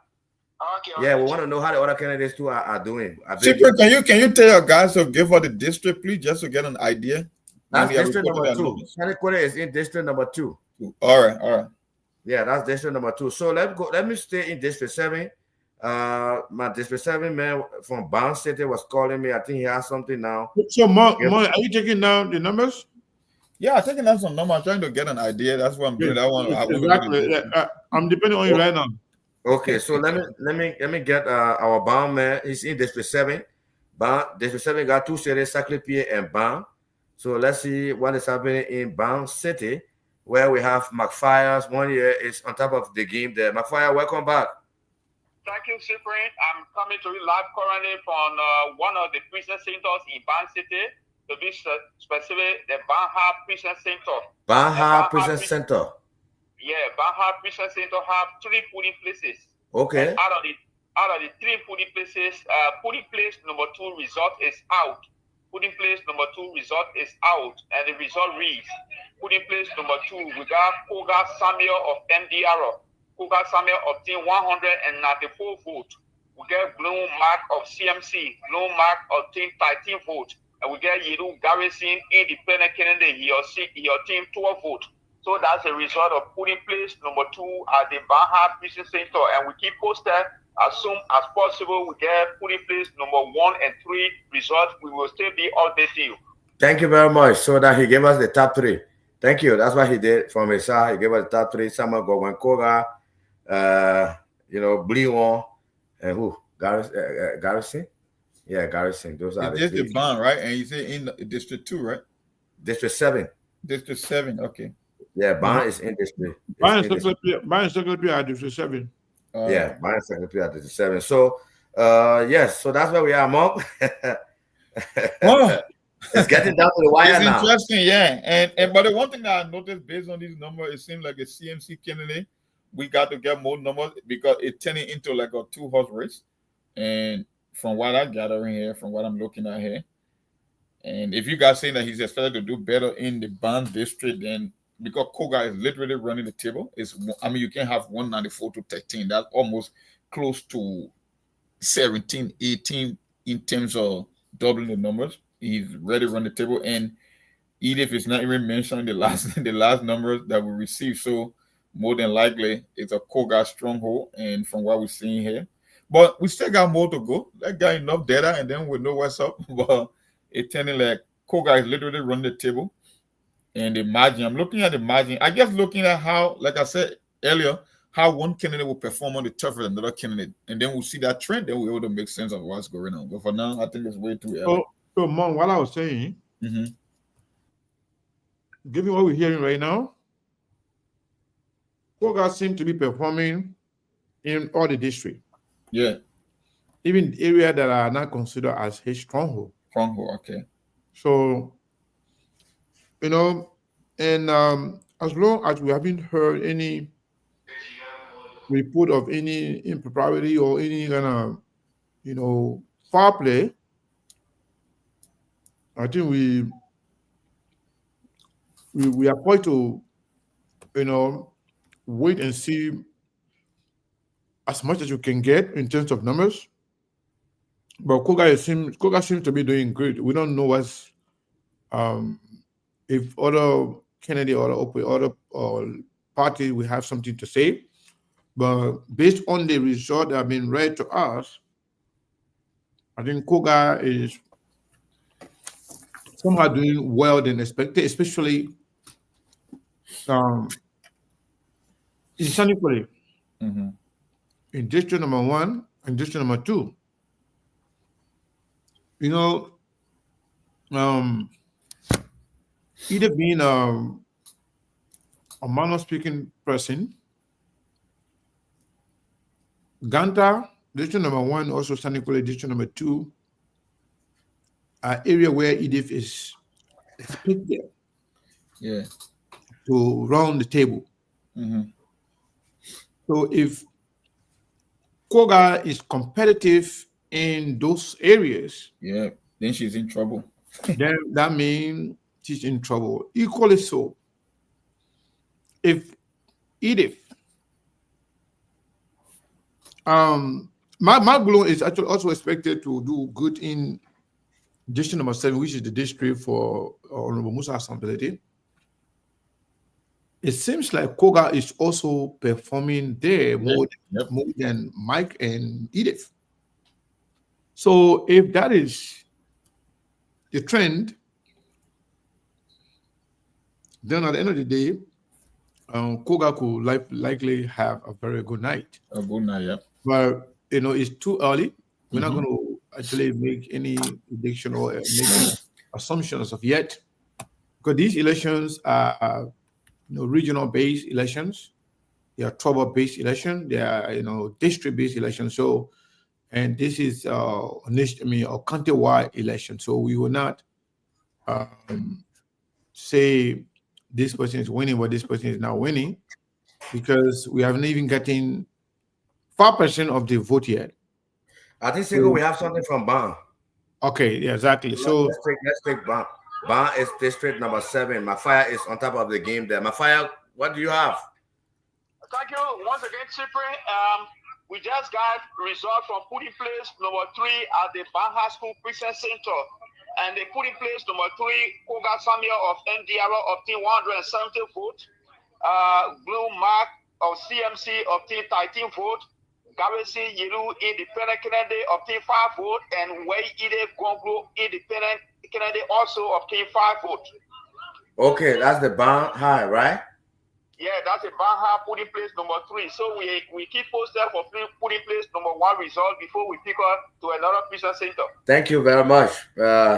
Okay. Yeah, we want to know how the other candidates too are doing. Super, can you tell your guys to give her the district, please, just to get an idea? That's district number 2. Sandy is in district number 2. All right. Yeah, that's district number 2. So let me stay in district 7. My district 7 man from Ganta City was calling me. I think he has something now. So, Mark, are you taking down the numbers? Yeah, I'm taking down some numbers. I'm trying to get an idea. That's what I'm doing. That one. Exactly. I'm depending on you right now. Okay, so let me get our bond man. He's in district 7. District 7 got 2 cities, Sakius and Bond. So let's see what is happening in Ganta City, where we have McFire's 1 year is on top of the game there. McFire, welcome back. Thank you, Cyprian. I'm coming to you live currently from one of the prison centers in Ganta City. To be specific, the Mahawa Prison Center. Mahawa Prison Center. Yeah, Mahawa Prison Center have 3 polling places. Okay. And out of the 3 polling places, polling place number 2 result is out. Polling place number 2 result is out, and the result reads: polling place number 2, we got Koga Samuel of MDR. Koga Samuel obtained 194 votes. We get Bloom Mark of CMC. Bloom Mark obtained 13 votes. And we get Yiru Garrison, independent candidate. He obtained 12 votes. So that's the result of polling place number 2 at the Mahawa Prison Center. And we keep posted as soon as possible. We get polling place number 1 and 3 results. We will still be updating you. Thank you very much. So that he gave us the top 3. Thank you. That's what he did from his side. He gave us the top 3. Samuel Gogwenkoga, Bliwon, and who? Garrison? Yeah, Garrison. Those are the bond, right? And you say in District 2, right? District 7. District 7, okay. Yeah, bond is in District. Bond is Secretary at District 7. Yeah, bond is Secretary at District 7. So, yes, so that's where we are, Monk. It's getting down to the wire now. It's interesting, yeah. And but the one thing that I noticed based on these numbers, it seems like a CMC candidate, we got to get more numbers because it's turning into like a 2-horse race. And from what I'm gathering here, from what I'm looking at here, and if you guys saying that he's expected to do better in the Bond district, then because Koga is literally running the table, you can have 194 to 13. That's almost close to 17, 18 in terms of doubling the numbers. He's ready to run the table, and even if it's not even mentioned the last numbers that we received, so more than likely it's a Koga stronghold, and from what we're seeing here. But we still got more to go. That got enough data, and then we know what's up. But it's turning like Koga is literally running the table. And the margin, I'm looking at the margin. I guess looking at how, like I said earlier, how one candidate will perform on the turf with another candidate. And then we'll see that trend, then we'll be able to make sense of what's going on. But for now, I think it's way too early. So, Mom, what I was saying, given what we're hearing right now, Koga seems to be performing in all the districts. Yeah. even areas that are not considered as his stronghold. Stronghold, okay. So, you know, and as long as we haven't heard any report of any impropriety or any kind of, foul play, I think we are going to, wait and see as much as you can get in terms of numbers. But Koga seems to be doing great. We don't know what's if other Kennedy or other parties will have something to say. But based on the result that have been read to us, I think Koga is somehow doing well than expected, especially in Sanipoli, in district number 1 and district number 2. Either being a Mano speaking person, Ganta, district number 1, also Sanipoli, district number 2, are area where EDF is expected to run the table. So if Koga is competitive in those areas, then she's in trouble. Then that means she's in trouble. Equally so, if Edith, Magulon is actually also expected to do good in district number 7, which is the district for Honorable Musa's ability. It seems like Koga is also performing there more than Mike and Edith. So if that is the trend, then at the end of the day, Koga could likely have a very good night. A good night, yeah. But it's too early. We're not going to actually make any prediction or make assumptions of yet, because these elections are regional-based elections. They are tribal-based elections. They are district-based elections. So, and this is a county-wide election. So we will not say this person is winning, but this person is not winning, because we haven't even gotten 5% of the vote yet. I think Ziggler, we have something from Ban. Okay, yeah, exactly. So let's take Ban. Ban is district number 7. Mafia is on top of the game there. Mafia, what do you have? Thank you once again, Cyprian. We just got results from putting place number 3 at the Ban High School Precinct Center. And they put in place number 3, Koga Samuel of NDR obtained 170 votes. Blue Mark of CMC obtained 13 votes. Garrison Yiru Independent Kennedy obtained 5 votes. And Wei Ide Gonglo Independent Kennedy also obtained 5 votes. Okay, that's the Ban High, right? Yeah, that's a Ban High put in place number 3. So we keep posted for putting place number 1 result before we pick up to another precinct center. Thank you very much.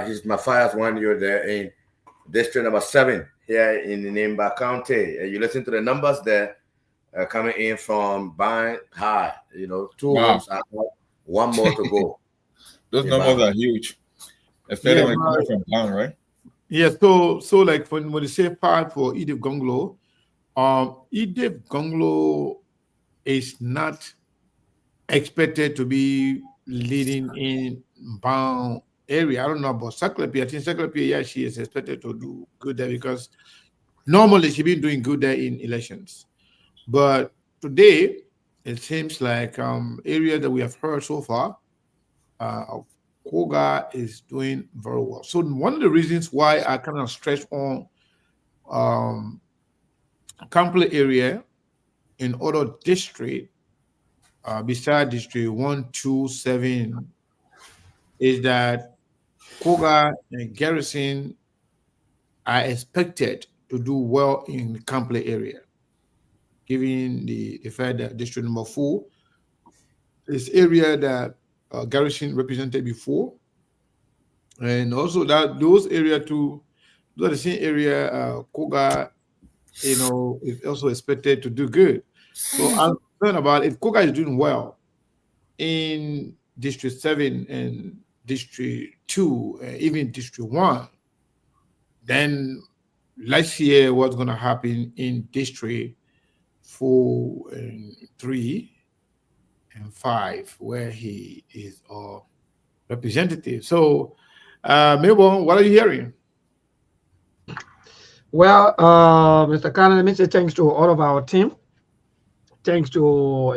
He's Mafia's 1 year there in district number 7 here in Nimba County. You listen to the numbers there coming in from Ban High. 2 votes, 1 more to go. Those numbers are huge. Especially when it comes from Ban, right? Yeah, so like when they say 5 for Edith Gonglo, Edith Gonglo is not expected to be leading in Ban area. I don't know about Saklepi. I think Saklepi, she is expected to do good there, because normally she's been doing good there in elections. But today, it seems like area that we have heard so far, Koga is doing very well. So one of the reasons why I kind of stress on Kample area in other district, beside district 1, 2, 7, is that Koga and Garrison are expected to do well in the Kample area, given the fact that district number 4 is area that Garrison represented before, and also that those area too, those are the same area Koga is also expected to do good. So I'm concerned about if Koga is doing well in District 7 and District 2, even District 1, then let's hear what's going to happen in District 4 and 3 and 5, where he is our representative. So, Mabel, what are you hearing? Well, Mr. Khan, let me say thanks to all of our team. Thanks to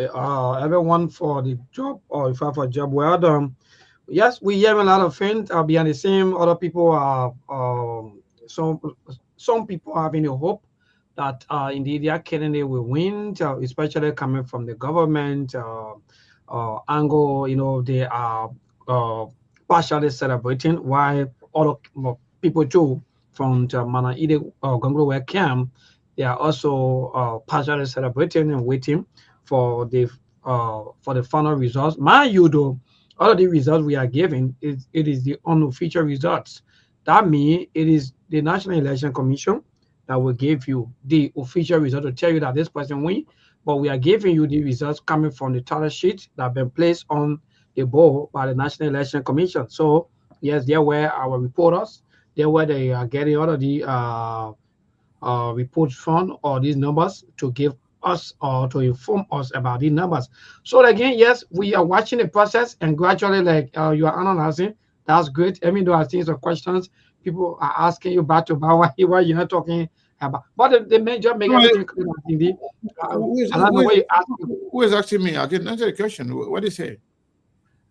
everyone for the job or for a job well done. Yes, we have a lot of things behind the same. Other people are some people are having a hope that indeed their candidate will win, especially coming from the government angle. You know, they are partially celebrating, while other people too from the Mana Ide Gonglo camp, they are also partially celebrating and waiting for the final results. Mind you, though, all of the results we are giving it is the unofficial results. That means it is the National Election Commission that will give you the official result to tell you that this person win. But we are giving you the results coming from the tally sheet that have been placed on the board by the National Election Commission. So yes, there were our reporters. There where they are getting all of the reports from all these numbers to give us or to inform us about these numbers. So again, yes, we are watching the process and gradually, like you are analyzing. That's great. Even though I think some questions people are asking you back to back why you're not talking about, but the major make everything clear. Indeed, who is asking me? I didn't answer the question. What do you say?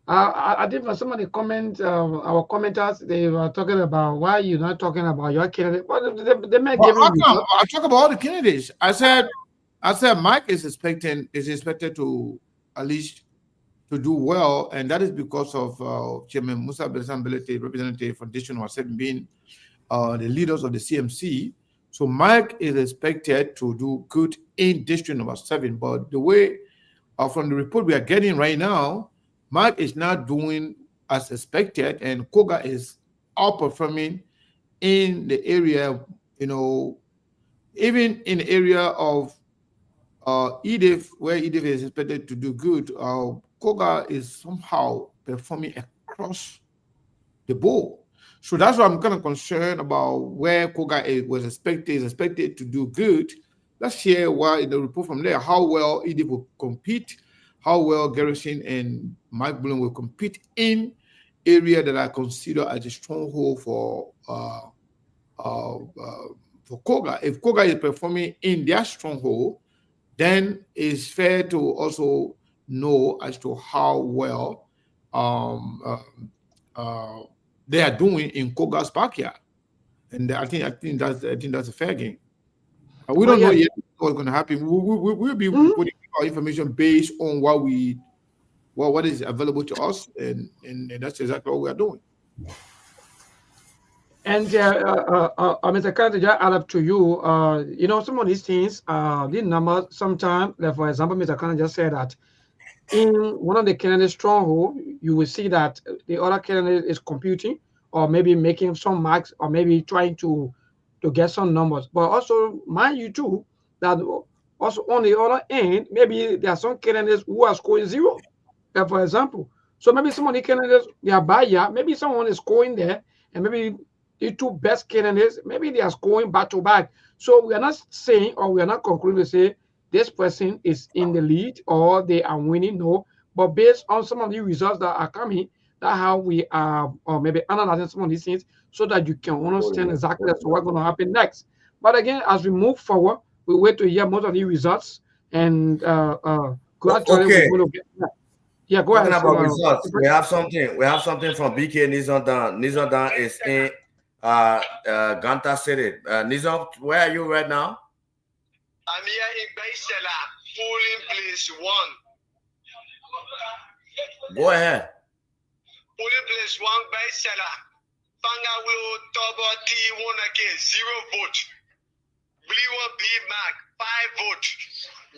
I did for some of the comments, our commenters, they were talking about why you're not talking about your candidate. Well, they may give you. I talk about all the candidates. I said Mike is expected to at least to do well, and that is because of Chairman Musa Besambelete, representative for District Number 7, being the leaders of the CMC. So Mike is expected to do good in District Number 7, but the way from the report we are getting right now, Mike is not doing as expected, and Koga is outperforming in the area, you know, even in the area of EDIF, where EDIF is expected to do good. Koga is somehow performing across the board. So that's why I'm kind of concerned about where Koga is expected to do good. Let's hear why in the report from there, how well EDIF will compete, how well Garrison and Mike Bloom will compete in area that I consider as a stronghold for Koga. If Koga is performing in their stronghold, then it's fair to also know as to how well they are doing in Koga's backyard, and I think that's a fair game. We don't know yet what's going to happen. We'll be putting our information based on what is available to us, and that's exactly what we are doing. And Mr. Carter, just add up to you. You know, some of these things, these numbers, sometimes, like for example, Mr. Carter just said that in one of the candidate stronghold, you will see that the other candidate is computing or maybe making some marks or maybe trying to get some numbers. But also, mind you too, that also on the other end, maybe there are some candidates who are scoring zero, for example. So maybe some of the candidates, they are buyer, maybe someone is scoring there, and maybe the two best candidates, maybe they are scoring back to back. So we are not saying or we are not concluding to say this person is in the lead or they are winning, no. But based on some of the results that are coming, that's how we are or maybe analyzing some of these things so that you can understand exactly what's going to happen next. But again, as we move forward, we wait to hear most of the results and gradually we're going to get that. Yeah, go ahead. About results, we have something from BK Nizondan. Nizondan is in Ganta City. Nizon, where are you right now? I'm here in Baisela, polling place 1. Go ahead. Polling place 1, Baisela. Fangawlo Tobo T 0 vote. Bliwa B Mac 5 vote.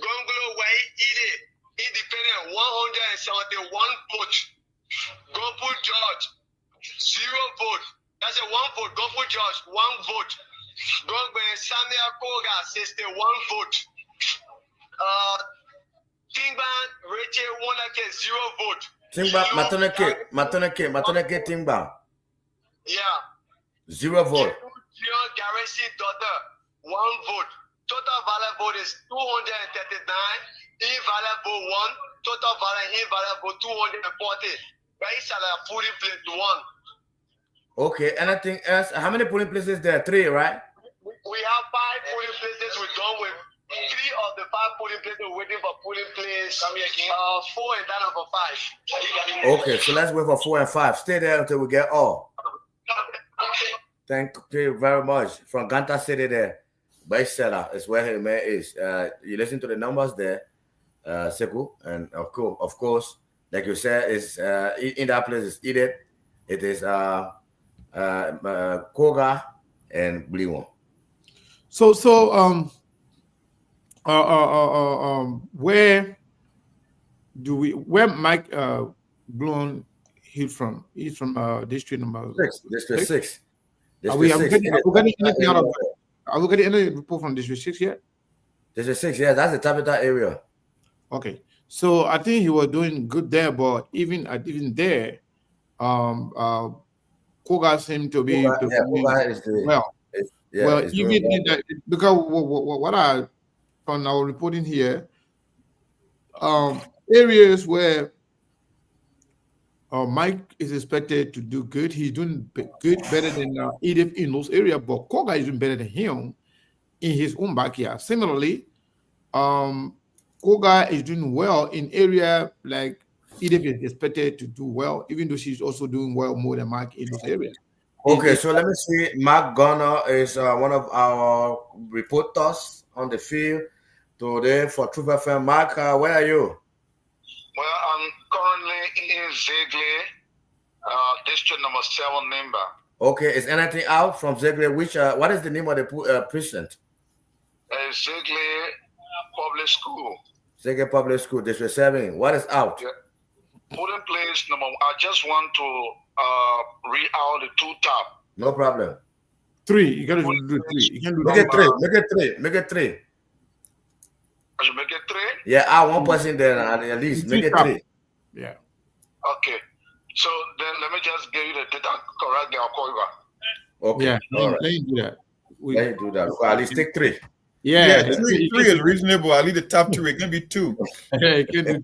Gonglo Way Ide Independent 171 vote. Gompu George 0 vote. That's a 1 vote. Gompu George 1 vote. Gongbe Samia Koga 61 vote. Kingban Reche 0 vote. Timba, Matoneke, Timba. Yeah. 0 vote. Garrison daughter, 1 vote. Total valid vote is 239. Invalid vote 1. Total valid invalid vote 240. Right side of polling place 1. Okay. Anything else? How many polling places there? 3, right? We have 5 polling places. We're done with 3 of the 5 polling places. We're waiting for polling place. 4 and down for 5. Okay, so let's wait for 4 and 5. Stay there until we get all. Thank you very much. From Ganta City there. Bestseller is where his man is. You listen to the numbers there, Seku, and of course, like you said, is in that place is Edith. It is Koga and Bliwon. Where Mike Blon he's from? He's from district number 6. District 6. Are we getting anything out of that? Are we getting any report from District 6 yet? District 6, yeah, that's the Tapeta area. Okay, so I think he was doing good there, but even there, Koga seemed to be because what I found our reporting here, areas where Mike is expected to do good. He's doing good, better than Edith in those areas, but Koga is doing better than him in his own backyard. Similarly, Koga is doing well in area like Edith is expected to do well, even though she's also doing well more than Mike in those areas. Okay, so let me see. Mark Gunner is one of our reporters on the field today for Truth FM. Mark, where are you? Well, I'm currently in Ziggly, district number 7, Nimba. Okay, is anything out from Ziggly? What is the name of the precinct? Ziggly Public School. Ziggly Public School, District 7. What is out? Yeah. Put in place number 1. I just want to read out the 2 tab. No problem. 3. You gotta do 3. You can do Make it 3. Make it 3. Make it 3. I should make it 3? Yeah, I one person there at least. Make it 3. Yeah. Okay. So then let me just give you the data correctly. I'll call you back. Okay. Yeah. All right. Let you do that. Let you do that. So at least take 3. Yeah, 3 is reasonable. At least the top 2, it can be 2. Yeah, it can do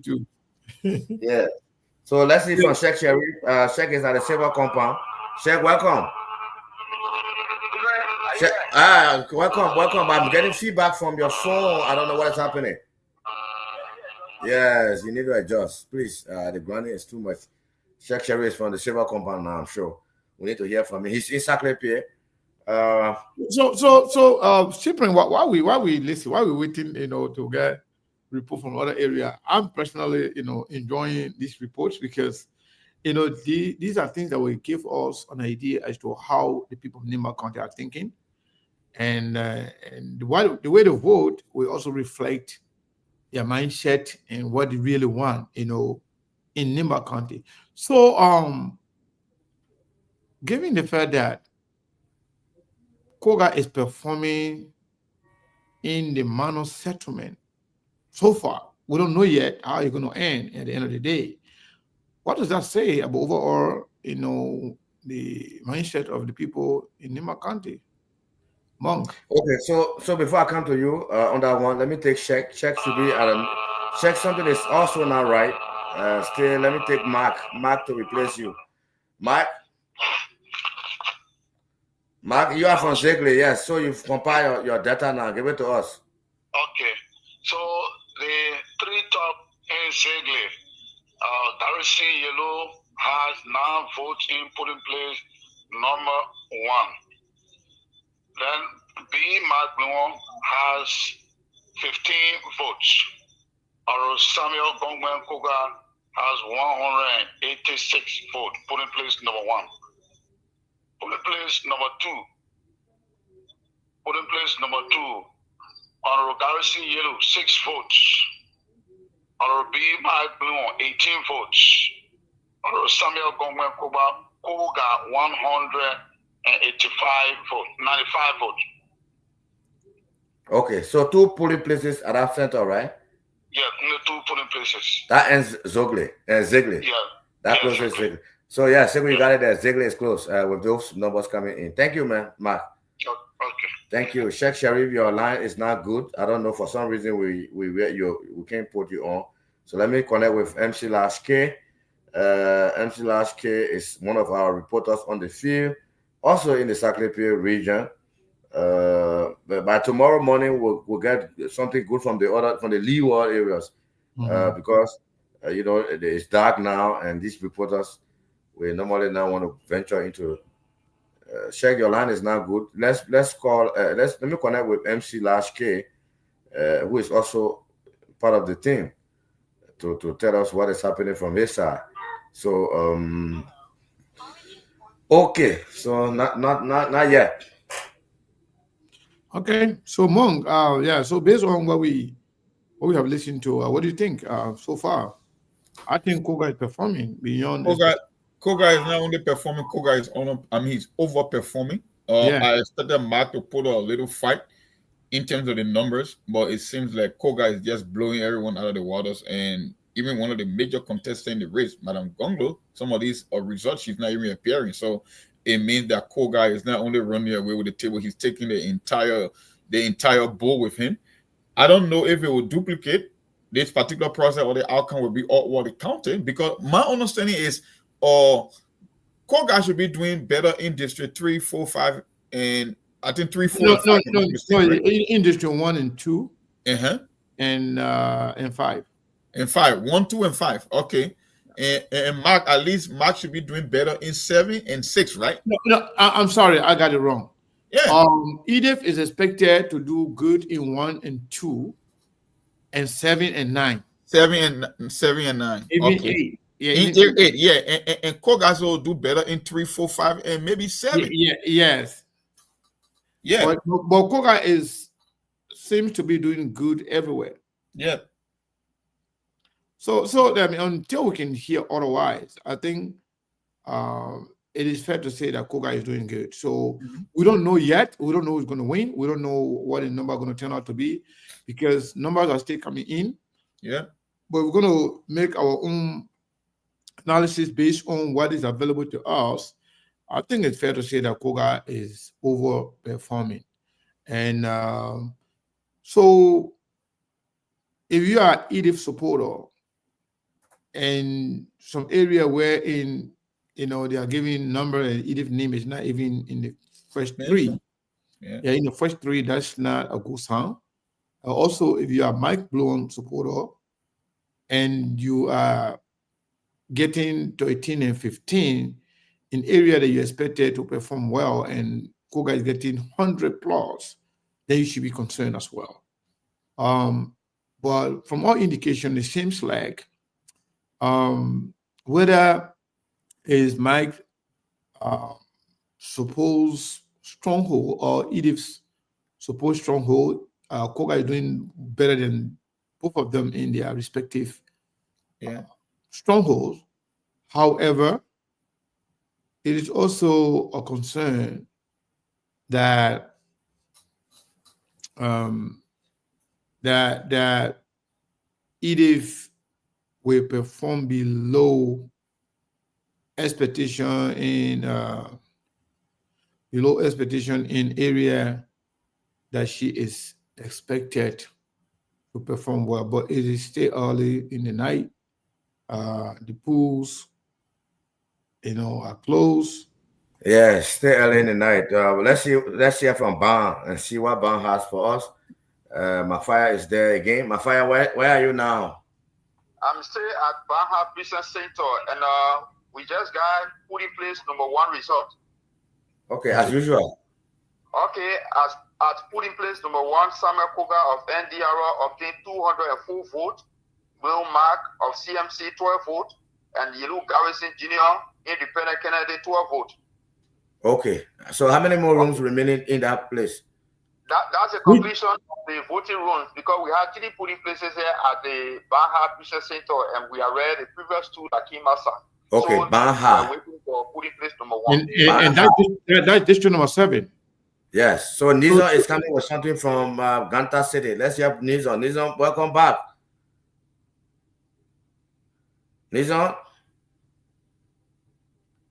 2. Yeah. So let's see from Sheikh Sharif. Sheikh is at the Silver Compound. Sheikh, welcome. Sheikh, welcome. I'm getting feedback from your phone. I don't know what is happening. Yes, you need to adjust. Please, the grounding is too much. Sheikh Sharif is from the Silver Compound now, I'm sure. We need to hear from him. He's in Sacré-Pierre. Cyprian, while we listen, while we waiting, to get report from other area, I'm personally, enjoying these reports because, these are things that will give us an idea as to how the people of Nimba County are thinking, and the way they vote will also reflect their mindset and what they really want, in Nimba County. So, given the fact that Koga is performing in the Mano settlement, so far, we don't know yet how it's going to end at the end of the day. What does that say about overall, the mindset of the people in Nimba County? Monk. Okay, so before I come to you on that one, let me take Sheikh. Sheikh should be Sheikh, something is also not right. Still, let me take Mark to replace you. Mark, you are from Ziggly, yes. So you've compiled your data now. Give it to us. Okay. So the 3 top in Ziggly, Garrison Yellow has 9 votes in polling place number 1. Then B. Maglon has 15 votes. Our Samuel Gongwen Koga has 186 votes. Polling place number 1. Polling place number 2. Polling place number 2. Honorable Garrison Yellow, 6 votes. Honorable B. Maglon, 18 votes. Honorable Samuel Gongwen Koga 185 votes, 95 votes. Okay, so 2 polling places at that center, right? Yeah, only 2 polling places. That ends Ziggly. Yeah. That closes Ziggler. So yeah, Ziggler, you got it there. Ziggler is close with those numbers coming in. Thank you, man, Mark. Okay. Thank you, Sheikh Sharif. Your line is not good. I don't know, for some reason we can't put you on. So let me connect with MC Lash K. MC Lash K is one of our reporters on the field, also in the Sakius region. But by tomorrow morning, we'll get something good from the leeward areas, because you know, it's dark now, and these reporters we normally not want to venture into. Check, your line is not good. Let's call. Let me connect with MC Lash K, who is also part of the team, to tell us what is happening from his side. So okay, so not yet. Okay, so Monk, yeah. So based on what we have listened to, what do you think so far? I think Koga is performing beyond. Koga is not only performing. Koga is he's overperforming. I expected Mark to put a little fight in terms of the numbers, but it seems like Koga is just blowing everyone out of the waters. And even one of the major contestants in the race, Madam Gonglo, some of these results, she's not even appearing. So it means that Koga is not only running away with the table, he's taking the entire bowl with him. I don't know if it will duplicate this particular process or the outcome will be all the counting, because my understanding is Koga should be doing better in District 3, 4, 5, and I think 3, 4, and 5. No, right? In District 1 and 2. And 5. And 5. 1, 2, and 5. Okay. And Mark, at least Mark should be doing better in 7 and 6, right? No, I'm sorry, I got it wrong. Yeah. Edith is expected to do good in 1 and 2, and 7 and 9. 7 and 9. Even okay. 8. Yeah, in 8. Yeah. And Koga will do better in 3, 4, 5, and maybe 7. Yes. Yeah. But Koga seems to be doing good everywhere. Yeah. So I mean, until we can hear otherwise, I think it is fair to say that Koga is doing good. So we don't know yet. We don't know who's going to win. We don't know what the number is going to turn out to be, because numbers are still coming in. Yeah. But we're going to make our own analysis based on what is available to us. I think it's fair to say that Koga is overperforming. And so if you are Edith supporter and some area where they are giving number and Edith name is not even in the first 3. Yeah, in the first 3, that's not a good sign. Also, if you are Mike Bloom supporter and you are getting to 18 and 15 in area that you expected to perform well, and Koga is getting 100 plus, then you should be concerned as well. But from all indication, it seems like whether is Mike supposed stronghold or Edith's supposed stronghold, Koga is doing better than both of them in their respective strongholds. However, it is also a concern that that Edith will perform below expectation in area that she is expected to perform well, but it is still early in the night. The pools, are closed. Yeah, still early in the night. Let's hear from Ban and see what Ban has for us. Mafaya is there again. Mafaya, where are you now? I'm still at Baha Business Center, and we just got put in place number 1 result. Okay, as usual. Okay, as put in place number 1, Samuel Koga of NDR obtained 204 votes, Will Mark of CMC 12 votes, and Yelu Garrison Jr. Independent candidate 12 votes. Okay, so how many more rooms remaining in that place? That's a completion of the voting rooms, because we had 3 polling places here at the Baha Business Center, and we are ready the previous 2 that came outside. Okay, so Baha. We are waiting for polling place number 1. And that's district number 7. Yes. So Nizam is coming with something from Ganta City. Let's hear Nizam. Nizam, welcome back. Nizam.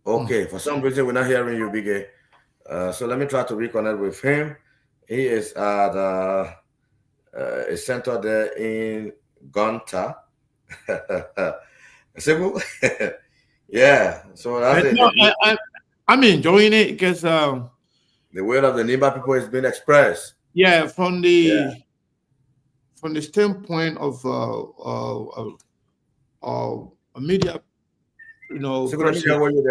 Okay, for some reason we're not hearing you, Biggie. So let me try to reconnect with him. He is at a center there in Ganta. Yeah, so that's it. No, I'm enjoying it because the will of the Nimba people is being expressed. Yeah, from the standpoint of media, you know. So let me just hold you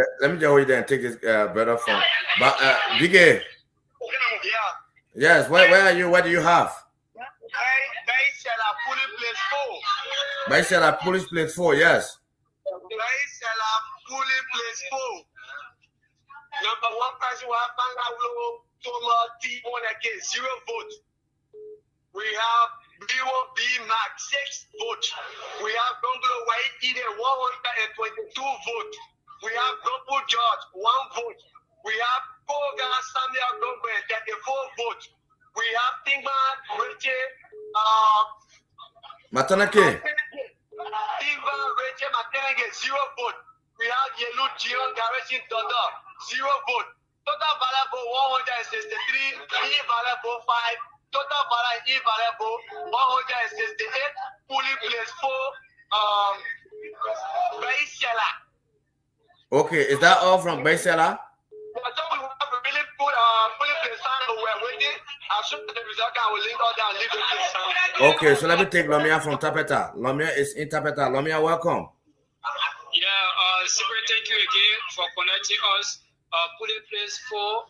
there and take this brother from. But Biggie. Yes, where are you? What do you have? Baisela police place 4, yes. Baisela police place 4. Number 1 person will have Bangalore T1 0 vote. We have BOB Mac 6 votes. We have Gonglo White Ide 122 votes. We have Gombo George 1 vote. We have Koga Samuel Gombe 34 votes. We have Tingman Reche Matanake. Tingman Reche Matanake 0 vote. We have Yelu Gion Garrison Dodo 0 vote. Total valuable 163, e-valuable 5. Total value e-valuable 168. Fully placed 4. Baisela. Okay, is that all from Baisela? Okay, so let me take Lamia from Tapeta. Lamia is in Tapeta. Lamia, welcome. Yeah, super thank you again for connecting us. Polling place 4,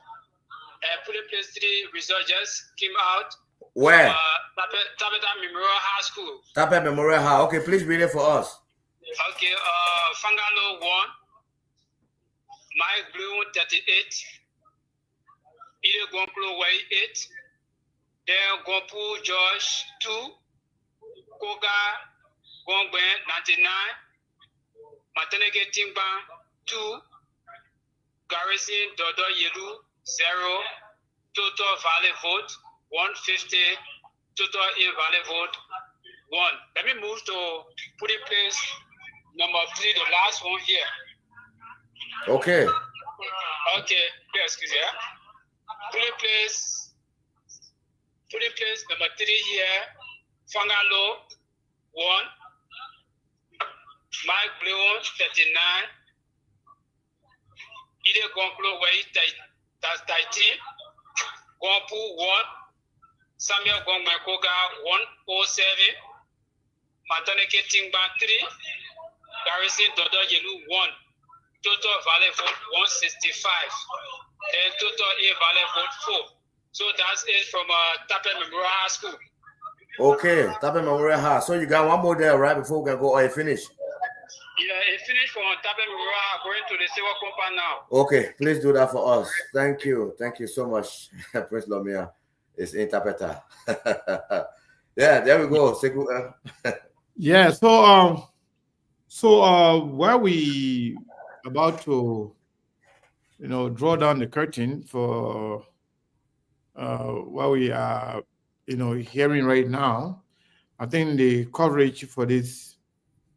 polling place 3 result just came out. Where? Tapeta Memorial High School. Tapeta Memorial High. Okay, please read it for us. Okay, Fangalo 1, Mike Blue 38, Ide Gomplo Way 8, then Gompu Josh 2, Koga Gongben 99, Matanege Timba 2, Garrison Dodo Yelu 0, total valid vote 150, total invalid vote 1. Let me move to polling place number 3, the last one here. Okay. Okay, excuse me. Polling place number 3 here, Fangalo 1, Mike Blue 39, Ide Gomplo Way 13, Gompu 1, Samuel Gongmen Koga 107, Mataneke Tingba 3, Garrison Dodo Yelu 1, total valid vote 165, then total invalid vote 4. So that's it from Tapeta Memorial High School. Okay, Tapeta Memorial High. So you got one more there, right, before we can go, or you finish? Yeah, it finished from Tapeta Memorial High, going to the civil compound now. Okay, please do that for us. Thank you. Thank you so much, Prince Lamia. It's in Tapeta. Yeah, there we go. Yeah, so while we about to, you know, draw down the curtain for what we are, you know, hearing right now, I think the coverage for this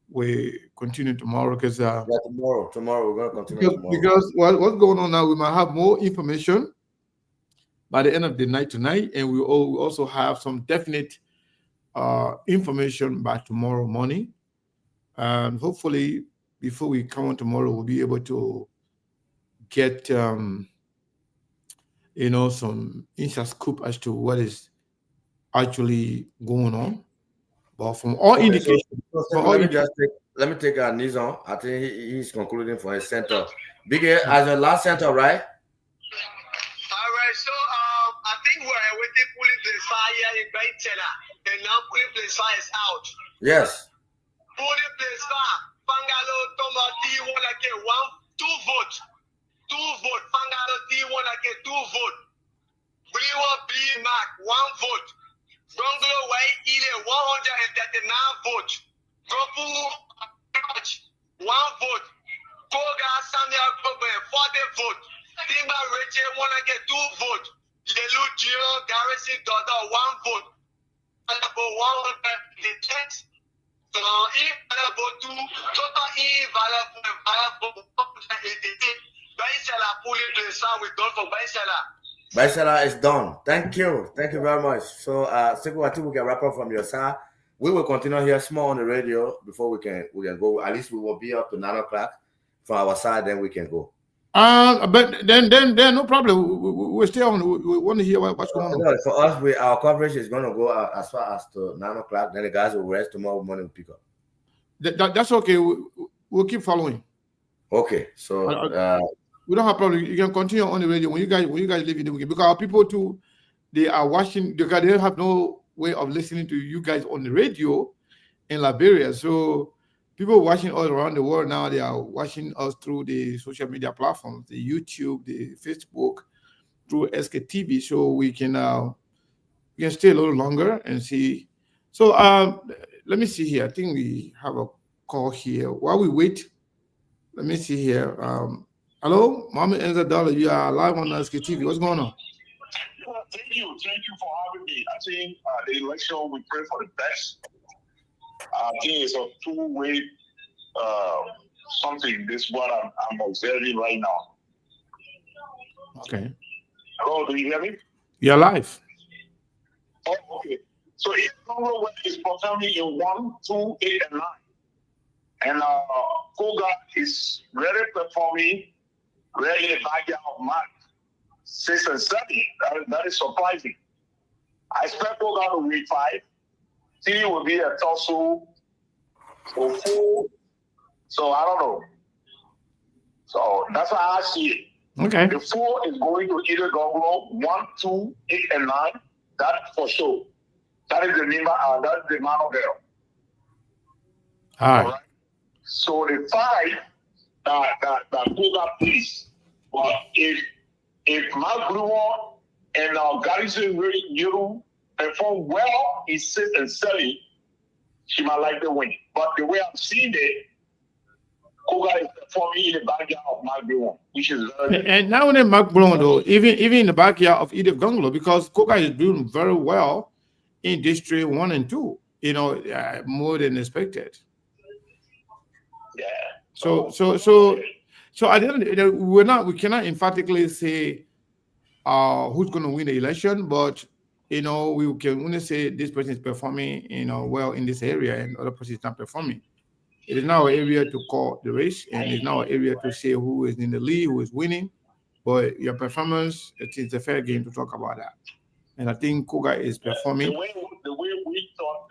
will continue tomorrow because tomorrow we're going to continue tomorrow. Because what's going on now, we might have more information by the end of the night tonight, and we also have some definite information by tomorrow morning. And hopefully, before we come on tomorrow, we'll be able to get you know, some inside scoop as to what is actually going on. But from all indications, let me take Nizam. I think he's concluding for his center. Biggie, as a last center, right? All right, so I think we're waiting polling place fire in Baitela, and now polling place fire is out. Yes. Polling place fire, Fangalo Toma T1 like 2 vote. 2 vote. Fangalo T1 like 2 vote. Bliwa B Mac 1 vote. Gonglo White Ide 139 vote. Gopu 1 vote. Koga Samuel Gombe 40 vote. Timba Reche 2 vote. Yelu Gio Garrison Dodo 1 vote. Available 110. So invalid vote 2. Total invalid 188. pulling place now we done for Baisela. Baisela is done. Thank you very much. So, Sekou, I think we can wrap up from your side. We will continue here small on the radio before we can go. At least we will be up to 9 o'clock from our side. Then we can go. But then no problem. We're still on. We want to hear what's going on. For us, our coverage is going to go as far as to 9 o'clock. Then the guys will rest. Tomorrow morning we'll pick up. That's okay. We'll keep following. Okay. So we don't have problem. You can continue on the radio when you guys leave in the weekend, because our people too, they are watching. They have no way of listening to you guys on the radio in Liberia. So people watching all around the world now, they are watching us through the social media platforms, the YouTube, the Facebook, through SKTV. So we can stay a little longer and see. So let me see here. I think we have a call here. While we wait, let me see here. Hello, Mohammed Enzadala, you are live on SKTV. What's going on? Thank you for having me. I think the election, we pray for the best. I think it's a two-way something. This is what I'm observing right now. Okay. Hello, do you hear me? You're live. Oh, okay. So if Congo is performing in 1, 2, 8, and 9, and Koga is really performing really in the backyard of Mark 6 and 7. That is surprising. I expect Koga to win 5. 3 will be a tussle. So 4. So I don't know. So that's how I see it. Okay. The 4 is going to either go 1, 2, 8, and 9. That's for sure. That is the Nimba. That's the Mano Girl. All right. So the 5 that Koga plays. But if Mark Bruin and Garrison really new perform well in 6 and 7, she might like the win. But the way I'm seeing it, Koga is performing in the backyard of Mark Bruin, which is very good. And not only Mark Bruin though, even in the backyard of Edith Gongolo, because Koga is doing very well in District 1 and 2. More than expected. Yeah. So at the end of the day, we cannot emphatically say who's going to win the election, but we can only say this person is performing well in this area and other person is not performing. It is now an area to call the race, and it's now an area to say who is in the lead, who is winning. But your performance, it's a fair game to talk about that. And I think Koga is performing. The way I thought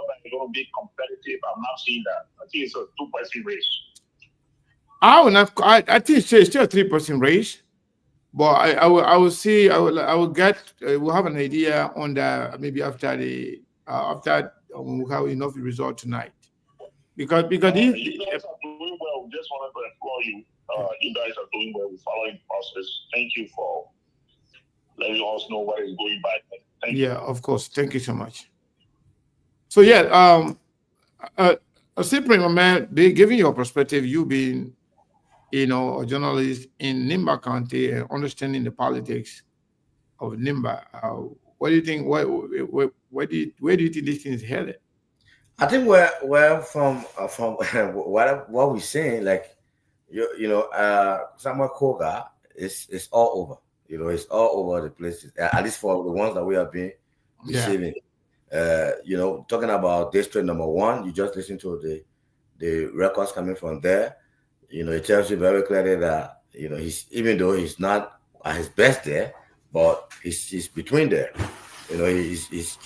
that it's going to be competitive, I'm not seeing that. I think it's a 2-person race. I think it's still a 3-person race, but I will have an idea on that maybe after we have enough result tonight, because you guys are doing well. Just wanted to implore you. You guys are doing well. We're following the process. Thank you for letting us know what is going by. Thank you. Yeah, of course. Thank you so much. So yeah, Cyprian, my man, giving your perspective, you being a journalist in Nimba County and understanding the politics of Nimba. What do you think? Where do you think this thing is headed? I think we're from what we're saying, like Samuel Koga is all over. It's all over the places. At least for the ones that we have been receiving. Talking about District number 1, you just listen to the records coming from there. It tells you very clearly that he's, even though he's not at his best there, but he's between there. He's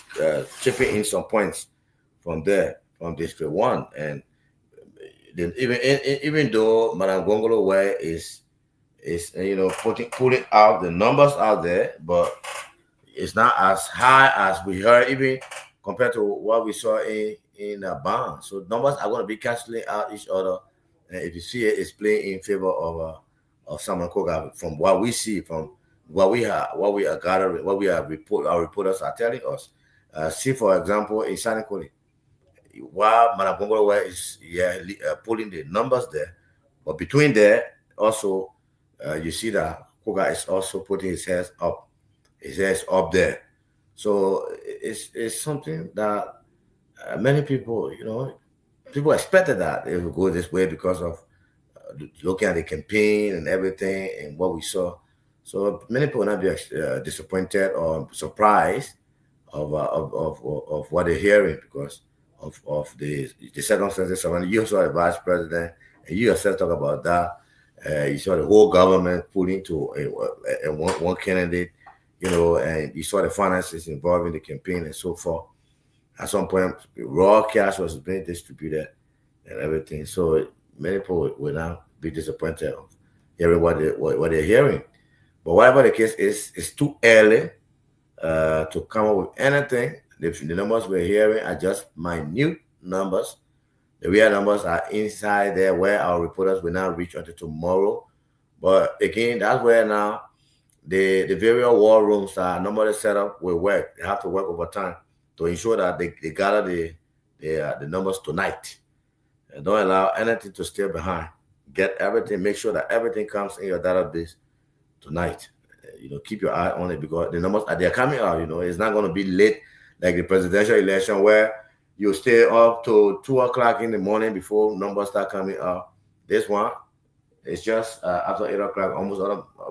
chipping in some points from there, from District 1, and then even though Madam Gongolo Way is putting out the numbers out there, but it's not as high as we heard, even compared to what we saw in Ban. So numbers are going to be canceling out each other. And if you see it, it's playing in favor of Samuel Koga from what we see, from what we are gathering, what our reporters are telling us. See, for example, in Sanikoli, while Manabongolo is pulling the numbers there, but between there also you see that Koga is also putting his hands up there. So it's something that many people, people expected that it would go this way because of looking at the campaign and everything and what we saw. So many people will not be disappointed or surprised of what they're hearing because of the circumstances surrounding. You saw the vice president, and you yourself talk about that. You saw the whole government pulling to one candidate, you know, and you saw the finances involved in the campaign and so forth. At some point, raw cash was being distributed and everything. So many people will now be disappointed of hearing what they're hearing. But whatever the case is, it's too early to come up with anything. The numbers we're hearing are just minute numbers. The real numbers are inside there where our reporters will now reach until tomorrow. But again, that's where now the various war rooms are normally set up will work. They have to work overtime to ensure that they gather the numbers tonight. And don't allow anything to stay behind. Get everything, make sure that everything comes in your database tonight. You know, keep your eye on it because the numbers they're coming out. You know, it's not going to be late like the presidential election where you stay up to 2 o'clock in the morning before numbers start coming out. This one, it's just after 8 o'clock.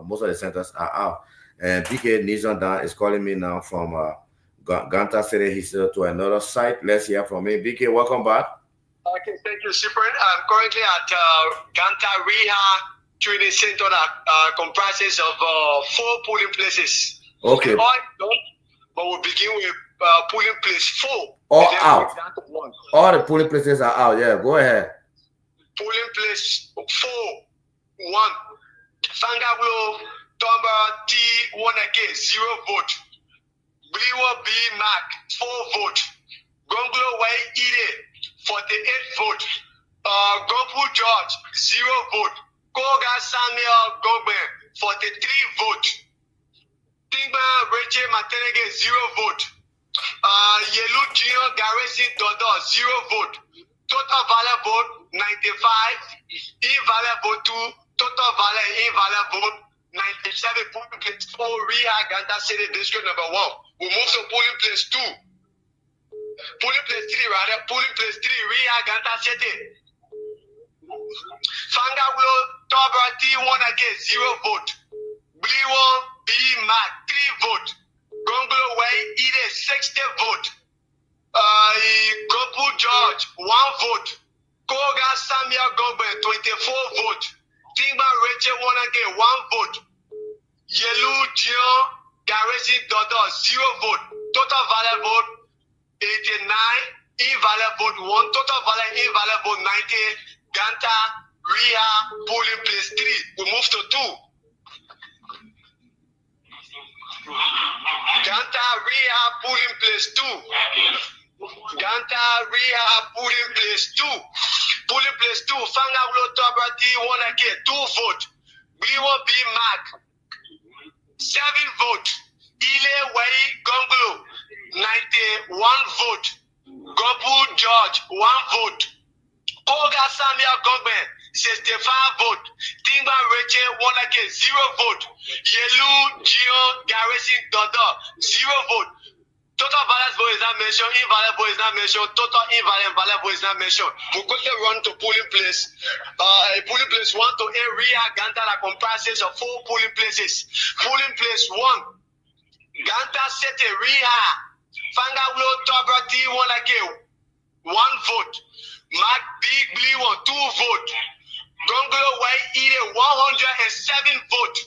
Most of the centers are out. And PK Nizon Dan is calling me now from Ganta City. He's to another site. Let's hear from him. PK, welcome back. Okay, thank you, Super. I'm currently at Ganta Training Center that comprises of 4 polling places. Okay. All done, but we'll begin with polling place 4. All out. All the polling places are out. Yeah, go ahead. Polling place 4, 1. Fangablo, Tomba T, 1 0 vote. Bliwa B, Mac, 4 vote. Gonglo Y, Ide, 48 vote. Gopu George, 0 vote. Koga Samuel Gogbe, 43 vote. Tingba Reche Matenege, 0 vote. Yelu Gio Garrison Dodo, 0 vote. Total valid vote, 95. Invalid vote 2. Total valid invalid vote, 97. Polling place 4, Ria Ganta City District number 1. We move to polling place 2. Polling place 3, rather. Polling place 3, Ria Ganta City. Fangawlo Toba T1 again, 0 vote. Bliwo B Mac 3 vote. Gonglo Way Ide 60 vote. Gopu George 1 vote. Koga Samuel Gogbe 24 vote. Timba Rachel 1 again 1 vote. Yelu Gio Garrison Dodo 0 vote. Total valid vote 89. Invalid vote 1. Total valid invalid vote 90. Ganta, Ria, polling place 3. We move to 2. Ganta, Ria, polling place 2. Ganta, Ria, polling place 2. Polling place 2. Fangablo Tobrati, 1 again, 2 vote. Bliwo B Mac, 7 vote. Ile Wai Gonglo, 91 vote. Gopu George, 1 vote. Koga Samuel Gogbe, 65 vote. Timba Reche, 1 again, 0 vote. Yelu Gio Garrison Dodo, 0 vote. Total valid vote is not mentioned, invalid vote is not mentioned, total invalid vote is not mentioned. We quickly run to polling place. Polling place 1 to area Ganta that comprises of 4 polling places. Polling place 1, Ganta City, Ria, Fangawlo Tobrati, 1 again, 1 vote. Mac Big Blue 2 vote. Gonglo White Ide 107 vote.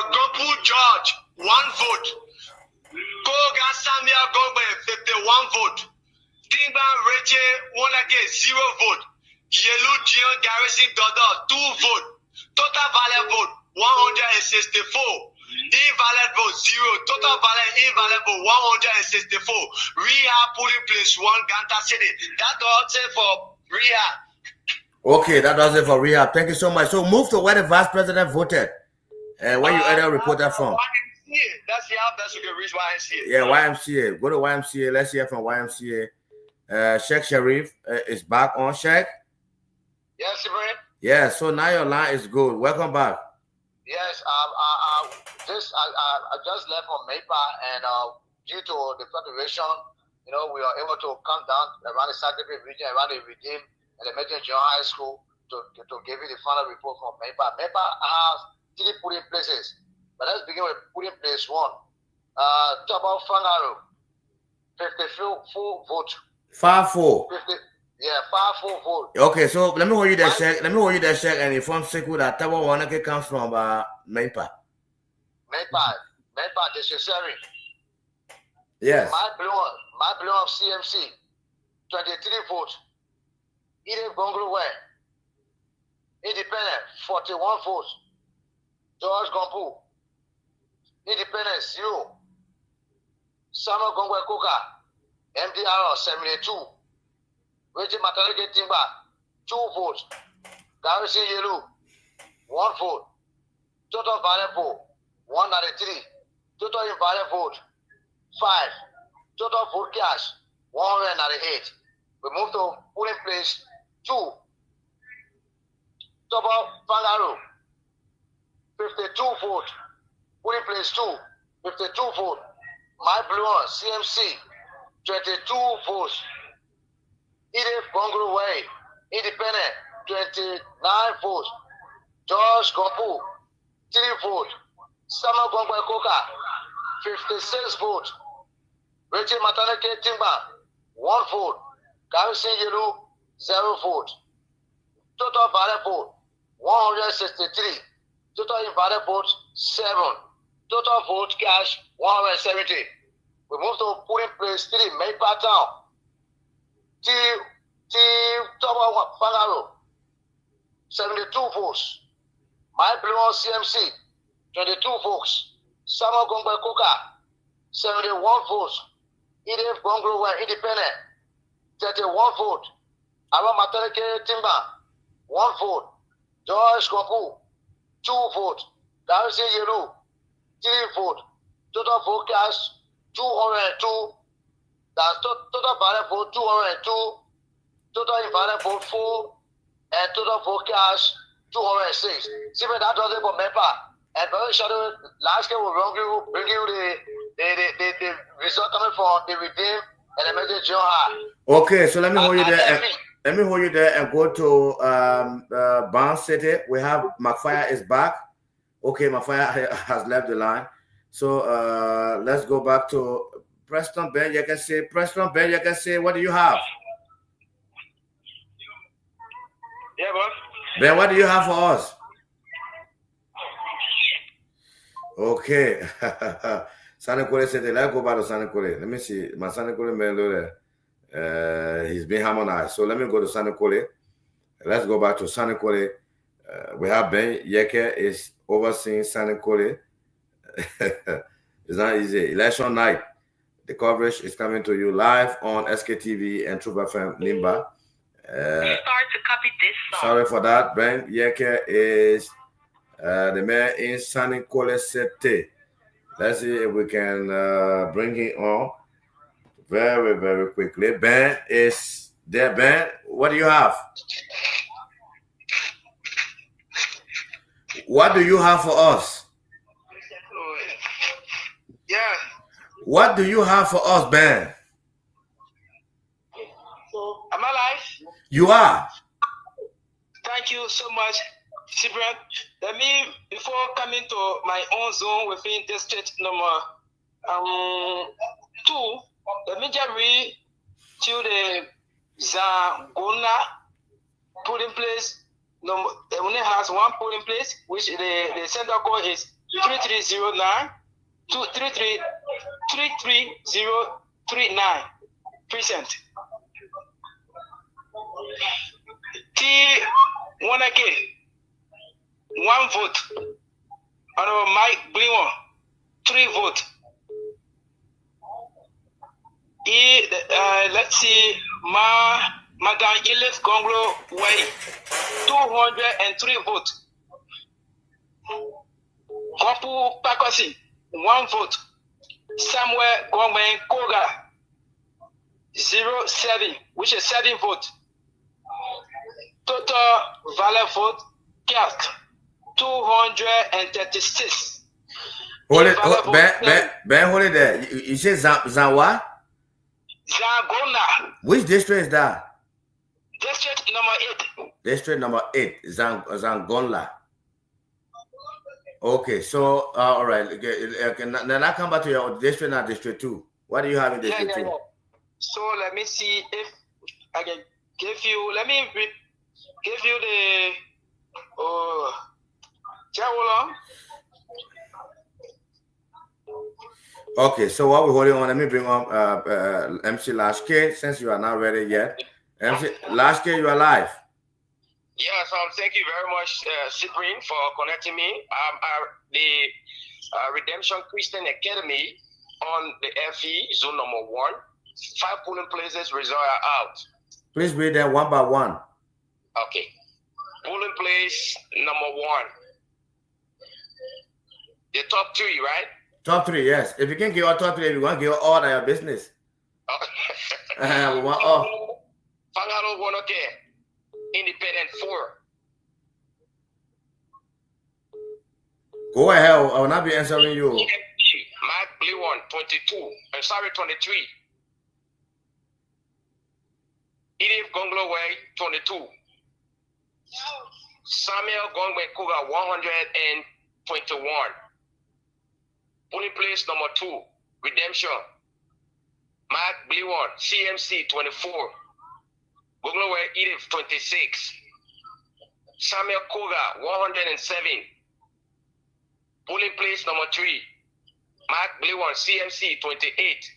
Gopu George 1 vote. Koga Samuel Gogbe 51 vote. Timba Reche 1 again 0 vote. Yelu Gio Garrison Dodo 2 vote. Total valid vote 164. Invalid vote 0. Total valid invalid vote 164. Ria polling place 1 Ganta City. That does it for Ria. Okay, that does it for Ria. Thank you so much. So move to where the vice president voted. Where you earlier reported from. YMCA. That's the app that you can reach YMCA. Yeah, YMCA. Go to YMCA. Let's hear from YMCA. Sheikh Sharif is back on. Sheikh? Yes, Ibrahim. Yeah, so now your line is good. Welcome back. Yes, I just left from Maypa, and due to the fluctuation, we are able to come down around the Saturday region, around the Redeem and the Major Junior High School. give you the final report from MEPA. MEPA has 3 polling places, but let's begin with polling place 1. Talk about Fangaro, 54 vote. 5-4. 50, yeah, 5-4 vote. Okay, so let me hold you that check. Let me hold you that check and inform Seku that Tabo Wanake comes from MEPA. MEPA, this is Sherry. Yes. My belong of CMC, 23 votes. Eden Bungalow Way, Independent, 41 votes. George Gompu, Independent, 0. Samuel Gongwe Koka, MDR, 72. Reggie Matanike Timba, 2 votes. Garrison Yelu, 1 vote. Total valid vote, 193. Total invalid vote, 5. Total vote cash, 198. We move to polling place 2. Toba Fangaro, 52 vote. Polling place 2, 52 vote. My Blue on CMC, 22 votes. Edith Bungalow Way, Independent, 29 votes. George Gompu, 3 votes. Samuel Gongwe Koka, 56 votes. Reggie Mataneke Timba, 1 vote. Garrison Yelu, 0 vote. Total valid vote, 163. Total invalid vote, 7. Total vote cash, 170. We move to polling place 3, MEPA Town. Toba Fangaro, 72 votes. My Blue on CMC, 22 votes. Samuel Gongwe Koka, 71 votes. Edith Bungalow Independent, 31 vote. Aaron Mataneke Timba, 1 vote. George Gompu, 2 vote. Garrison Yelu, 3 vote. Total vote cast, 202. That's total valid vote, 202. Total invalid vote, 4. And total vote cast, 206. See, but that does it for MEPA. And very shortly, last year will bring you the result coming from the redeem and the message John High. Okay, so let me hold you there. Let me hold you there and go to Ganta City. We have McFire is back. Okay, McFire has left the line. So let's go back to Preston Ben. You can say, Preston Ben, you can say, what do you have? Yeah, boss. Ben, what do you have for us? Okay. Sanekole said, let's go back to Sanekole. Let me see. My Sanekole man, he's been harmonized. So let me go to Sanekole. Let's go back to Sanekole. We have Ben Yeke is overseeing Sanekole. It's not easy. Election night. The coverage is coming to you live on SKTV and True FM Nimba. Start to copy this song. Sorry for that. Ben Yeke is the mayor in Sanekole City. Let's see if we can bring him on very, very quickly. Ben is there. Ben, what do you have? What do you have for us? Yeah. What do you have for us, Ben? Am I live? You are. Thank you so much, Cyprian. Let me, before coming to my own zone within district number 2, let me just read to the Zangona polling place. It only has 1 polling place, which the center code is 3309 33039 precinct. T1AK, 1 vote. Honorable Mike Blinwell, 3 votes. Let's see, Magan Elif Gonglo Way, 203 votes. Kompu Pakosi, 1 vote. Samuel Gongmen Koga, 07, which is 7 votes. Total valid vote cast, 236. Hold it, Ben, hold it there. You say Zanwa? Zangona. Which district is that? District number 8. District number 8, Zangonla. Okay, so all right. Okay, then I come back to your district now, District 2. What do you have in District 2? So let me see if I can give you. Let me give you the. Okay, so while we're holding on, let me bring up MC Lashke, since you are not ready yet. MC Lashke, you are live. Yes, thank you very much, Cyprian, for connecting me. The Redemption Christian Academy on the FE zone number 1. 5 polling places result are out. Please read them one by one. Okay. Polling place number 1. The top 3, right? Top 3, yes. If you can give all top 3, you want to give all of your business. We want all. Fangalo 1, okay. Independent 4. Go ahead. I will not be answering you. Mark Blue 1, 22. I'm sorry, 23. Edith Gonglo Way, 22. Samuel Gongwe Kuga, 121. Polling place number 2, Redemption. Mark Blue 1, CMC, 24. Gonglo Way, Edith, 26. Samuel Kuga, 107. Polling place number 3, Mark Blue 1, CMC, 28.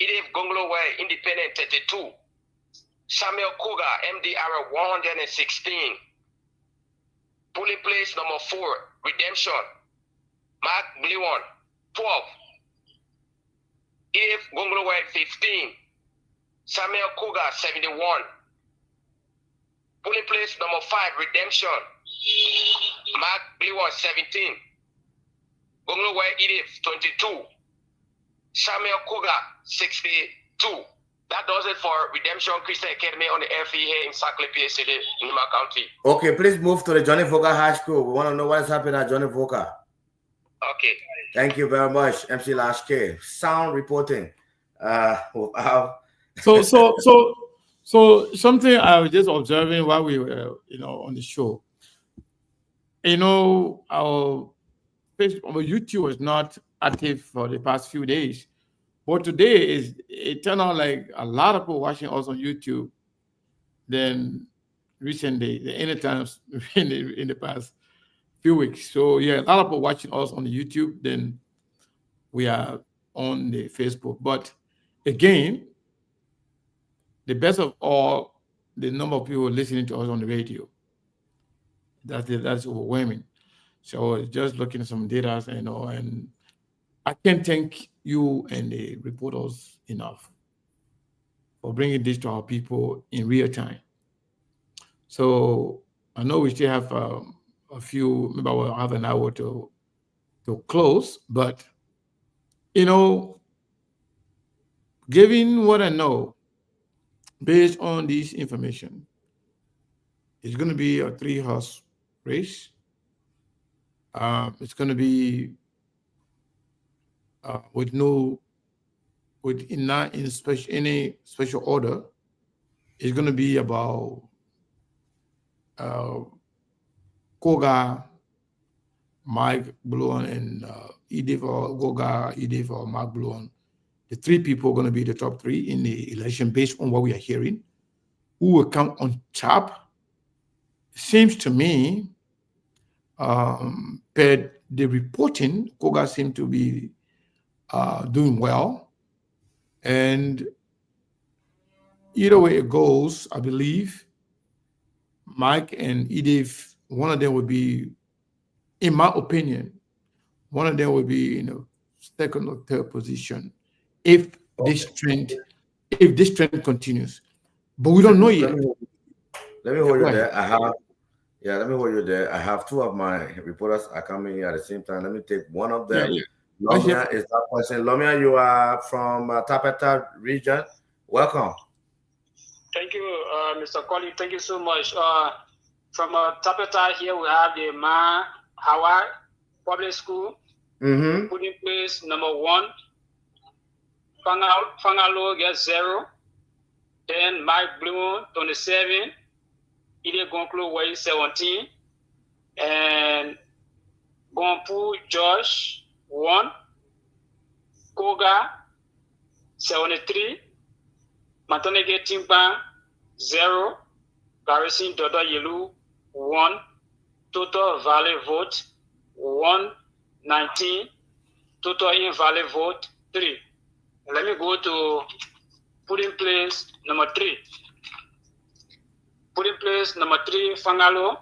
Edith Gonglo Way, Independent, 32. Samuel Kuga, MDR, 116. Polling place number 4, Redemption. Mark Blue 1, 12. Edith Gonglo Way, 15. Samuel Kuga, 71. Polling place number 5, Redemption. Mark Blue 1, 17. Gonglo Way, Edith, 22. Samuel Kuga, 62. That does it for Redemption Christian Academy on the FE here in Sakius City, Nimba County. Okay, please move to the Johnny Voka High School. We want to know what is happening at Johnny Voka. Okay. Thank you very much, MC Lashke. Sound reporting. So something I was just observing while we were, on the show. Our YouTube was not active for the past few days. But today it turned out like a lot of people watching us on YouTube than recently, any times in the past few weeks. So yeah, a lot of people watching us on the YouTube than we are on the Facebook. But again, the best of all, the number of people listening to us on the radio. That's overwhelming. So just looking at some data, and I can't thank you and the reporters enough for bringing this to our people in real time. So I know we still have a few, maybe we'll have an hour to close, but given what I know, based on this information, it's going to be a 3-horse race. It's going to be not in any special order. It's going to be about Koga, Mike Bluon, and Edith or Goga, Edith or Mark Bluon. The 3 people are going to be the top 3 in the election based on what we are hearing. Who will come on top? Seems to me, per the reporting, Koga seems to be doing well. And either way it goes, I believe Mike and Edith, one of them would be, in my opinion, one of them would be in a 2nd or 3rd position if this trend continues. But we don't know yet. Let me hold you there. Let me hold you there. I have 2 of my reporters are coming here at the same time. Let me take one of them. Yeah. Lomia is that person. Lomia, you are from Tapeta region. Welcome. Thank you, Mr. Colley. Thank you so much. From Tapeta here, we have the Mahawa Public School. Polling place number 1. Fangalo gets 0. Then Mike Bloom, 27. Ide Gonklo Way, 17. And Gompu Josh, 1. Koga, 73. Matonege Timba, 0. Garrison Dodo Yelu, 1. Total valid vote, 119. Total invalid vote, 3. Let me go to put in place number 3. Put in place number 3, Fangalo,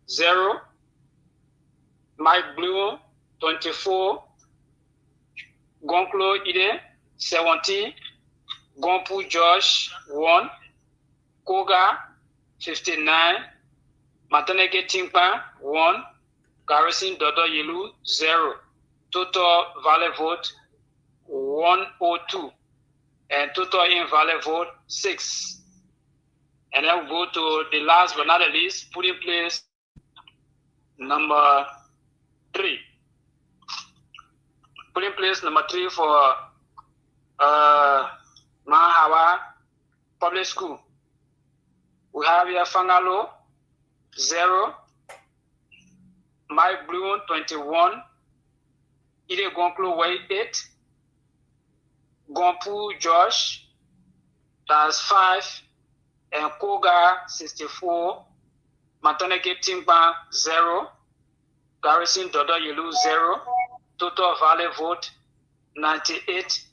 0. Mike Blue, 24. Gonklo Ide, 17. Gompu Josh, 1. Koga, 59. Mataneke Timpa, 1. Garrison Dodo Yelu, 0. Total valid vote, 102. And total invalid vote, 6. And then we'll go to the last but not the least, put in place number 3. Put in place number 3 for Mahawa Public School. We have here Fangalo, 0. Mike Bloom, 21. Ide Gonklo Way, 8. Gompu Josh, that's 5. And Koga, 64. Matoneke Timba, 0. Garrison Dodo Yelu, 0. Total valid vote, 98.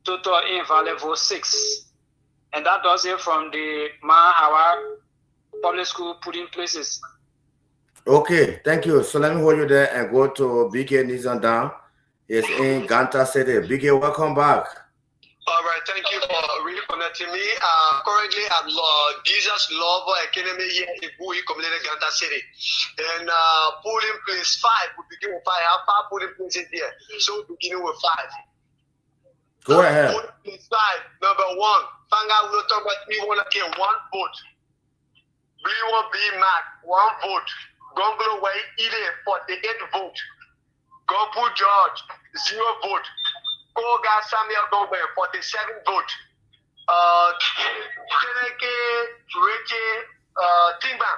Total invalid vote, 6. And that does it from the Mahawa Public School putting places. Okay, thank you. So let me hold you there and go to BK Nizan down. It's in Ganta City. BK, welcome back. All right, thank you for reconnecting me. Currently, I'm Jesus Love Academy here in Bui Community, Ganta City. And polling place 5, we begin with 5. I have 5 polling places here. So beginning with 5. Go ahead. Polling place 5, number 1. Fanga will talk about me want to get 1 vote. B1B Mac, 1 vote. Gonglo Way Ide, 48 vote. Gompu George, 0 vote. Koga Samuel Gombe, 47 vote. Teneke Reche Timba,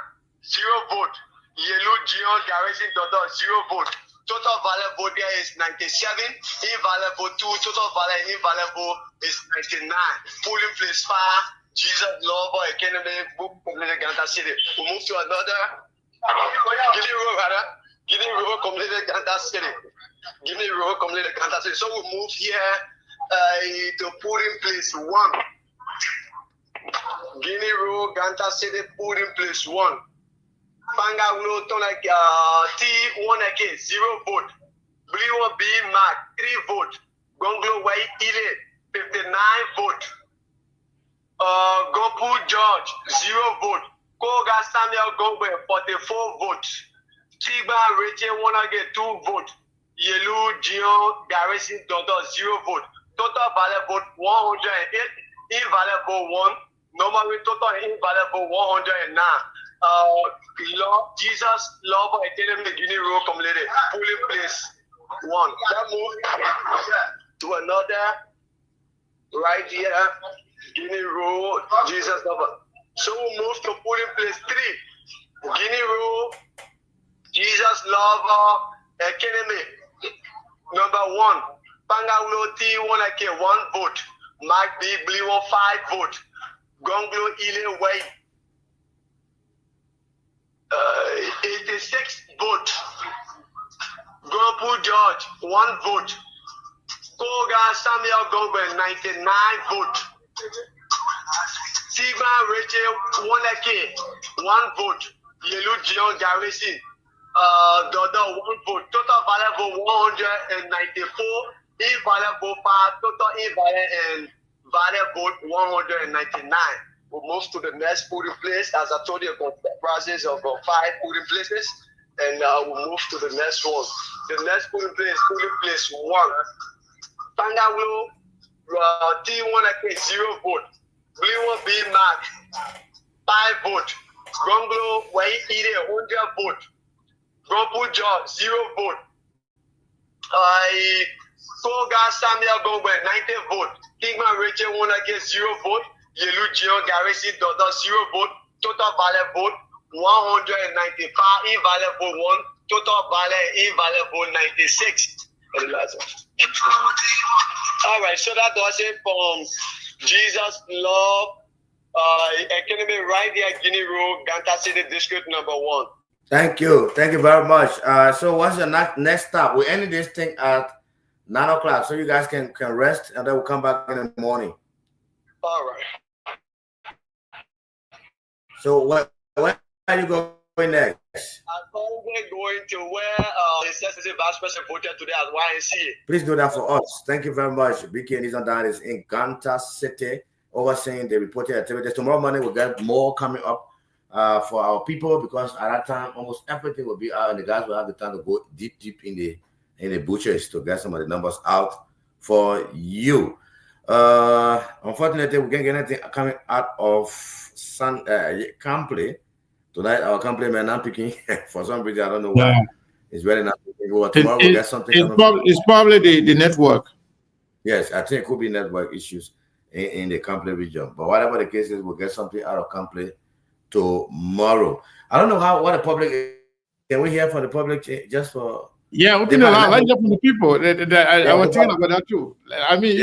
0 vote. Yelu Gion Garrison Dodo, 0 vote. Total valid vote there is 97. Invalid vote 2. Total valid and invalid vote is 99. Polling place 5. Jesus Love Academy, book completed Ganta City. We move to another. Guinea Road, brother. Guinea Road completed Ganta City. Guinea Road completed Ganta City. So we move here to polling place 1. Guinea Road, Ganta City, polling place 1. Fanga will turn like T1 again, 0 vote. Blue B Mark, 3 vote. Gonglo White Ide, 59 vote. Gompu George, 0 vote. Koga Samuel Gombe, 44 votes. Tiba Reche Wanage, 2 vote. Yelu Gion Garrison Dodo, 0 vote. Total valid vote 108. Invalid vote 1. Normally total invalid vote 109. Jesus Love Academy Guinea Road completed. Polling place 1. Let's move to another right here. Guinea Road, Jesus Love. So we move to polling place 3. Guinea Road, Jesus Love Academy. Number 1. Pangaulo T1 1 vote. Mark B Blue 5 vote. Gonglo Ile Way 86 vote. Gompu George 1 vote. Koga Samuel Gombe 99 vote. Sigma Rachel 1 vote. Yelu Gion Garrison Dodo 1 vote. Total valid vote 194. Invalid vote 5. Total invalid and valid vote 199. We'll move to the next polling place. As I told you, a process of 5 polling places, and we'll move to the next one. The next polling place 1. Pangaulo T1 0 vote. Blue B Mark 5 vote. Gonglo White Ide 100 vote. Gompu George 0 vote. Koga Samuel Gombe 90 vote. Kingman Rachel 1 0 vote. Yellow Geo Garrison Dodo 0 vote, total valid vote 195, invalid vote 1, total valid invalid vote 96. All right, so that does it from Jesus Love Academy right there, Guinea Road, Ganta City District number 1. Thank you very much. So what's the next stop? We ended this thing at 9 o'clock, so you guys can rest, and then we'll come back in the morning. All right. So where are you going next? I'm currently going to where the Sensitive Vice President voted today at YNC. Please do that for us. Thank you very much. BK and Nizan is in Ganta City, overseeing the reporting activities. Tomorrow morning we'll get more coming up for our people, because at that time almost everything will be out, and the guys will have the time to go deep in the butchers to get some of the numbers out for you. Unfortunately, we can't get anything coming out of Campley tonight. Our Campley man not picking for some reason. I don't know why. It's very not picking. Tomorrow we'll get something. It's probably the network. Yes, I think it could be network issues in the Campley region. But whatever the case is, we'll get something out of Campley tomorrow. I don't know what the public. Can we hear from the public just for? Yeah, open the line from the people. I was thinking about that too. I mean,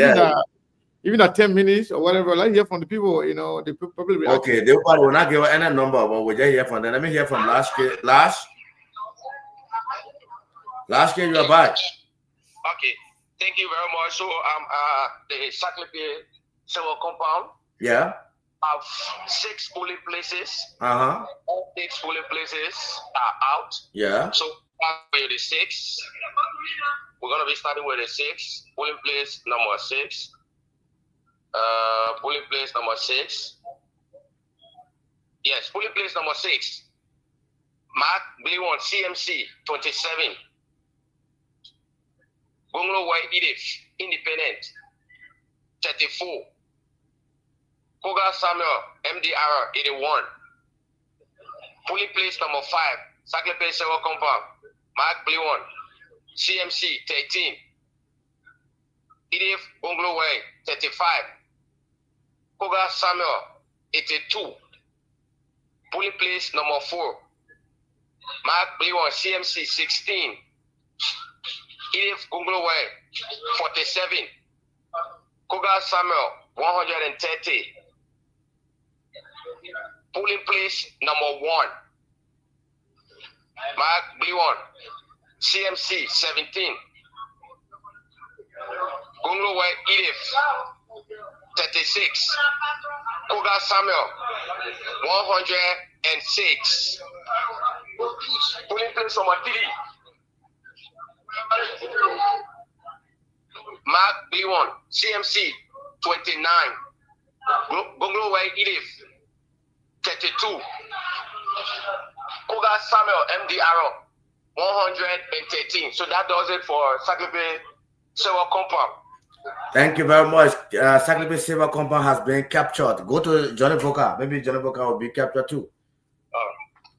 even at 10 minutes or whatever, let's hear from the people. You know, the people. Okay, they will not give any number, but we'll just hear from them. Let me hear from Last year, you are back. Okay, thank you very much. So the Sakius Central compound. Yeah. Have 6 polling places. All 6 polling places are out. Yeah. So with the 6, we're gonna be starting with the 6 polling place number 6. Polling place number 6. Yes, polling place number 6. Mark B1 CMC 27. Bungalow White Edith Independent 34. Koga Samuel MDR 81. Polling place number 5. Sakius Central Compound. Mark B1 CMC 13. Edith Bungalow Way 35. Koga Samuel 82. Polling place number 4. Mark B1 CMC 16. Edith Bungalow Way 47. Koga Samuel 130. Polling place number 1. Mark B1 CMC 17. Bungalow Way Edith 36. Koga Samuel 106. Polling place number 3. Mark B1 CMC 29. Bungalow Way Edith 32. Koga Samuel MDR 113. So that does it for Sakius Central Compound. Thank you very much. Sakius Central Compound has been captured. Go to Johnny Boca. Maybe Johnny Boca will be captured too.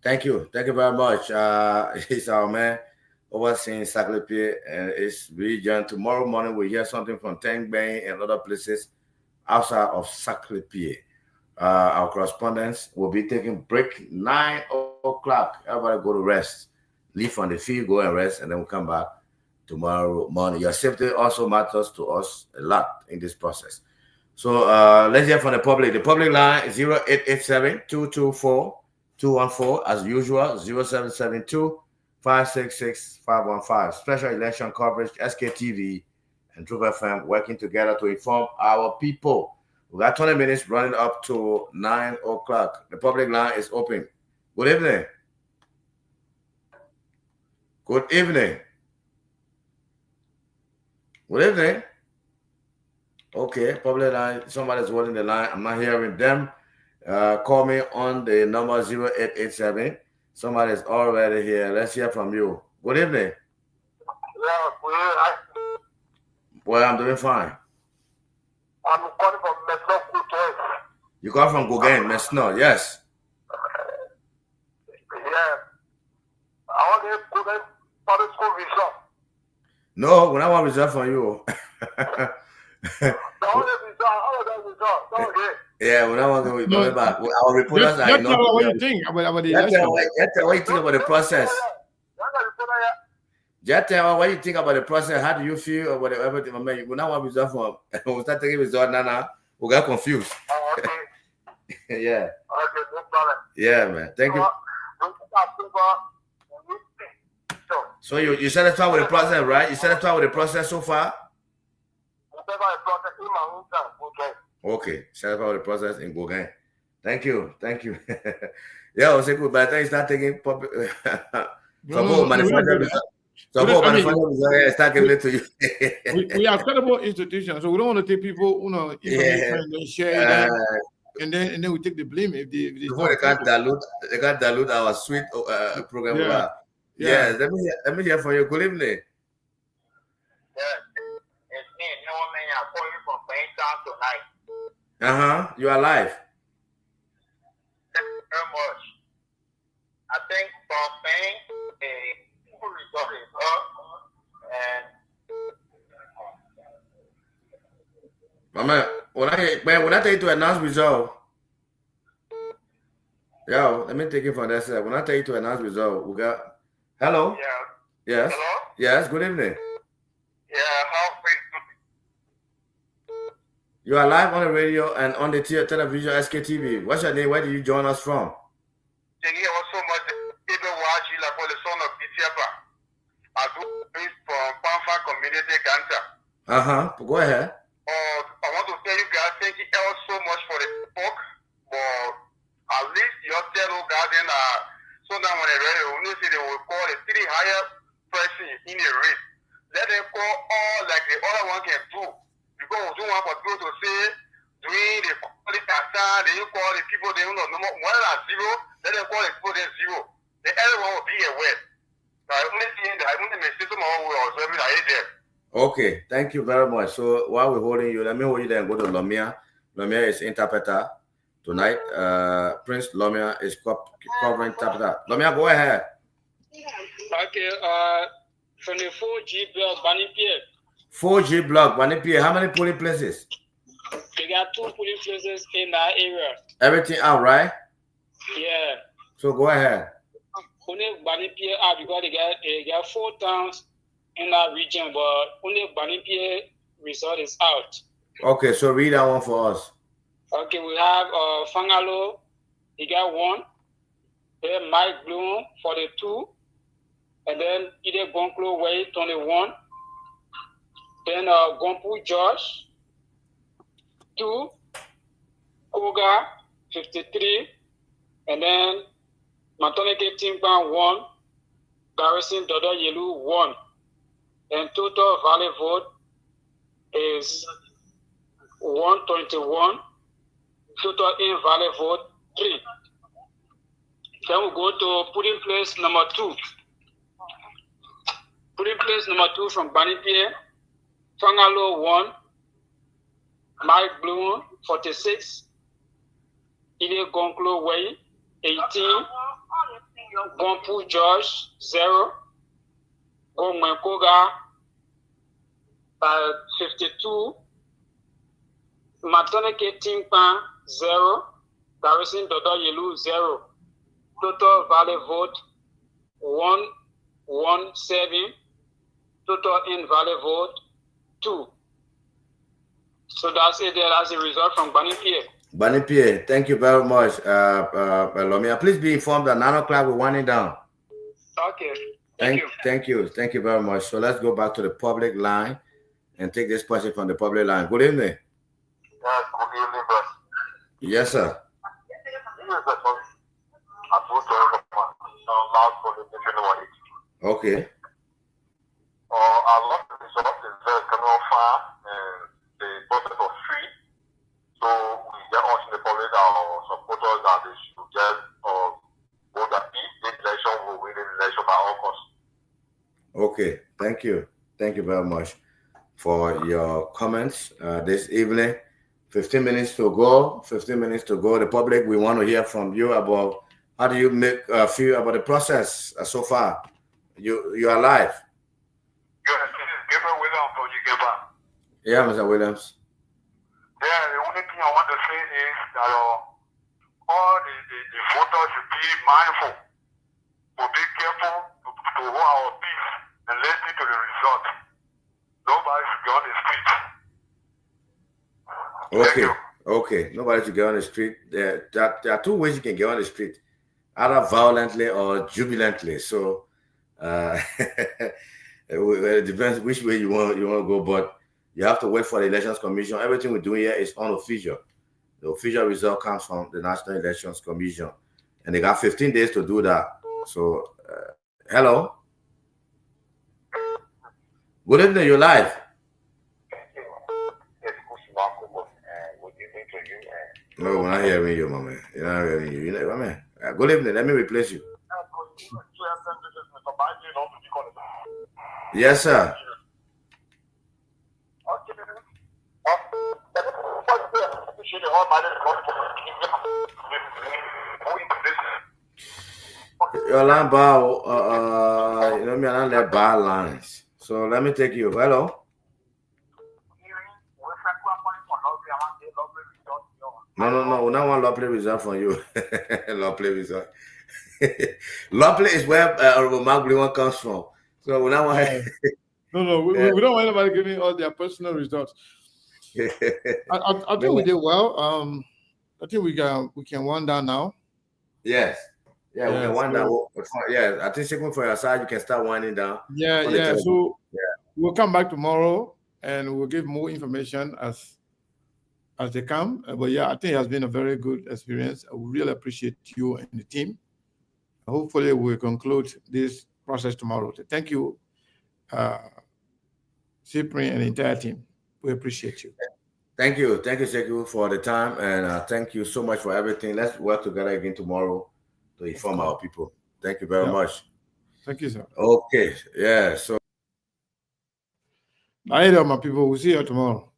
Thank you. Thank you very much. He's our man overseeing Sakius and its region. Tomorrow morning we'll hear something from Tangbang and other places outside of Sakius. Our correspondents will be taking break 9 o'clock. Everybody go to rest. Leave on the field, go and rest, and then we'll come back tomorrow morning. Your safety also matters to us a lot in this process. So let's hear from the public. The public line is 0887-224-214. As usual, 0772-566-515. Special election coverage, SKTV and True FM working together to inform our people. We got 20 minutes running up to 9 o'clock. The public line is open. Good evening. Good evening. Good evening. Okay, public line. Somebody's holding the line. I'm not hearing them. Call me on the number 0887. Somebody's already here. Let's hear from you. Good evening. Well, I'm doing fine. I'm calling from Mesno. You call from Gauguin, Mesno, yes. Yeah. I want to Gauguin public school result. No, we don't want result from you. The only result, all of that result, don't get. Yeah, we're not going to No, remember. Our reporters are just not. tell us what you think about the election. Just tell what you think about the process. Just tell what you think about the process. How do you feel about everything? I mean, we now want result from. We start taking result now. We got confused. Yeah. Okay, no problem. Yeah, man. Thank you. So you satisfied with the process, right? You satisfied with the process so far? Okay, satisfied with the process in Gauguin. Thank you. Yeah, I was saying good, but I think start taking public. Start giving it to you. We are credible institutions, so we don't want to take people, information and then share it, and then we take the blame if they can't dilute our sweet program. Yeah. Yes, let me hear from you. Good evening. It's me, I'm calling from Baintown tonight. You are live. Thank you very much. I think from Bain, a good result is up, and Mama, when I tell you to announce result, let me take it from that side. When I tell you to announce result, we got hello. Yeah. Yes. Hello. Yes. Good evening. Yeah. How you are live on the radio and on the television SKTV. What's your name? Where did you join us from? Thank you so much. People watch you like for the son of Bitiapa. I do this from Pamfa Community Ganta. Go ahead. I want to tell you guys thank you all so much for the talk. But at least your tell garden so that when they ready, we know they will call the 3 higher person in the race. Let them call all like the other one can do. Because we don't want people to say doing the quality assigned, they call the people they don't know more than 0, let them call the people then 0. Then everyone will be aware. I only see that I only may see some more so every day there. Okay, thank you very much. So while we're holding you, let me hold you there and go to Lomia. Lomia is in Tapeta tonight. Prince Lomia is covering Tapeta. Lomia, go ahead. Okay, from the 4G block, Banipie. 4G block, Banipie. How many polling places? They got 2 polling places in that area. Everything out, right? Yeah. So go ahead. Only Banipie out because they got 4 towns in that region, but only Banipie result is out. Okay, so read that one for us. Okay, we have Fangalo, he got 1. Then Mike Bloom, 42. And then Ide Gonklo Way, 21. Then Gompu Josh, 2. Koga, 53. And then Matoneke Timpan, 1. Garrison Dodo Yelu, 1. And total valid vote is 121. Total invalid vote 3. Then we go to polling place number 2. Polling place number 2 from Banipie, Fangalo 1, Mike Bloom 46, Ide Gonklo Way 18, Gompu George 0, Gomwenkoga 52, Matoneke Timpan 0, Garrison Dodo Yelu 0. Total valid vote 117. Total invalid vote 2. So that's it. That's the result from Banipie. Banipie, thank you very much, Lomia. Please be informed that 9 o'clock we're winding down. Okay. Thank you very much. So let's go back to the public line and take this question from the public line. Good evening. Yes, good evening, boss. Yes, sir. Okay. I love the result. It's very coming far, and the process was free. So we get also the public, our supporters, that they should get vote that if the election will win the election by all costs. Okay. Thank you. Thank you very much for your comments this evening. 15 minutes to go. 15 minutes to go. The public, we want to hear from you about how do you feel about the process so far. You are live. Yes, Gabriel Williams from Uganda. Yeah, Mr. Williams. the only thing I want to say is that all the voters should be mindful, to be careful, to hold our peace and listen to the result. Nobody should be on the street. Okay, okay. Nobody should get on the street. There are two ways you can get on the street, either violently or jubilantly. So it depends which way you want to go, but you have to wait for the Elections Commission. Everything we do here is unofficial. The official result comes from the National Elections Commission, and they got 15 days to do that. So, hello. Good evening, you're live. No, we're not hearing you, my man. You're not hearing you. You know, my man. Good evening. Let me replace you. Yes, sir. Your line bar, you know me, I don't let bar lines. So let me take you. Hello. No. We don't want lovely result from you. Lovely result. Lovely is where Mark Blue comes from. So we don't want. No. We don't want anybody giving all their personal results. I think we did well. I think we can wind down now. Yes. Yeah, we can wind down. Yeah, I think second for your side, you can start winding down. Yeah. So we'll come back tomorrow and we'll give more information as they come. But yeah, I think it has been a very good experience. I really appreciate you and the team. Hopefully we'll conclude this process tomorrow. Thank you, Cyprian and the entire team. We appreciate you. Thank you, Seku, for the time, and thank you so much for everything. Let's work together again tomorrow to inform our people. Thank you very much. Thank you, sir. Okay, yeah. So, bye, my people. We'll see you tomorrow.